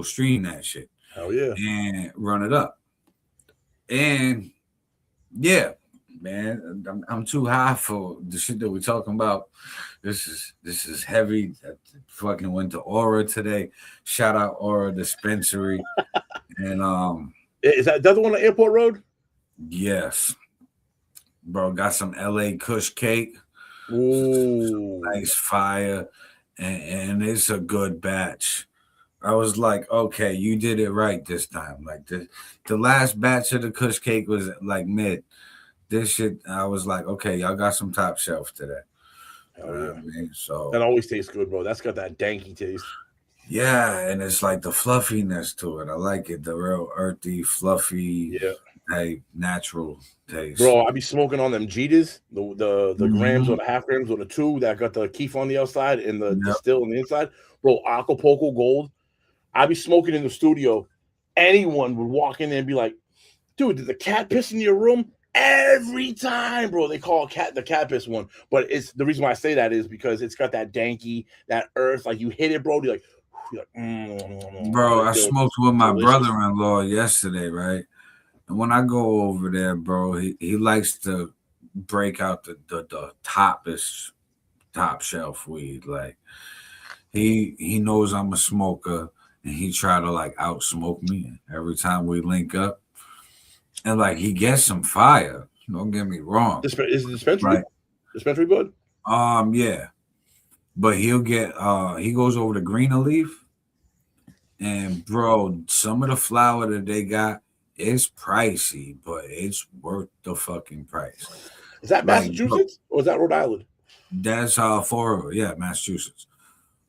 stream that shit. Hell yeah. And run it up. And yeah, man, I'm too high for the shit that we're talking about. This is heavy. I fucking went to Aura today. Shout out Aura Dispensary. And is that the one on Airport Road? Yes. Bro, got some LA Kush cake. Ooh. Nice fire. And it's a good batch. I was like, okay, you did it right this time. Like the last batch of the Kush cake was like mid. This shit, I was like, okay, y'all got some top shelf today. Hell yeah. I mean, so that always tastes good, bro. That's got that danky taste. Yeah, and it's like the fluffiness to it. I like it, the real earthy, fluffy, natural taste. Bro, I be smoking on them Jetas, the grams or the half grams or the 2 that got the keef on the outside and the still on the inside. Bro, Acapulco Gold. I be smoking in the studio. Anyone would walk in there and be like, dude, did the cat piss in your room? Every time, bro, they call the cat piss one. But it's the reason why I say that is because it's got that danky, that earth. Like you hit it, bro. You're like, bro, I smoked with my brother-in-law yesterday, right? And when I go over there, bro, he likes to break out the top shelf weed. Like he knows I'm a smoker, and he try to like outsmoke me every time we link up. And like he gets some fire. Don't get me wrong. Is it dispensary? Right. Dispensary bud? Yeah. But he'll get he goes over to Greener Leaf. And bro, some of the flour that they got is pricey, but it's worth the fucking price. Is that Massachusetts or is that Rhode Island? That's Massachusetts.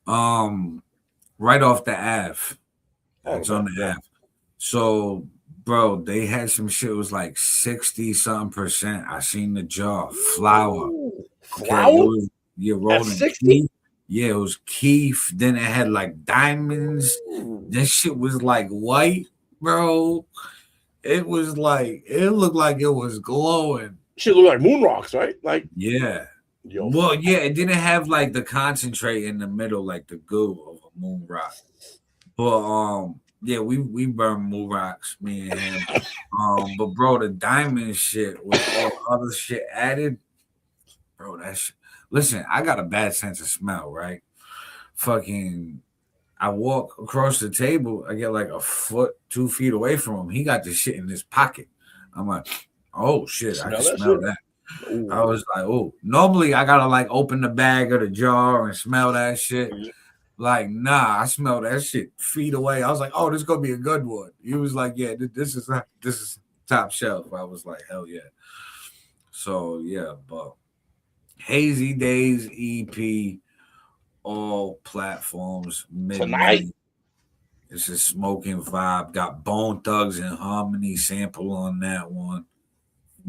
Right off the Ave. It's on the Ave. So bro, they had some shit. It was like 60-something%. I seen the jar flour. Flour? Rolling 60. Yeah, it was keef. Then it had like diamonds. That shit was like white, bro. It was like it looked like it was glowing. Shit looked like moon rocks, right? Like yeah. Well, yeah, it didn't have like the concentrate in the middle, like the goo of a moon rock. But yeah, we burn moon rocks, me and him. But bro, the diamond shit with all the other shit added, bro, that shit. Listen, I got a bad sense of smell, right? Fucking, I walk across the table, I get like a foot, 2 feet away from him. He got the shit in his pocket. I'm like, oh shit, I can smell that. Ooh. I was like, oh, normally I gotta like open the bag or the jar and smell that shit. Like, nah, I smell that shit feet away. I was like, oh, this is gonna be a good one. He was like, yeah, this is top shelf. I was like, hell yeah. So yeah, but Hazy Days EP, all platforms midnight. Tonight. It's a smoking vibe. Got Bone Thugs and Harmony sample on that one.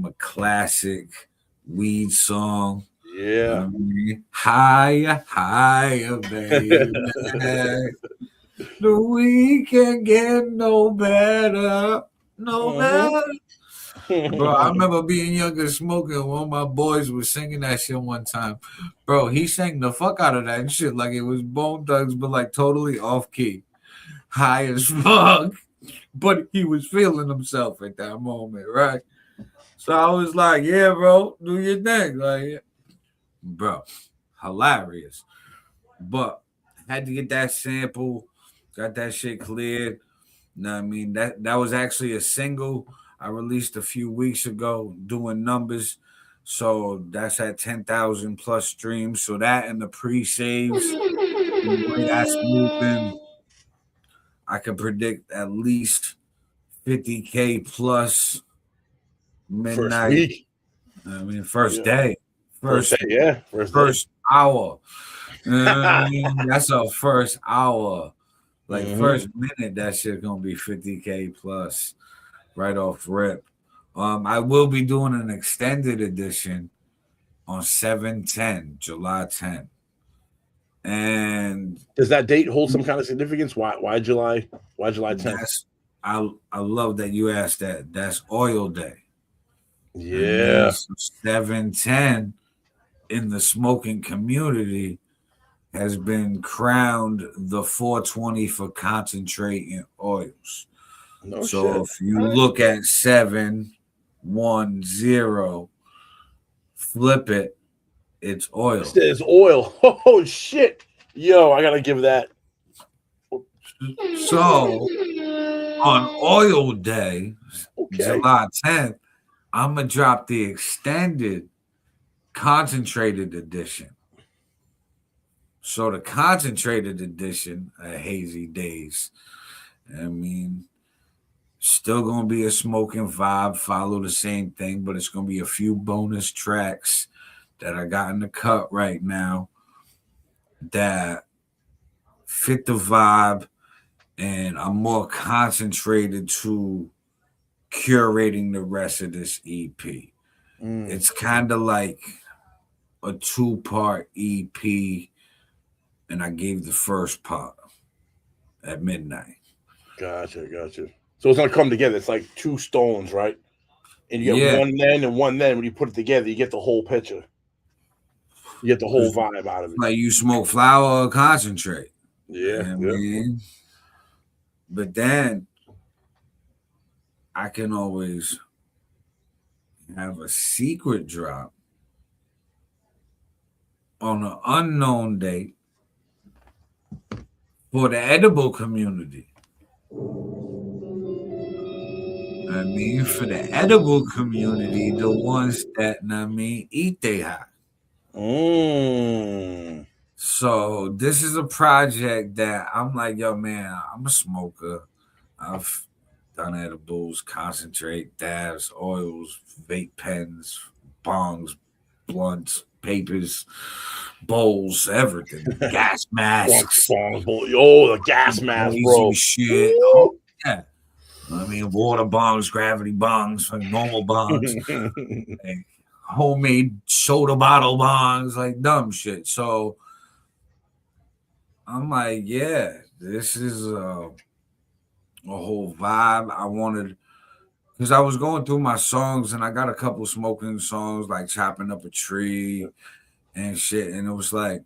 A classic weed song. Yeah. Higher, baby. The weed can get no better. No better. Bro, I remember being younger smoking. One of my boys was singing that shit one time. Bro, he sang the fuck out of that shit like it was Bone Thugs, but like totally off key. High as fuck. But he was feeling himself at that moment, right? So I was like, yeah, bro, do your thing. Like, bro, hilarious. But had to get that sample, got that shit cleared. You know what I mean? That was actually a single I released a few weeks ago doing numbers. So that's at 10,000 plus streams. So that and the pre-saves, and the way that's moving, I can predict at least 50K plus midnight. First week. I mean, first day. First day, yeah. First hour. I mean, that's our first hour. Like first minute, that shit gonna be 50K plus right off rip. I will be doing an extended edition on 7/10, July 10th. And does that date hold some kind of significance? Why July? Why July 10th? I love that you asked that. That's Oil Day. Yeah. 7/10 in the smoking community has been crowned the 420 for concentrate and oils. No So shit. if you look at 710, flip it, it's oil. It says oil. Oh shit. Yo, I gotta give that. So on oil day, July 10th, I'm gonna drop the extended concentrated edition. So the concentrated edition of Hazy Days, I mean, still gonna be a smoking vibe, follow the same thing, but it's gonna be a few bonus tracks that I got in the cut right now that fit the vibe, and I'm more concentrated to curating the rest of this EP. It's kind of like a 2-part EP, and I gave the first part at midnight. Gotcha. So it's gonna come together. It's like two stones, right? And you get one then and one then. When you put it together, you get the whole picture. You get the whole vibe out of it. Like you smoke flower or concentrate. Yeah. I mean? But then I can always have a secret drop on an unknown date for the edible community. I mean, for the edible community, the ones that, eat they high. So this is a project that I'm like, yo, man, I'm a smoker. I've done edibles, concentrate, dabs, oils, vape pens, bongs, blunts, papers, bowls, everything. Gas masks. Oh, the gas mask, bro. Shit. Oh, yeah. I mean, water bongs, gravity bongs, like normal bongs, like homemade soda bottle bongs, like dumb shit. So I'm like, yeah, this is a whole vibe. I wanted, because I was going through my songs and I got a couple smoking songs, like chopping up a tree and shit. And it was like,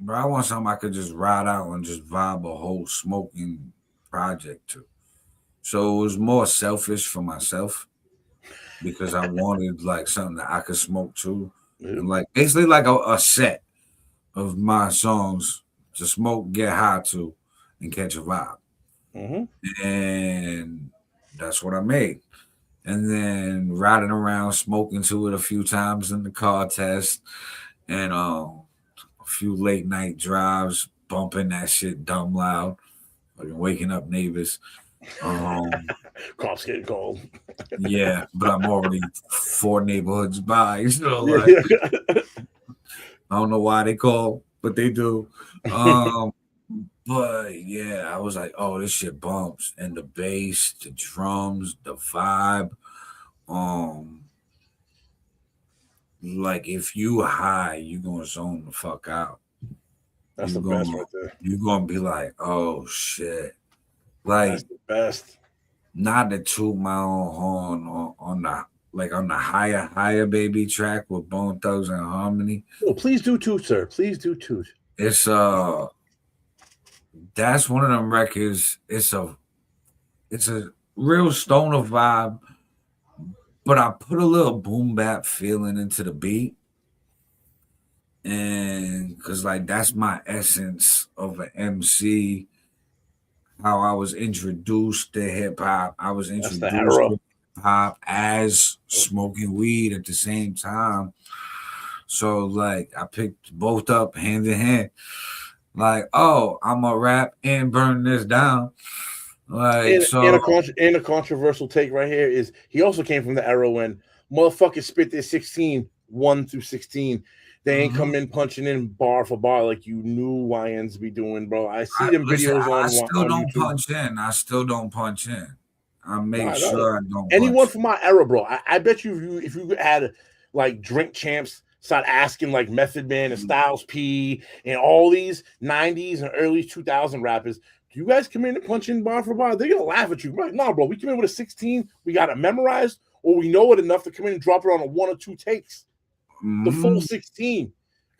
bro, I want something I could just ride out and just vibe a whole smoking project to. So it was more selfish for myself because I wanted like something that I could smoke to. And like basically like a set of my songs to smoke, get high to, and catch a vibe. And that's what I made. And then riding around smoking to it a few times in the car test, and a few late night drives, bumping that shit dumb loud, like waking up neighbors. Cops getting called. Yeah, but I'm already 4 neighborhoods by, so like, I don't know why they call, but they do. But yeah, I was like, oh, this shit bumps, and the bass, the drums, the vibe. Like if you high, you gonna zone the fuck out. That's the best right there. You're gonna be like, oh shit. Like that's the best. Not to toot my own horn on the higher baby track with Bone Thugs and Harmony. Oh, please do toot, sir. Please do toot. It's that's one of them records. It's a real stoner vibe, but I put a little boom bap feeling into the beat. And because like that's my essence of an MC. How I was introduced to hip hop. I was introduced to hip hop as smoking weed at the same time. So like I picked both up hand in hand. Like, oh, I'm gonna rap and burn this down. Like, and a controversial take right here is he also came from the era when motherfuckers spit their 16, 1 through 16. They ain't come in punching in bar for bar like you knew YNs be doing, bro. I see them videos on. I still don't YouTube. punch in. I still don't punch in. I make sure I don't. Anyone from my era, bro. I bet you if you had like Drink Champs start asking like Method Man and Styles P and all these 90s and early 2000 rappers, do you guys come in and punch in bar for bar? They're gonna laugh at you. Right? No, bro. We come in with a 16. We got it memorized, or we know it enough to come in and drop it on a 1 or 2 takes. The full 16,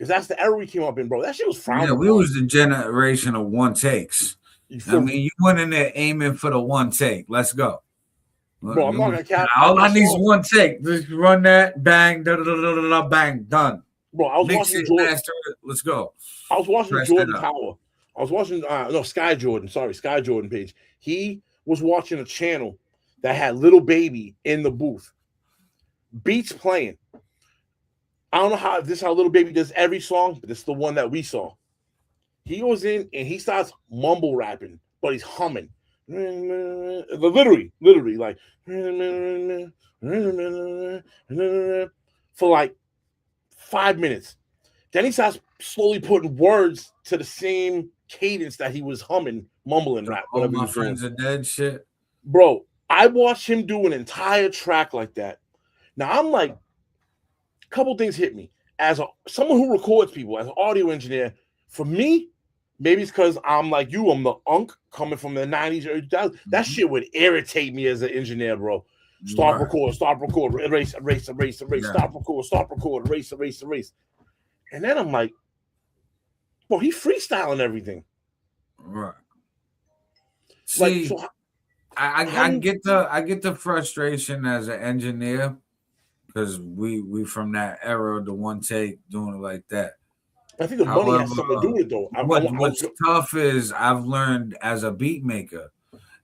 because that's the era we came up in, bro. That shit was frowned Yeah, we upon. was the generation of one takes. I mean, you went in there aiming for the one take. Let's go. Bro, I'm not gonna cap. All I need is one take. Just run that, bang, da da da da da, bang, done. Bro, I was Mix watching it, Jordan. master it. Let's go. I was watching Press Jordan it up. Power. I was watching Sky Jordan. Sorry, Sky Jordan page. He was watching a channel that had Little Baby in the booth. Beats playing. I don't know how this is how Little Baby does every song, but this is the one that we saw. He goes in and he starts mumble rapping, but he's humming. Literally like for like 5 minutes. Then he starts slowly putting words to the same cadence that he was humming, mumbling rap. All my friends are dead shit. Bro, I watched him do an entire track like that. Now I'm like, a couple things hit me. As someone who records people, as an audio engineer, for me, maybe it's because I'm like you, I'm the unk coming from the 90s, early 2000s. That shit would irritate me as an engineer, bro. Stop record, erase, stop record, erase. And then I'm like, bro, he freestyling everything. Right. Like, See, so I get the frustration as an engineer because we from that era, the one take, doing it like that. I think the money has something to do with it, though. What's tough is I've learned as a beat maker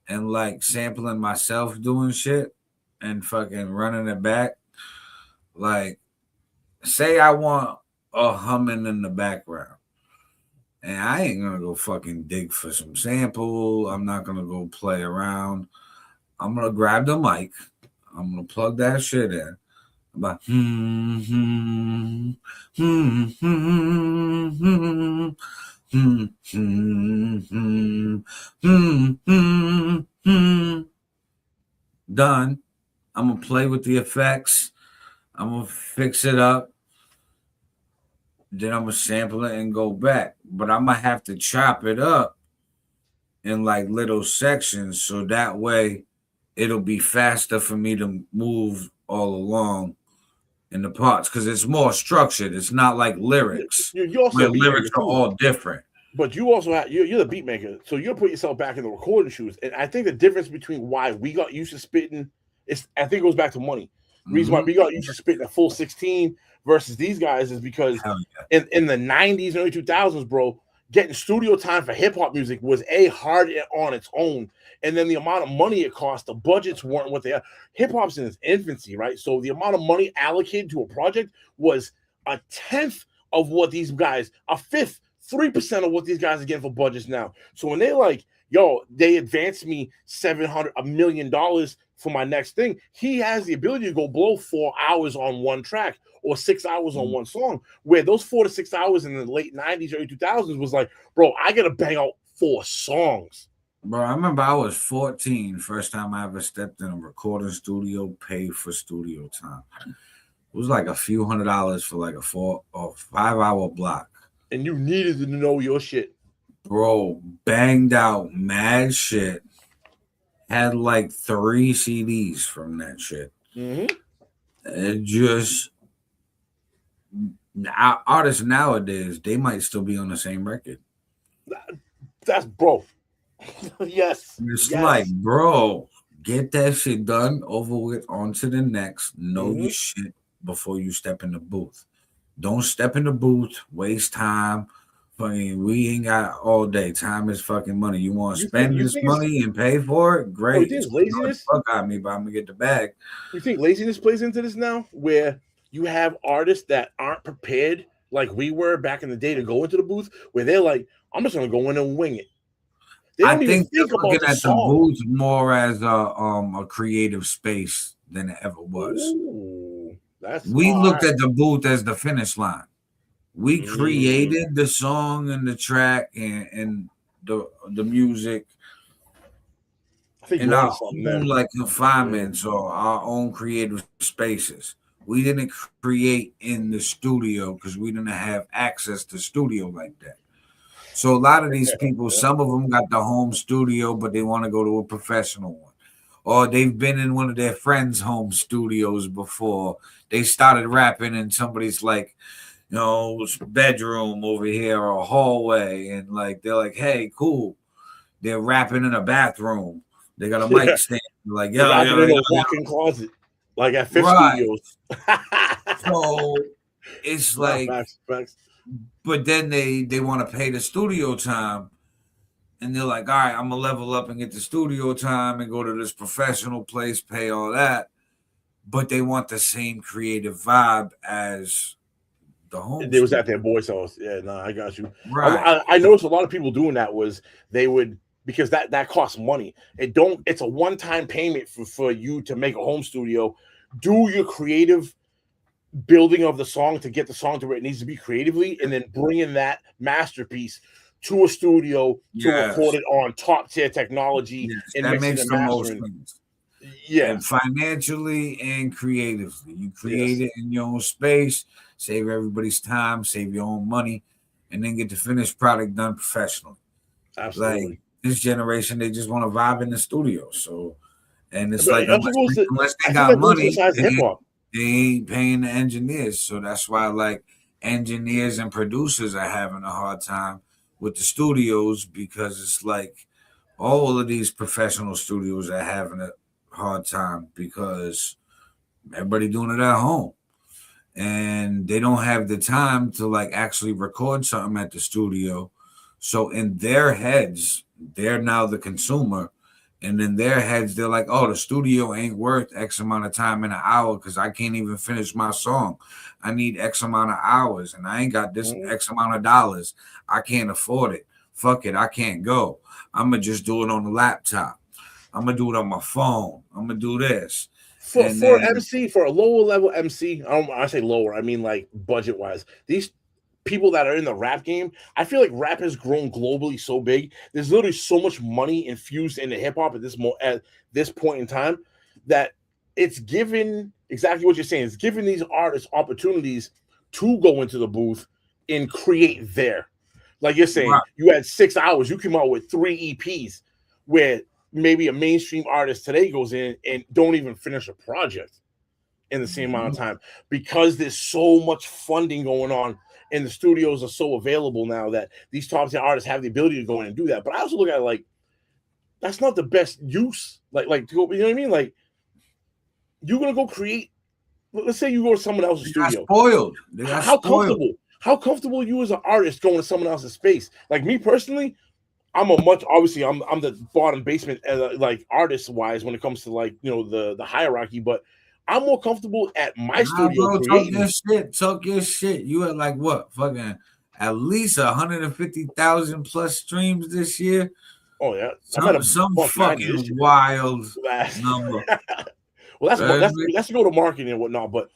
and like sampling myself doing shit and fucking running it back. Like, say I want a humming in the background, and I ain't gonna go fucking dig for some sample. I'm not gonna go play around. I'm gonna grab the mic. I'm gonna plug that shit in. About done. I'm gonna play with the effects. I'm gonna fix it up. Then I'm gonna sample it and go back. But I'm gonna have to chop it up in like little sections so that way it'll be faster for me to move all along in the parts because it's more structured. It's not like lyrics. You also where lyrics are all different. But you also have you're the beat maker, so you'll put yourself back in the recording shoes. And I think the difference between why we got used to spitting is I think it goes back to money. The reason why we got used to spitting a full 16 versus these guys is because in the 90s and early 2000s, bro, getting studio time for hip-hop music was hard on its own. And then the amount of money it cost, the budgets weren't what they are. Hip-hop's in its infancy, right? So the amount of money allocated to a project was a tenth of what these guys, a fifth, 3% of what these guys are getting for budgets now. So when they like, yo, they advanced me $700 million for my next thing, he has the ability to go blow 4 hours on one track or 6 hours on one song, where those 4 to 6 hours in the late 90s, early 2000s was like, bro, I got to bang out 4 songs. Bro, I remember I was 14, first time I ever stepped in a recording studio, paid for studio time. It was like a few $100s for like a 4 or 5 hour block. And you needed to know your shit. Bro, banged out mad shit. Had like 3 CDs from that shit. It just artists nowadays, they might still be on the same record. That's bro. Yes. It's like, bro, get that shit done, over with, on to the next. Know your shit before you step in the booth. Don't step in the booth, waste time. Fucking, we ain't got all day. Time is fucking money. You want to spend this money and pay for it? Great. You think laziness? Fuck out me, but I'm gonna get the bag. You think laziness plays into this now, where you have artists that aren't prepared like we were back in the day to go into the booth, where they're like, I'm just gonna go in and wing it. They don't I even think they're about looking the at the song. booth more as a creative space than it ever was. Ooh, We looked at the booth as the finish line. We created the song and the track and the music in our own like confinements or our own creative spaces. We didn't create in the studio because we didn't have access to studio like that. So a lot of these people, some of them got the home studio, but they want to go to a professional one. Or they've been in one of their friends' home studios before. They started rapping and somebody's like, bedroom over here or a hallway, and like they're like, hey, cool. They're rapping in a bathroom. They got a mic stand. Like, They're rapping in a walk-in closet, like at FiF Studios. So it's like, facts. But then they want to pay the studio time, and they're like, all right, I'm gonna level up and get the studio time and go to this professional place, pay all that, but they want the same creative vibe as the home. It was at their boy's house. Yeah, no, I got you. Right. I noticed a lot of people doing that was they would, because that costs money. It's a one-time payment for you to make a home studio, do your creative building of the song to get the song to where it needs to be creatively, and then bring in that masterpiece to a studio to record it on top-tier technology and that mixing makes and the most mastering. sense. Yeah, and financially and creatively, you create it in your own space, save everybody's time, save your own money, and then get the finished product done professionally. Absolutely. Like this generation, they just want to vibe in the studio. So, and it's But like unless they got money, they ain't paying the engineers. So that's why like engineers and producers are having a hard time with the studios, because it's like all of these professional studios are having a hard time because everybody doing it at home, and they don't have the time to like actually record something at the studio. So in their heads, they're now the consumer, and in their heads, they're like, oh, the studio ain't worth X amount of time in an hour because I can't even finish my song. I need X amount of hours, and I ain't got this X amount of dollars. I can't afford it. Fuck it, I can't go. I'm going to just do it on the laptop. I'm going to do it on my phone. I'm going to do this. For MC, for a lower level MC, I say lower, I mean like budget wise, these people that are in the rap game, I feel like rap has grown globally so big. There's literally so much money infused into hip hop at this point in time that it's given exactly what you're saying. It's giving these artists opportunities to go into the booth and create there. Like you're saying, you had 6 hours, you came out with 3 EPs, where maybe a mainstream artist today goes in and don't even finish a project in the same amount of time, because there's so much funding going on and the studios are so available now that these top 10 artists have the ability to go in and do that. But I also look at it like that's not the best use. Like you know what I mean? Like you're gonna go create. Let's say you go to someone else's studio. Spoiled. How comfortable are you as an artist going to someone else's space? Like me personally, I'm the bottom basement like artist wise when it comes to like the hierarchy, but I'm more comfortable at my studio. Bro, talk your shit. You had like what? Fucking at least 150,000 plus streams this year. Oh yeah, some fucking wild number. Well, that's go to marketing and whatnot, but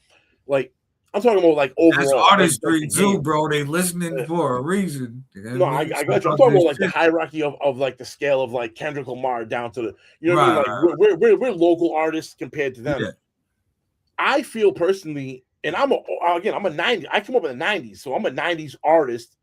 like I'm talking about like overall. That's artistry too, bro. They listening for a reason. No, I got you. I'm talking about like the hierarchy of like the scale of like Kendrick Lamar down to the what I mean? Like we're local artists compared to them. Yeah. I feel personally, and I'm a 90s. I come up in the 90s, so I'm a 90s artist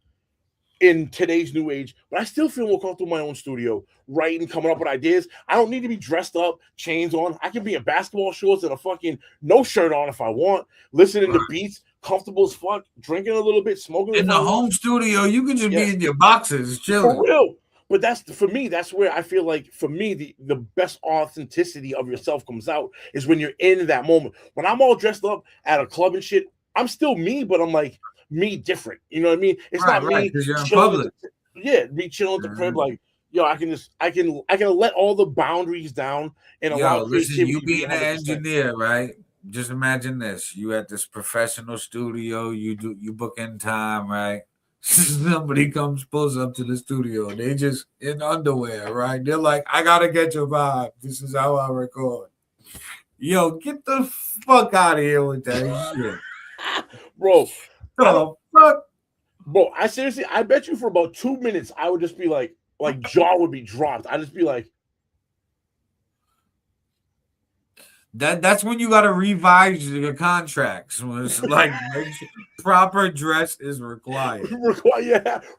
in today's new age, but I still feel more comfortable in my own studio, writing, coming up with ideas. I don't need to be dressed up, chains on. I can be in basketball shorts and a fucking no shirt on if I want, listening to beats, comfortable as fuck, drinking a little bit, smoking. In the home studio, you can just be in your boxes, chilling. For real. But that's where I feel like for me, the best authenticity of yourself comes out is when you're in that moment. When I'm all dressed up at a club and shit, I'm still me, but I'm like me different. You know what I mean? It's not me chilling. Me chilling at the crib, like I can let all the boundaries down and allow creativity. You being an engineer, right? Just imagine this: you at this professional studio, you book in time, right? Somebody pulls up to the studio. They just in underwear, right? They're like, I gotta get your vibe. This is how I record. Yo, get the fuck out of here with that shit. Bro. The fuck? Bro, I bet you for about 2 minutes, I would just be like jaw would be dropped. I'd just be like, that's when you got to revise your contracts. When it's like proper dress is required.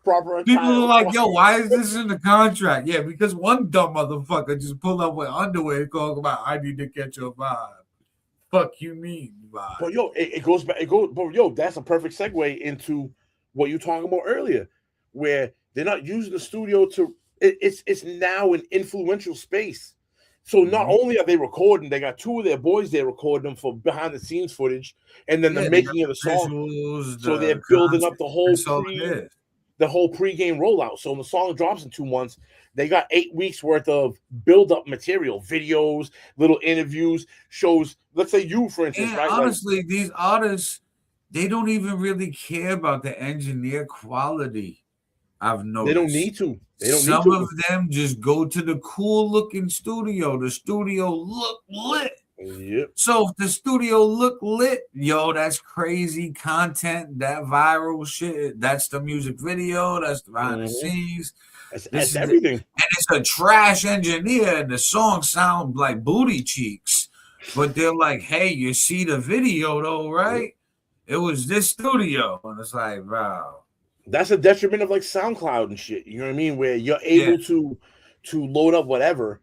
Proper. People are like, yo, why is this in the contract? Yeah, because one dumb motherfucker just pulled up with underwear talking about I need to catch your vibe. fuck you mean vibe? But yo, it goes back. It goes. But yo, that's a perfect segue into what you were talking about earlier, where they're not using the studio to. It's now an influential space. So not only are they recording, they got two of their boys there recording them for behind the scenes footage, and then the making of the song. Visuals, So they're building up the whole whole pregame rollout. So when the song drops in 2 months, they got 8 weeks worth of build up material, videos, little interviews, shows. Let's say you, for instance, And right? honestly, these artists, they don't even really care about the engineer quality. I've noticed they don't need to. Some of them just go to the cool looking studio. The studio look lit. Yep. So if the studio look lit, yo, that's crazy content. That viral shit. That's the music video. That's the behind the scenes. That's everything. And it's a trash engineer, and the songs sound like booty cheeks. But they're like, hey, you see the video though, right? It was this studio. And it's like, wow. That's a detriment of like SoundCloud and shit. You know what I mean? Where you're able to load up whatever.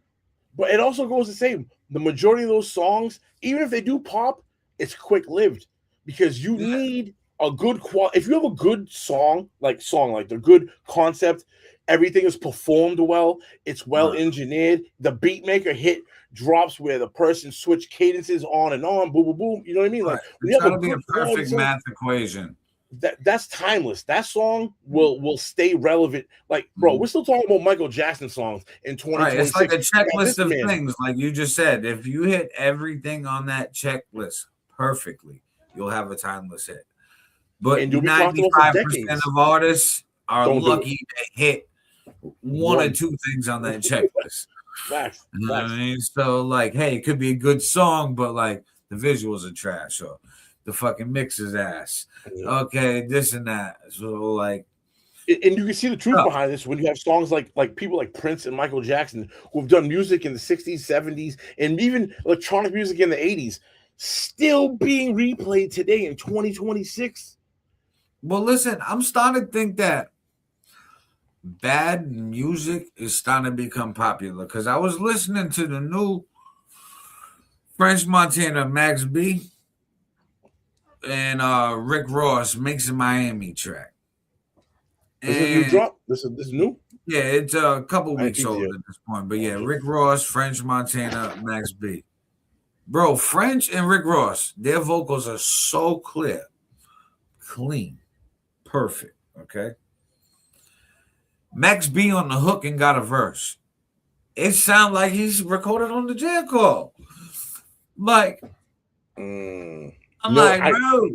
But it also goes the same. The majority of those songs, even if they do pop, it's quick lived because you need a good quality. If you have a good song, like the good concept, everything is performed well, it's well engineered. The beat maker hit drops where the person switch cadences on and on, boom, boom, boom. You know what I mean? Like it's gotta be a perfect math equation. That's timeless. That song will stay relevant. Like, bro, we're still talking about Michael Jackson songs in 2026. Right, it's like a checklist of things, like you just said. If you hit everything on that checklist perfectly, you'll have a timeless hit. But 95% of artists are lucky to hit one or two things on that checklist. Facts. You know what I mean? So, like, hey, it could be a good song, but like the visuals are trash, or the fucking mix is ass. Okay, this and that. So like, and you can see the truth behind this when you have songs like people like Prince and Michael Jackson who have done music in the 60s, 70s, and even electronic music in the 80s, still being replayed today in 2026. Well, listen, I'm starting to think that bad music is starting to become popular because I was listening to the new French Montana Max B and Rick Ross Mix in Miami track. This is a new drop? This is new? Yeah, it's a couple weeks old at this point. But yeah, Rick Ross, French Montana, Max B. Bro, French and Rick Ross, their vocals are so clear, clean, perfect, okay? Max B on the hook and got a verse. It sounds like he's recorded on the jail call. Like, I'm like, bro.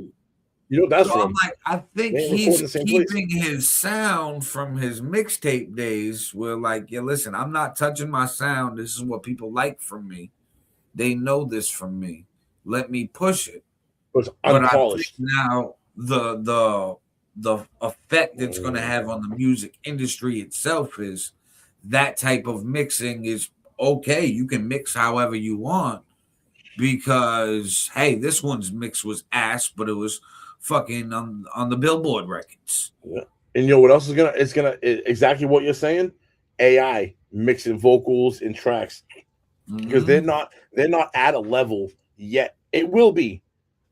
You know that's I'm like, I think he's keeping his sound from his mixtape days where, like, yeah, listen, I'm not touching my sound. This is what people like from me. They know this from me. Let me push it. But I unpolished. think now the effect it's going to have on the music industry itself is that type of mixing is okay. You can mix however you want because, hey, this one's mix was ass, but it was fucking on the Billboard records. Yeah. And you know what else is exactly what you're saying? AI mixing vocals and tracks because they're not at a level yet. It will be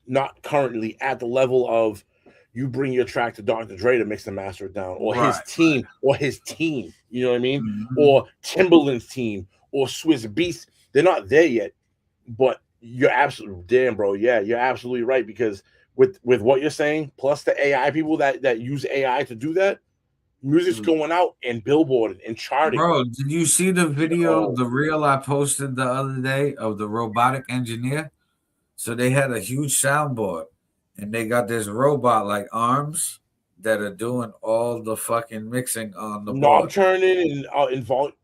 not currently at the level of you bring your track to Dr. Dre to mix and master it down, or his team. You know what I mean? Or Timbaland's team, or Swiss Beats. They're not there yet, but you're absolutely damn, bro. Yeah, you're absolutely right because with what you're saying, plus the AI people that use AI to do that, music's going out and Billboard and charting. Bro, did you see the video, the reel I posted the other day of the robotic engineer? So they had a huge soundboard and they got this robot like arms that are doing all the fucking mixing on the knob board. turning and involved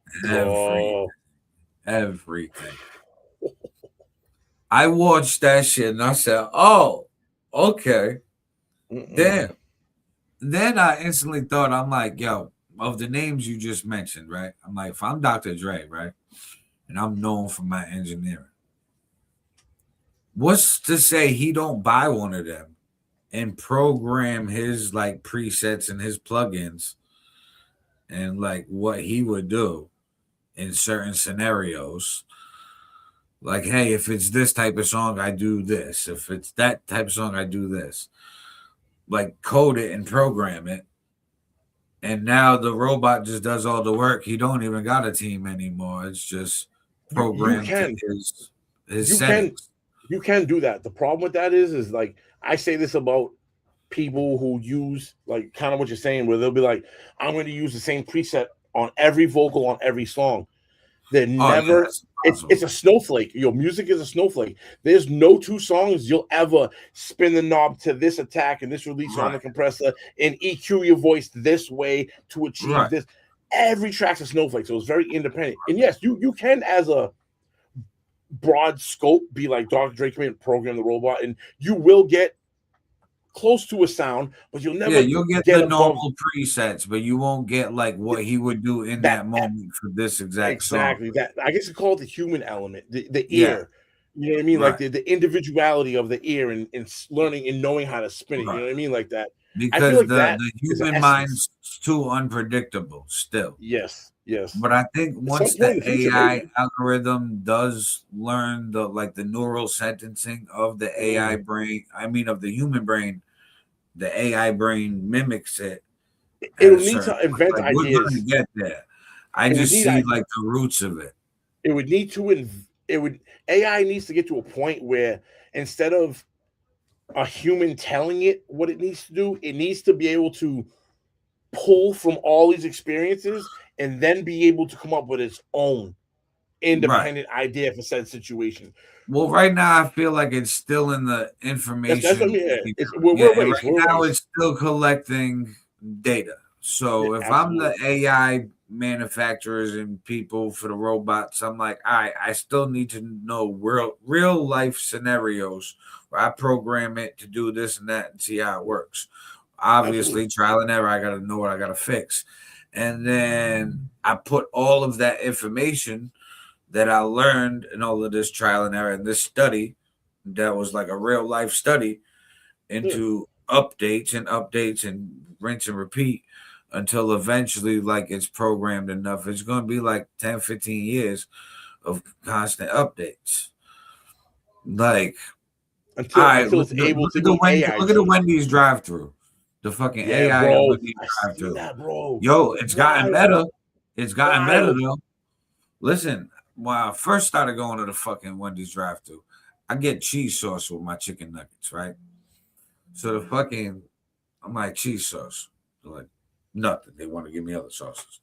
everything. I watched that shit and I said, oh, okay. Damn. Then I instantly thought, I'm like, yo, of the names you just mentioned, right? I'm like, if I'm Dr. Dre, right? And I'm known for my engineering. What's to say he don't buy one of them and program his like presets and his plugins and like what he would do in certain scenarios Like, hey, if it's this type of song, I do this. If it's that type of song, I do this. Like, code it and program it. And now the robot just does all the work. He don't even got a team anymore. It's just programmed to his settings. You can do that. The problem with that is like I say this about people who use like kind of what you're saying, where they'll be like, I'm going to use the same preset on every vocal on every song. They're never. It's a snowflake. Your music is a snowflake. There's no two songs you'll ever spin the knob to this attack and this release on the compressor and EQ your voice this way to achieve this. Every track's a snowflake, so it's very independent. And yes, you can, as a broad scope, be like Dr. Dre, come in and program the robot, and you will get close to a sound, but you'll never. Yeah, you'll get the normal presets, but you won't get like what he would do in that moment for this exact song. Exactly. That I guess you call it the human element, the ear. You know what I mean? Like the individuality of the ear and learning and knowing how to spin it. You know what I mean? Like that. Because I feel like the human mind's too unpredictable still. Yes. But I think once the AI algorithm does learn the neural sentencing of the AI brain, of the human brain, the AI brain mimics it. It'll need to invent ideas. We're gonna get there. I just see like the roots of it. It would need to. AI needs to get to a point where instead of a human telling it what it needs to do, it needs to be able to pull from all these experiences and then be able to come up with its own independent idea for said situation. Well, right now I feel like it's still in the information. That's what I mean. Right now it's still collecting data. So if I'm the AI manufacturers and people for the robots, I'm like, all right, I still need to know real life scenarios where I program it to do this and that and see how it works. Obviously, trial and error, I got to know what I got to fix. And then I put all of that information that I learned in all of this trial and error in this study that was like a real life study into updates and rinse and repeat until eventually like it's programmed enough. It's going to be like 10, 15 years of constant updates. Like, until it's able to look at the Wendy's drive-thru. The fucking AI Wendy's drive-thru. Yo, it's gotten better. It's gotten better though. Listen, when I first started going to the fucking Wendy's drive-thru, I get cheese sauce with my chicken nuggets, right? So I'm like, cheese sauce. They're like, nothing. They want to give me other sauces.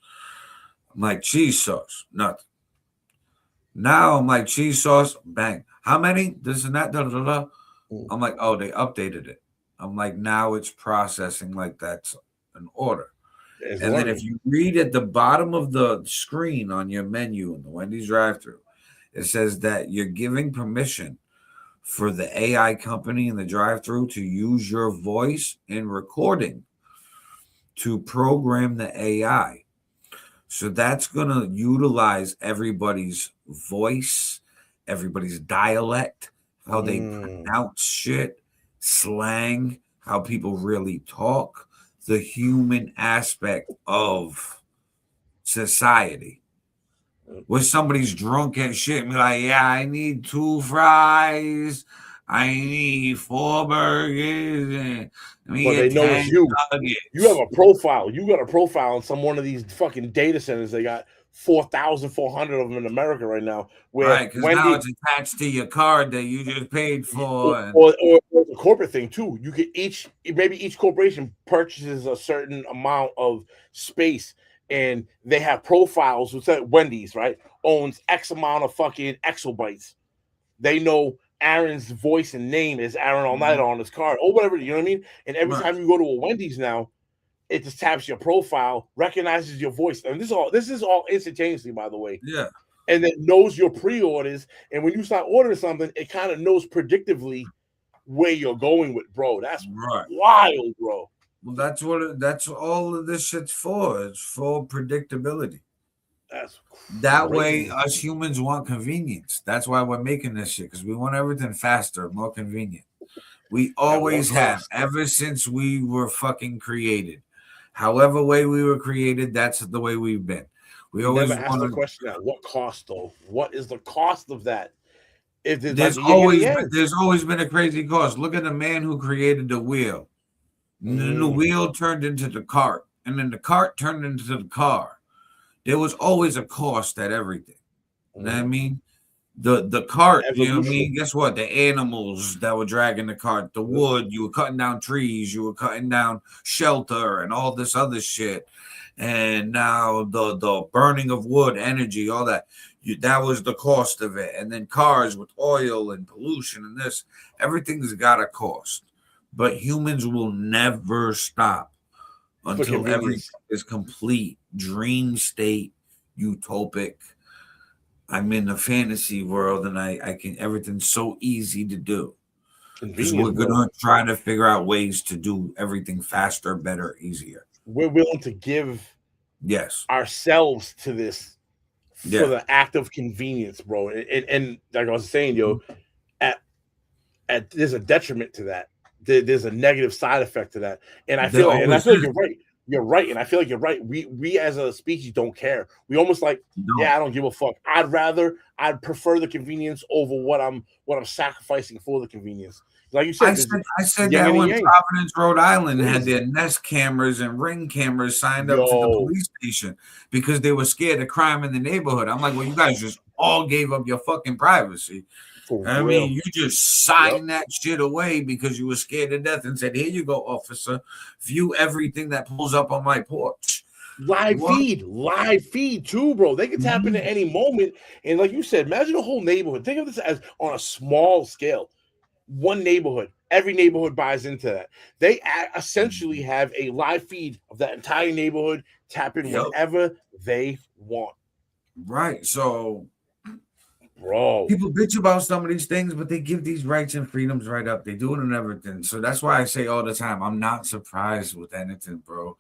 I'm like, cheese sauce, nothing. Now I'm like, cheese sauce, bang. How many? This and that, da da da. I'm like, oh, they updated it. I'm like, now it's processing like that's an order. And then if you read at the bottom of the screen on your menu in the Wendy's drive-thru, it says that you're giving permission for the AI company in the drive-thru to use your voice in recording to program the AI. So that's going to utilize everybody's voice, everybody's dialect, how they pronounce shit, slang, how people really talk, the human aspect of society. Where somebody's drunk as shit and be like, yeah, I need 2 fries, I need 4 burgers, and but they know it's you. Nuggets. You have a profile. You got a profile in one of these fucking data centers. They got 4,400 of them in America right now. Right, because now it's attached to your card that you just paid for. Or the corporate thing too. You could maybe each corporation purchases a certain amount of space, and they have profiles. What's that? Wendy's, right? Owns X amount of fucking exabytes. They know Aaron's voice and name is Aaron All Niter on his card or whatever. You know what I mean? And every time you go to a Wendy's now, it just taps your profile, recognizes your voice, and this is all instantaneously, by the way. Yeah. And it knows your pre-orders, and when you start ordering something, it kind of knows predictively where you're going with, bro. That's wild, bro. Well, that's all of this shit's for. It's for predictability. That's that way us humans want convenience. That's why we're making this shit, because we want everything faster, more convenient. We always have, ever since we were fucking created. However way we were created, that's the way we've been. We always never asked the question at what cost, though. What is the cost of that? If there's always been a crazy cost. Look at the man who created the wheel. And then the wheel turned into the cart, and then the cart turned into the car. There was always a cost at everything. You know what I mean? The cart, you know what I mean? Guess what? The animals that were dragging the cart, the wood, you were cutting down trees, you were cutting down shelter and all this other shit. And now the burning of wood, energy, all that. That was the cost of it. And then cars with oil and pollution and this. Everything's got a cost. But humans will never stop until everything is complete, dream state, utopic. I'm in a fantasy world, and I can. Everything's so easy to do. Because we're gonna try to figure out ways to do everything faster, better, easier. We're willing to give ourselves to this for the act of convenience, bro. And like I was saying, yo, at there's a detriment to that. There's a negative side effect to that, and I feel like you're right. You're right, and I feel like you're right. We as a species don't care. We almost like, I don't give a fuck. I'd prefer the convenience over what I'm sacrificing for the convenience. Like you said, I said that when Providence, Rhode Island had their Nest cameras and Ring cameras signed up to the police station because they were scared of crime in the neighborhood. I'm like, well, you guys just all gave up your fucking privacy. I mean, you just signed that shit away because you were scared to death and said, here you go, officer. View everything that pulls up on my porch. Live feed too, bro. They can tap in at any moment. And like you said, imagine a whole neighborhood. Think of this as on a small scale. One neighborhood. Every neighborhood buys into that. They essentially have a live feed of that entire neighborhood. Tap in whenever they want. Right. So... bro, people bitch about some of these things, but they give these rights and freedoms right up. They do it and everything. So that's why I say all the time, I'm not surprised with anything, bro.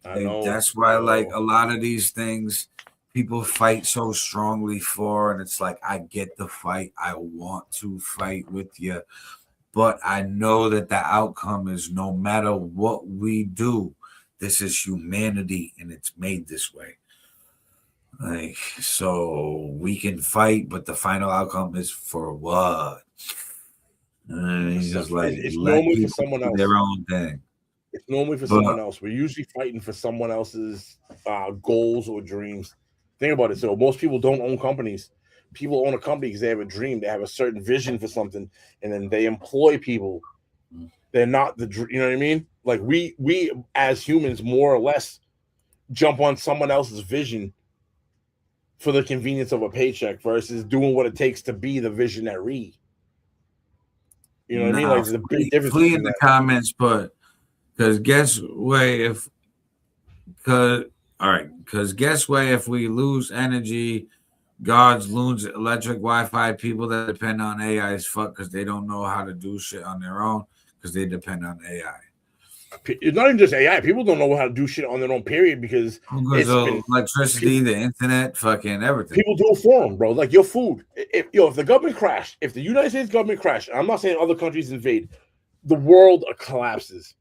That's why, like, a lot of these things people fight so strongly for, and it's like, I get the fight. I want to fight with you, but I know that the outcome is no matter what we do, this is humanity, and it's made this way. Like, so we can fight, but the final outcome is for what? And he's just like, it's normally for someone else. Their own thing. It's normally for someone else. We're usually fighting for someone else's goals or dreams. Think about it. So most people don't own companies. People own a company because they have a dream. They have a certain vision for something, and then they employ people. They're not you know what I mean? Like we as humans, more or less, jump on someone else's vision for the convenience of a paycheck versus doing what it takes to be the visionary. You know what I mean? Like there's a big difference. Flee in the comments, but because guess what? If we lose energy, gods lose electric, Wi-Fi, people that depend on AI is fuck because they don't know how to do shit on their own because they depend on AI. It's not even just AI. People don't know how to do shit on their own, period, because it's been electricity, the internet, fucking everything. People do it for them, bro. Like your food. If the government crashed, if the United States government crashed, I'm not saying other countries invade, the world collapses.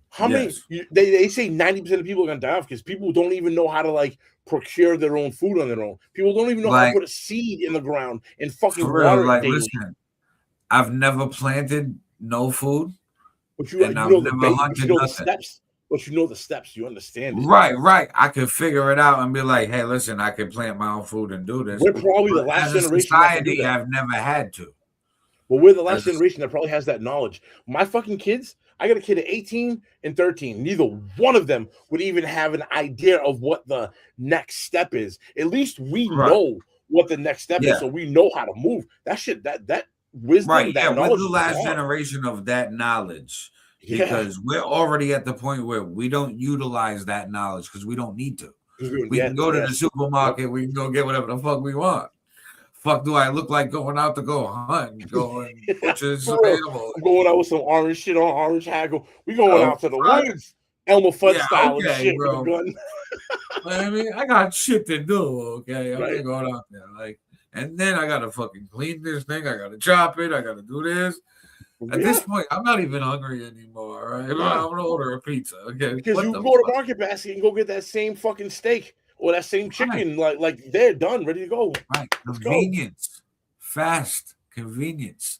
How many? They say 90% of people are gonna die off because people don't even know how to like procure their own food on their own. People don't even know how to put a seed in the ground and fucking water it daily. Listen, I've never planted no food. But you know the steps. But you know the steps. You understand it. Right. I could figure it out and be like, hey, listen, I can plant my own food and do this. We're probably the last generation. Society, I've never had to. Well, we're the last generation that probably has that knowledge. My fucking kids, I got a kid at 18 and 13. Neither one of them would even have an idea of what the next step is. At least we know what the next step is, so we know how to move. That shit, that wisdom, that knowledge. We're the last generation of that knowledge because we're already at the point where we don't utilize that knowledge because we don't need to. We can go to the supermarket, we can go get whatever the fuck we want. Fuck, do I look like going out to go hunt and going butcher some animals? I'm going out with some orange shit on, orange haggle. We going out to the woods, Elmer Fudd style and shit bro. with a gun. I mean, I got shit to do. Okay, I'm not going out there like. And then I gotta fucking clean this thing. I gotta chop it. I gotta do this. At this point, I'm not even hungry anymore. Right? I'm gonna order a pizza. Okay, because you go to Market Basket and go get that same fucking steak or that same chicken. Like they're done, ready to go. Right, convenience, fast convenience.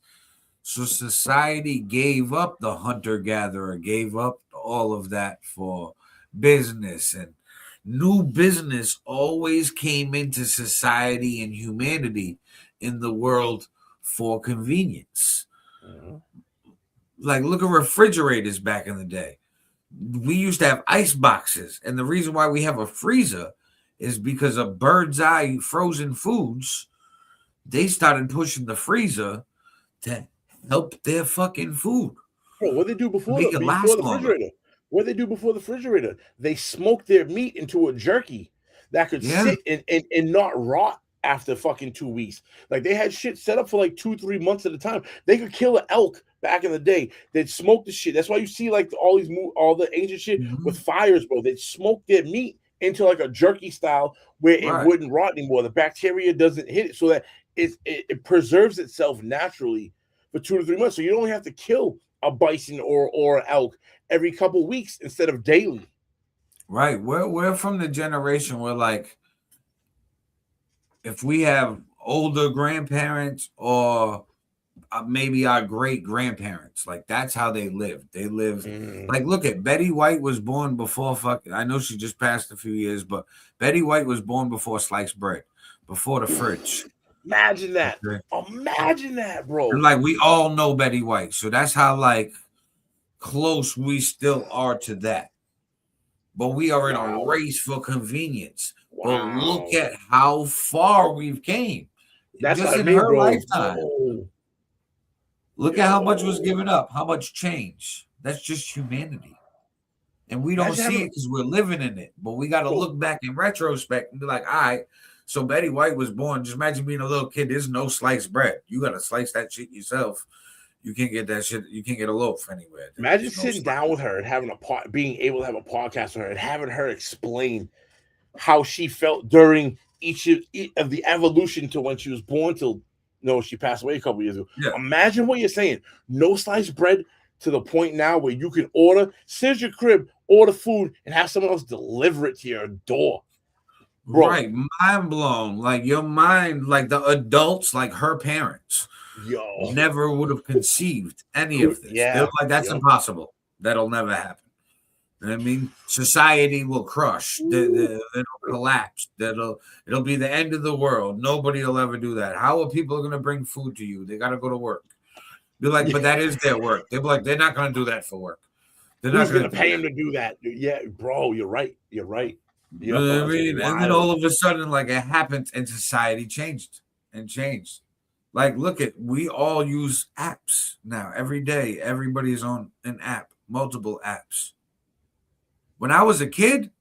So society gave up the hunter-gatherer, gave up all of that for business, and new business always came into society and humanity in the world for convenience. Like, look at refrigerators back in the day. We used to have ice boxes, and the reason why we have a freezer is because of Bird's Eye frozen foods. They started pushing the freezer to help their fucking food. Bro, what they do before Make the it last refrigerator? What they do before the refrigerator? They smoke their meat into a jerky that could sit and not rot after fucking 2 weeks. Like, they had shit set up for like 2-3 months at a time. They could kill an elk back in the day. They'd smoke the shit. That's why you see like all the ancient shit with fires, bro. They'd smoke their meat into like a jerky style where it wouldn't rot anymore. The bacteria doesn't hit it, so that it preserves itself naturally for 2 to 3 months. So you only have to kill a bison or an elk every couple weeks instead of daily. Right. We're from the generation where, like, if we have older grandparents or maybe our great grandparents, like, that's how they lived. They lived like, look at Betty White was born before I know she just passed a few years, but Betty White was born before sliced bread, before the fridge. Imagine that. Okay. Imagine that, bro. And like, we all know Betty White, so that's how like close we still are to that. But we are in a race for convenience. But look at how far we've came. That's just in her lifetime. Look at how much was given up, how much change. That's just humanity. And we don't see it because we're living in it. But we got to look back in retrospect and be like, all right, so Betty White was born. Just imagine being a little kid. There's no sliced bread. You got to slice that shit yourself. You can't get that shit. You can't get a loaf anywhere. Imagine sitting down with her and having being able to have a podcast with her and having her explain how she felt during each of the evolution to when she was born till she passed away a couple years ago. Yeah. Imagine what you're saying. No sliced bread to the point now where you can sit at your crib, order food, and have someone else deliver it to your door. Bro. Right, mind blown. Like, your mind, like the adults, like her parents, never would have conceived any of this. Yeah. They're like, that's impossible. That'll never happen. You know what I mean? Society will crush. It'll collapse. It'll be the end of the world. Nobody will ever do that. How are people going to bring food to you? They got to go to work. Be like, but that is their work. They're like, they're not going to do that for work. They're not going to pay them to do that. Yeah, bro, you're right. You're right. You know what I mean? And then all of a sudden, like, it happened and society changed. Like, we all use apps now every day. Everybody's on an app, multiple apps. When I was a kid,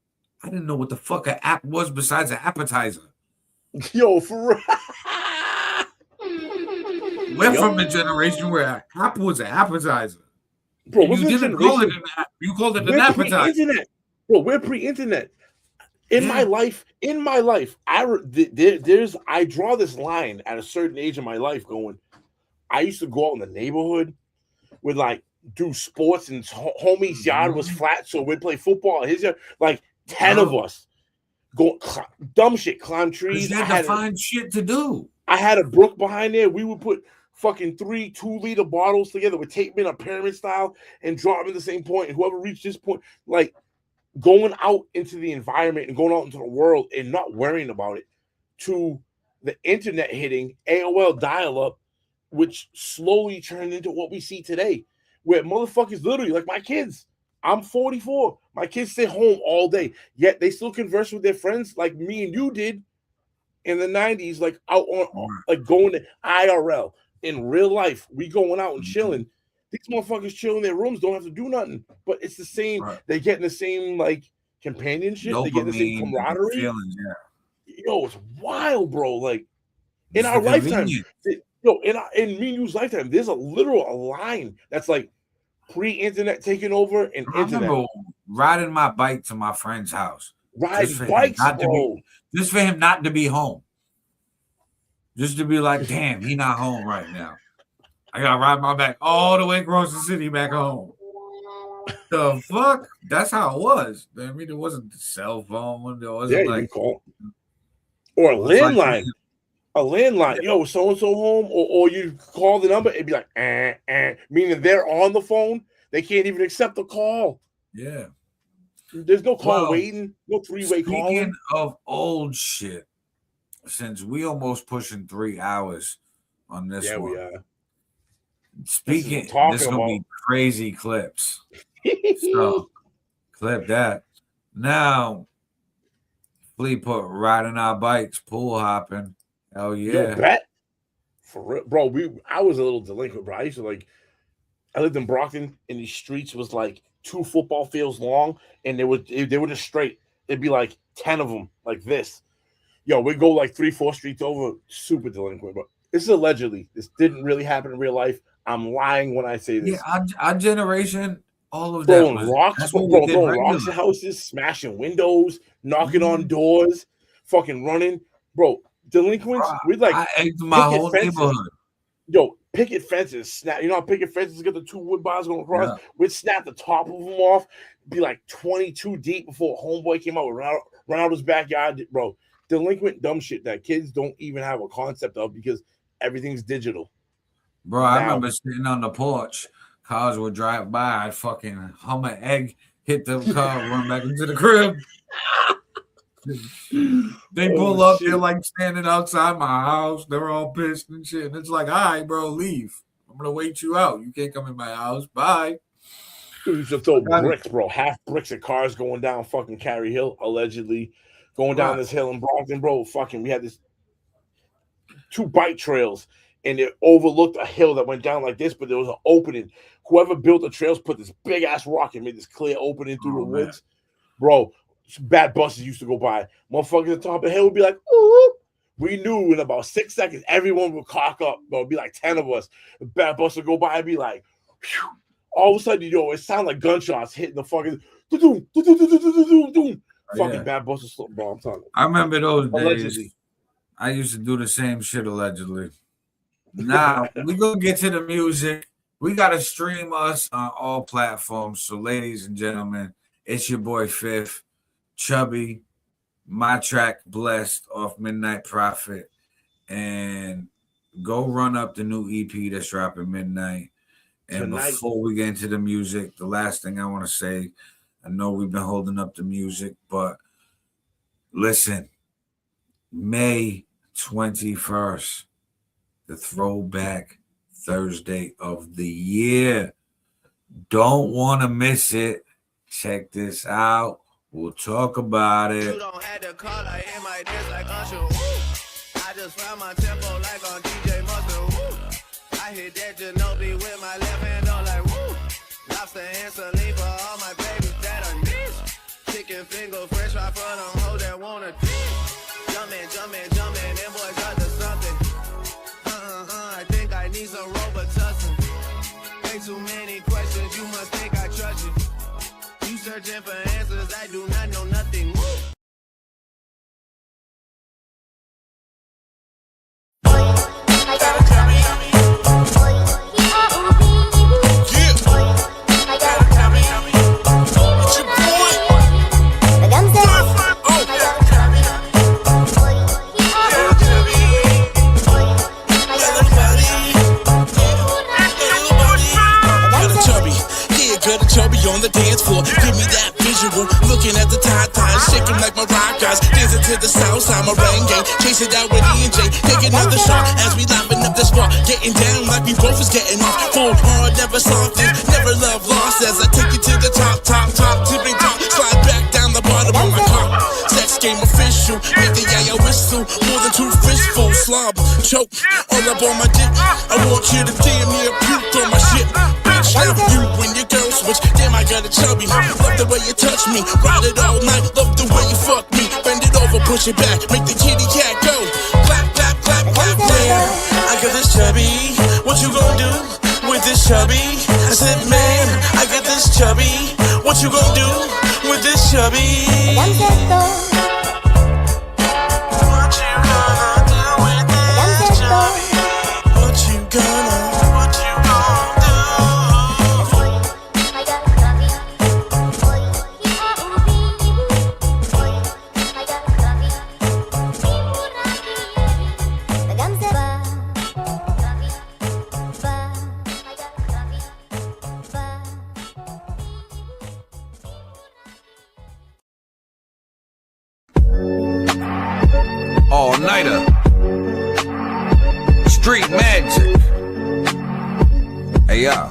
I didn't know what the fuck an app was besides an appetizer. Yo, for real. We're from the generation where an app was an appetizer. Bro, you didn't call it an app. You called it an appetizer. Pre-internet. Bro, we're pre-internet. In my life, I draw this line at a certain age in my life going, I used to go out in the neighborhood with like do sports and homie's yard was flat, so we'd play football at his yard. Like 10 of us go dumb shit, climb trees. You had to find shit to do. I had a brook behind there. We would put fucking 3 2-liter bottles together with tape in a pyramid style and drop them at the same point. And whoever reached this point, like going out into the environment and going out into the world and not worrying about it, to the internet hitting, AOL dial-up, which slowly turned into what we see today, where motherfuckers literally, like my kids, I'm 44. My kids stay home all day, yet they still converse with their friends like me and you did in the 90s, like out on, like going to IRL. In real life, we going out and chilling. These motherfuckers chill in their rooms, don't have to do nothing. But it's the same. Right. They're getting the same like companionship. They're getting the same camaraderie. Feelings, Yo, it's wild, bro. Like in our lifetime, in me and you's lifetime, there's a line that's like pre-internet taking over and I remember riding my bike to my friend's house. Riding bikes, bro. Just for him not to be home. Just to be like, damn, he not home right now. I gotta ride my bike all the way across the city back home. The fuck? That's how it was. I mean, it wasn't the cell phone. It wasn't like call. Or a landline. a landline. Yo, so and so home, or you call the number, it'd be like, meaning they're on the phone. They can't even accept the call. Yeah. There's no call waiting, no three-way calling. Speaking of old shit, since we almost pushing 3 hours on this one. We are. Speaking, this gonna be crazy clips. So clip that. Now, Flea put riding our bikes, pool hopping. Hell yeah. Yo, bet. For real, bro. I was a little delinquent, bro. I used to I lived in Brockton, and the streets was like 2 football fields long, and they were just straight. It'd be like 10 of them, like this. Yo, we go like 3-4 streets over. Super delinquent, but this is allegedly. This didn't really happen in real life. I'm lying when I say this. Yeah, our generation, all of that. Throwing rocks, throwing rocks at houses, smashing windows, knocking on doors, fucking running, bro. Delinquents, we'd like my whole neighborhood. Yo, picket fences, snap. You know how picket fences get the 2 wood bars going across? Yeah. We'd snap the top of them off, be like 22 deep before homeboy came out, run out his backyard, bro. Delinquent dumb shit that kids don't even have a concept of because everything's digital. Bro, I remember sitting on the porch. Cars would drive by. I'd fucking hum an egg, hit the car, run back into the crib. They pull up. Shit. They're like standing outside my house. They're all pissed and shit. And it's like, all right, bro, leave. I'm going to wait you out. You can't come in my house. Bye. Dude, used to throw bricks, bro. Half bricks of cars going down fucking Cary Hill, allegedly. Going down this hill in Brockton, bro. Fucking, we had this 2 bike trails. And it overlooked a hill that went down like this, but there was an opening. Whoever built the trails put this big ass rock and made this clear opening through the woods. Bro, bad buses used to go by. Motherfuckers at the top of the hill would be like, ooh. We knew in about 6 seconds, everyone would cock up. Bro, it'd be like 10 of us. The bad bus would go by and be like, whew. All of a sudden, it sounded like gunshots hitting the fucking fucking bad buses. Bro, I'm talking. I remember those days. I used to do the same shit allegedly. Now, we gonna get to the music. We gotta stream us on all platforms. So, ladies and gentlemen, it's your boy FiF, Chubby, my track Blessed off Midnight Prophet. And go run up the new EP that's dropping midnight. And tonight. Before we get into the music, the last thing I want to say, I know we've been holding up the music, but listen, May 21st. The throwback Thursday of the year. Don't want to miss it. Check this out. We'll talk about it. You don't have to call like in my diss like Usher. I just found my tempo like on DJ Mustard. I hit that Ginobili with my left hand on like woo. Lobster and saline for all my babies that are niche. Chicken finger fresh right from them hoes that wanna dip. Jumpin', them boys up to something. I think I need some Robitussin. Ain't too many questions, you must think I trust you. You searching for answers, I do not know nothing. Chubby on the dance floor, give me that visual. Looking at the Tide, shaking like my rock guys. Dancing to the south side, my rain gang. Chasing down with E and J, take another shot as we lapping up the spot. Getting down like we both is getting off. Full hard, never softened, never love lost. As I take you to the top, tipping top. Slide back down the bottom of my car. Sex game official, make the yaya whistle. More than 2 fistfuls, slob, choke, all up on my dick. I want you to damn near puke on my shit. Bitch, now you and your girl switch. Damn, I got a chubby. Love the way you touch me. Ride it all night. Love the way you fuck me. Bend it over, push it back. Make the kitty cat go. Clap, clap, clap, clap. Man, I got this chubby. What you gonna do with this chubby? I said, man, I got this chubby. What you gonna do with this chubby? What you gonna do with this chubby? What you gonna do? Yeah.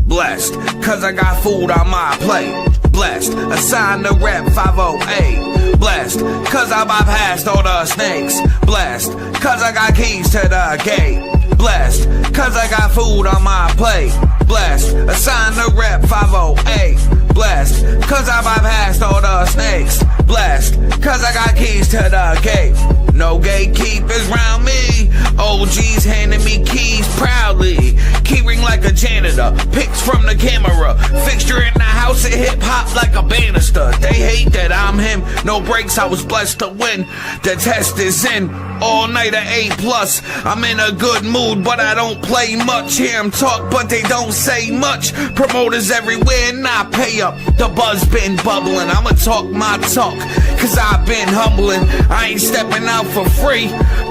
Blessed, cause I got food on my plate. Blessed, assigned to rep 508. Blessed, cause I bypassed all the snakes. Blessed, cause I got keys to the gate. Blessed, cause I got food on my plate. Blessed, assigned to rep 508. Blessed, cause I bypassed all the snakes. Blessed, cause I got keys to the gate. No gatekeepers round me. OGs handing me keys proudly. Keyring like a janitor. Pics from the camera. Fixture in the house of hip hop like a banister. They hate that I'm him. No breaks, I was blessed to win. The test is in. All Niter A+. I'm in a good mood, but I don't play much. Hear them talk, but they don't say much. Promoters everywhere, and I pay up. The buzz been bubbling. I'ma talk my talk, cause I've been humbling. I ain't stepping out for free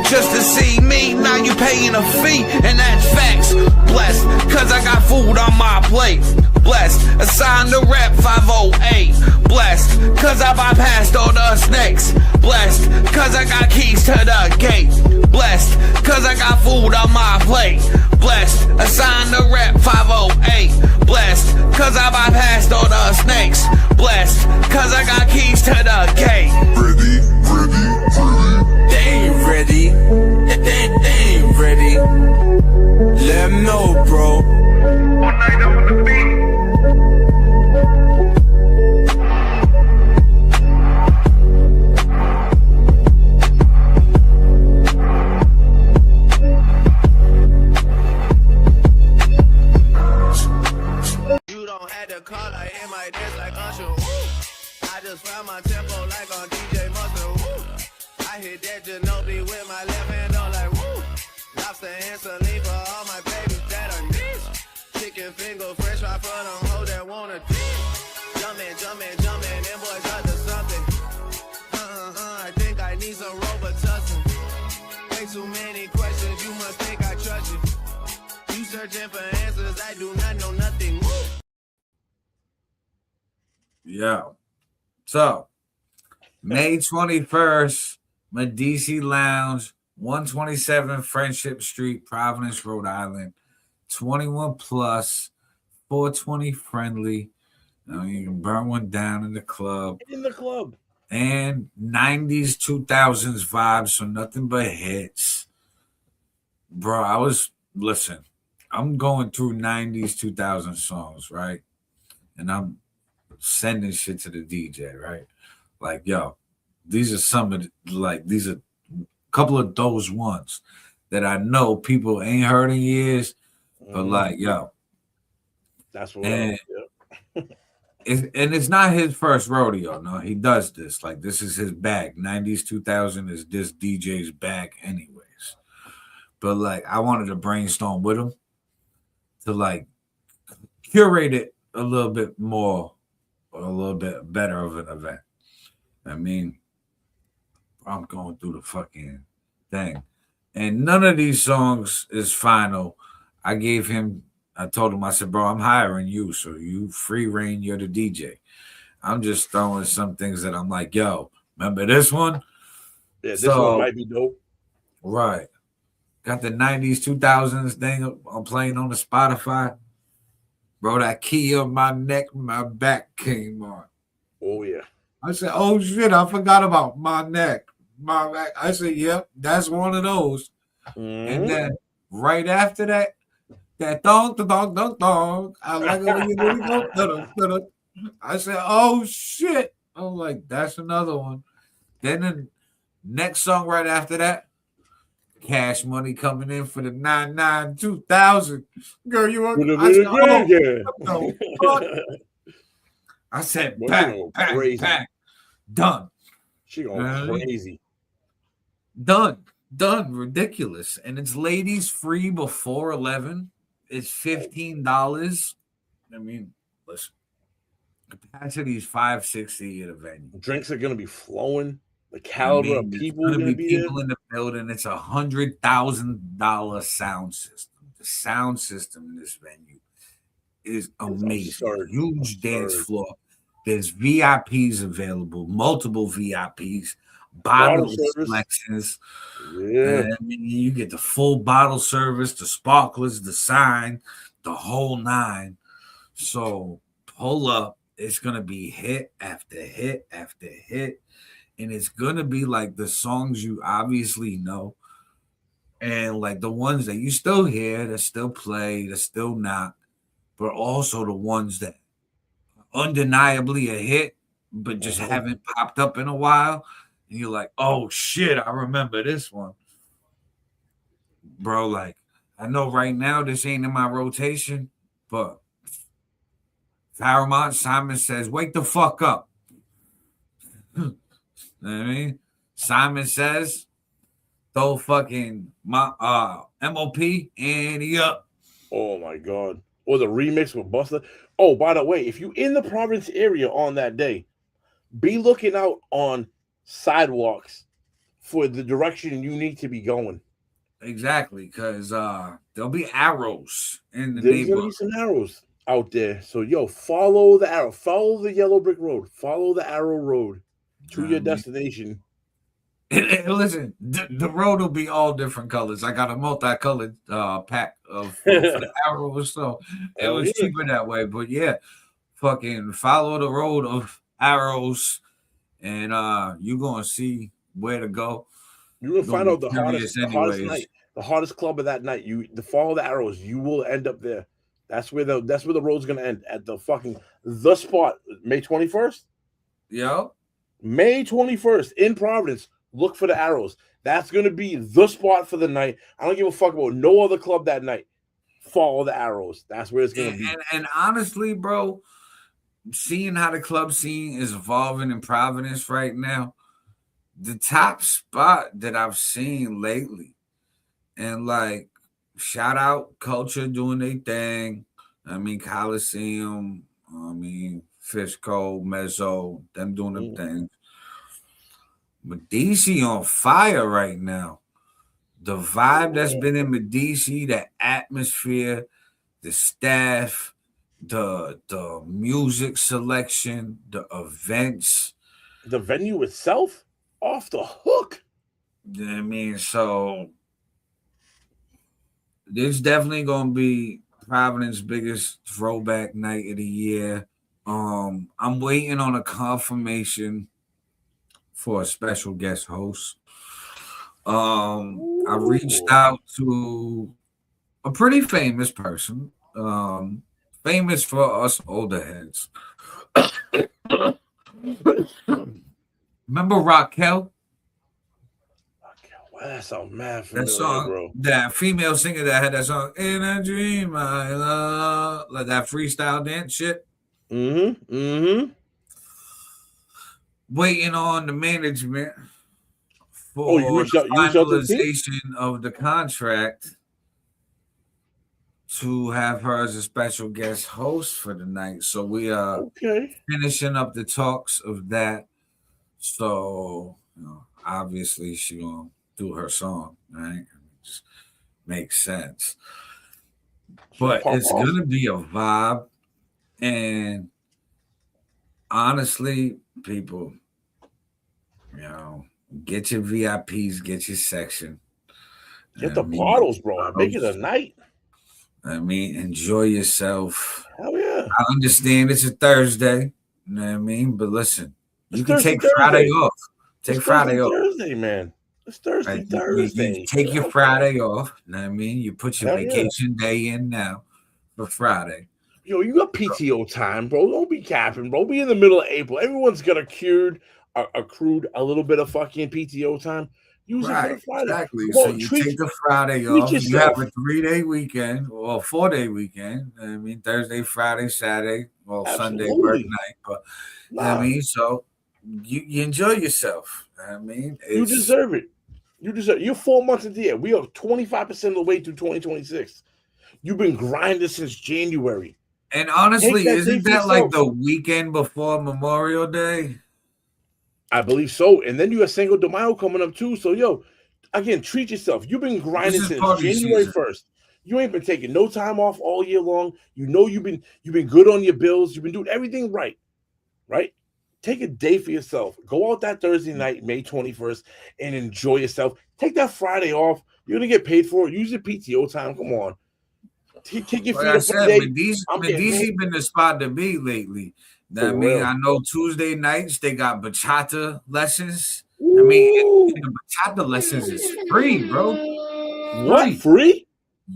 just to see me. Now you paying a fee, and that's facts. Blessed, cause I got food on my plate. Blessed, assigned to rep 508. Blessed, cause I bypassed all the snakes. Blessed, cause I got keys to the gate. Blessed, cause I got food on my plate. Blessed, assigned to rep 508. Blessed, cause I bypassed all the snakes. Blessed, cause I got keys to the gate. Ready, ready, ready. They ain't ready. They ain't ready. Let 'em know, bro. All night on the beat. You don't have to call, I hit my dance like Usher. Woo. I just found my tempo like on DJ Mustard. Woo. I hit that Ginobili with my left hand on like woo. Lobster and saline for all my babies that are niche. Chicken finger fresh right from them hoes that wanna dip. Jumpin', jumpin', jumpin', them boys up to something. I think I need some Robitussin. Way too many questions, you must think I trust you. You searching for answers, I do not know nothing. Woo. Yeah. So, May 21st, Medici Lounge, 127 Friendship Street, Providence, Rhode Island. 21 plus, 420 friendly. You can burn one down in the club. In the club. And 90s, 2000s vibes, so nothing but hits. Bro, listen, I'm going through 90s, 2000 songs, right? And I'm sending shit to the DJ, right? Like, yo, these are some of these are a couple of those ones that I know people ain't heard in years, but like, yo. That's what it's not his first rodeo. No, he does this. Like, this is his bag. 90s, 2000 is this DJ's bag anyways. But like, I wanted to brainstorm with him to like curate it a little bit more, or a little bit better of an event. I mean, I'm going through the fucking thing. And none of these songs is final. I told him, I said, bro, I'm hiring you, so you free reign, you're the DJ. I'm just throwing some things that I'm like, yo, remember this one? Yeah, this one might be dope. Right. Got the 90s, 2000s thing I'm playing on the Spotify. Bro, that key on my neck, my back came on. Oh, yeah. I said, oh, shit, I forgot about my neck, my back. I said, yep, that's one of those. And then right after that, that dong, dong, dong, dong. I like it when you really go. Da-da. I said, oh, shit. I'm like, that's another one. Then the next song right after that, Cash Money coming in for the 99 2000. Girl, you want I said, bang, done. She going crazy. Done, ridiculous. And it's ladies free before 11. It's $15. I mean, listen, capacity is 560 at a venue. Drinks are going to be flowing. The caliber of people are going to be people in the building. It's $100,000 sound system. The sound system in this venue is amazing. Huge dance floor. There's VIPs available, multiple VIPs, Bottle bottle service. selections. Yeah. And I mean, you get the full bottle service, the sparklers, the sign, the whole nine. So pull up. It's gonna be hit after hit after hit, and it's gonna be like the songs you obviously know, and like the ones that you still hear, that still play, that still not, but also the ones that undeniably a hit, but just haven't popped up in a while. And you're like, oh shit, I remember this one. Bro, like, I know right now this ain't in my rotation, but Paramount Simon Says, wake the fuck up. You know what I mean? Simon Says, throw fucking my MOP and he up. Oh my god. Or the remix with Busta. Oh, by the way, if you in the Providence area on that day, be looking out on sidewalks for the direction you need to be going. Exactly, because there'll be arrows in the There's gonna neighborhood. be some arrows out there. So follow the arrow, follow the yellow brick road, follow the arrow road to your destination. Listen, the road will be all different colors. I got a multicolored pack of for the arrows, so it was cheaper that way. But yeah, fucking follow the road of arrows, and you're gonna see where to go. You're gonna find out the hottest anyways. night, the hottest club of that night. You follow the arrows, you will end up there. That's where the road's gonna end at the spot. May 21st. Yo, May 21st in Providence. Look for the arrows. That's gonna be the spot for the night. I don't give a fuck about no other club that night. Follow the arrows. That's where it's gonna be. And honestly, bro, seeing how the club scene is evolving in Providence right now, the top spot that I've seen lately, and like shout out Culture doing their thing. I mean, Coliseum, I mean, Fishco, Mezzo, them doing them things. But DC on fire right now. The vibe that's been in Medici, the atmosphere, the staff, the music selection, the events, the venue itself, off the hook. You know what I mean? So this definitely gonna be Providence's biggest throwback night of the year. I'm waiting on a confirmation for a special guest host. I reached out to a pretty famous person, famous for us older heads. Remember Raquel? Well, that sounds mad familiar, That song, bro. that female singer that had that song, In a Dream I Love, like that freestyle dance shit. Waiting on the management for finalization of the contract to have her as a special guest host for the night. So we are finishing up the talks of that. So obviously she gonna do her song, right? It just makes sense. But it's gonna be a vibe, and honestly, people, get your VIPs, get your section. Get the bottles, bro. Make it a night. I mean, enjoy yourself. Hell yeah. I understand it's a Thursday, you know what I mean? But listen, you can take Thursday. Friday off. Take Friday off. Thursday, man. It's Thursday, Thursday. You take your Friday off, you know what I mean? You put your vacation day in now for Friday. Yo, you got PTO time, bro. Don't be capping, bro. Be in the middle of April. Everyone's got accrued a little bit of fucking PTO time. Use it for the Friday. Exactly. So you take the Friday off. You have a 3-day weekend or a 4-day weekend. I mean, Thursday, Friday, Saturday, Sunday, work night. But I mean, so you enjoy yourself. I mean, you deserve it. You deserve it. You're 4 months into the year. We are 25% of the way through 2026. You've been grinding since January. And honestly, isn't that like the weekend before Memorial Day? I believe so. And then you have Cinco de Mayo coming up too. So, again, treat yourself. You've been grinding since January 1st. You ain't been taking no time off all year long. You've been good on your bills. You've been doing everything right. right? Take a day for yourself. Go out that Thursday night, May 21st, and enjoy yourself. Take that Friday off. You're gonna get paid for it. Use your PTO time. Come on. Take your feet Like I up said, day. Medici been the spot to be lately. For I mean, real. I know Tuesday nights they got bachata lessons. I mean, the bachata lessons is free, bro. What? Free?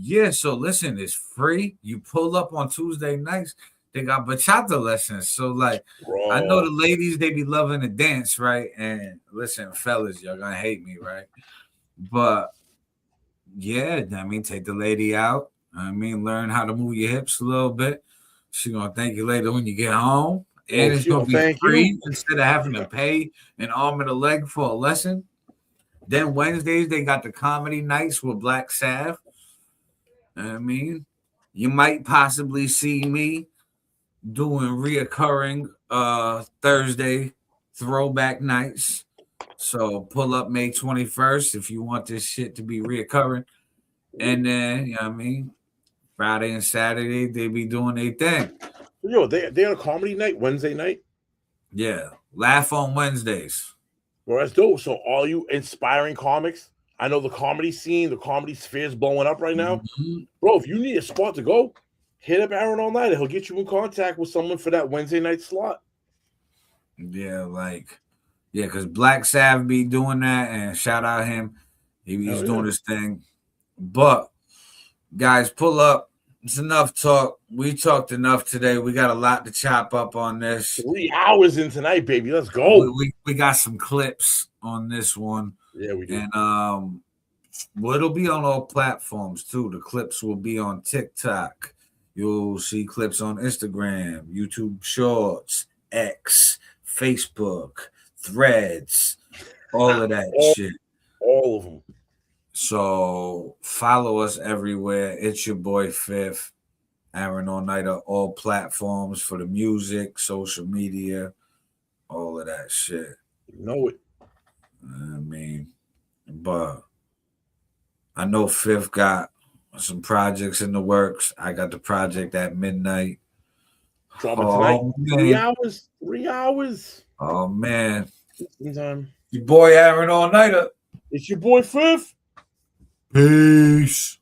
Yeah, so listen, it's free. You pull up on Tuesday nights, they got bachata lessons. So, like, I know the ladies, they be loving to dance, right? And listen, fellas, y'all gonna hate me, right? But yeah, I mean, take the lady out. I mean, learn how to move your hips a little bit. She's gonna thank you later when you get home. And it's gonna be free instead of having to pay an arm and a leg for a lesson. Then Wednesdays, they got the comedy nights with Black Sav. I mean, you might possibly see me doing reoccurring Thursday throwback nights. So pull up May 21st if you want this shit to be reoccurring. And then, you know what I mean, Friday and Saturday, they be doing their thing. Yo, they on a comedy night, Wednesday night? Yeah. Laugh on Wednesdays. Well, that's dope. So all you inspiring comics, I know the comedy scene, the comedy sphere is blowing up right now. Bro, if you need a spot to go, hit up Aaron All Niter. He'll get you in contact with someone for that Wednesday night slot. Yeah, because Black Sav be doing that, and shout out him. He's doing his thing. But, guys, pull up. It's enough talk. We talked enough today. We got a lot to chop up on this. 3 hours in tonight, baby. Let's go. We got some clips on this one. Yeah, we do. And well, it'll be on all platforms too. The clips will be on TikTok. You'll see clips on Instagram, YouTube Shorts, X, Facebook, Threads, all of that shit. All of them. So follow us everywhere. It's your boy FiF, Aaron All Niter, all platforms for the music, social media, all of that shit. You know it. I mean, but I know FiF got some projects in the works. I got the project at midnight. Dropping tonight. 3 hours. 3 hours. Oh man. Sometime. Your boy Aaron All Niter. It's your boy FiF. Peace.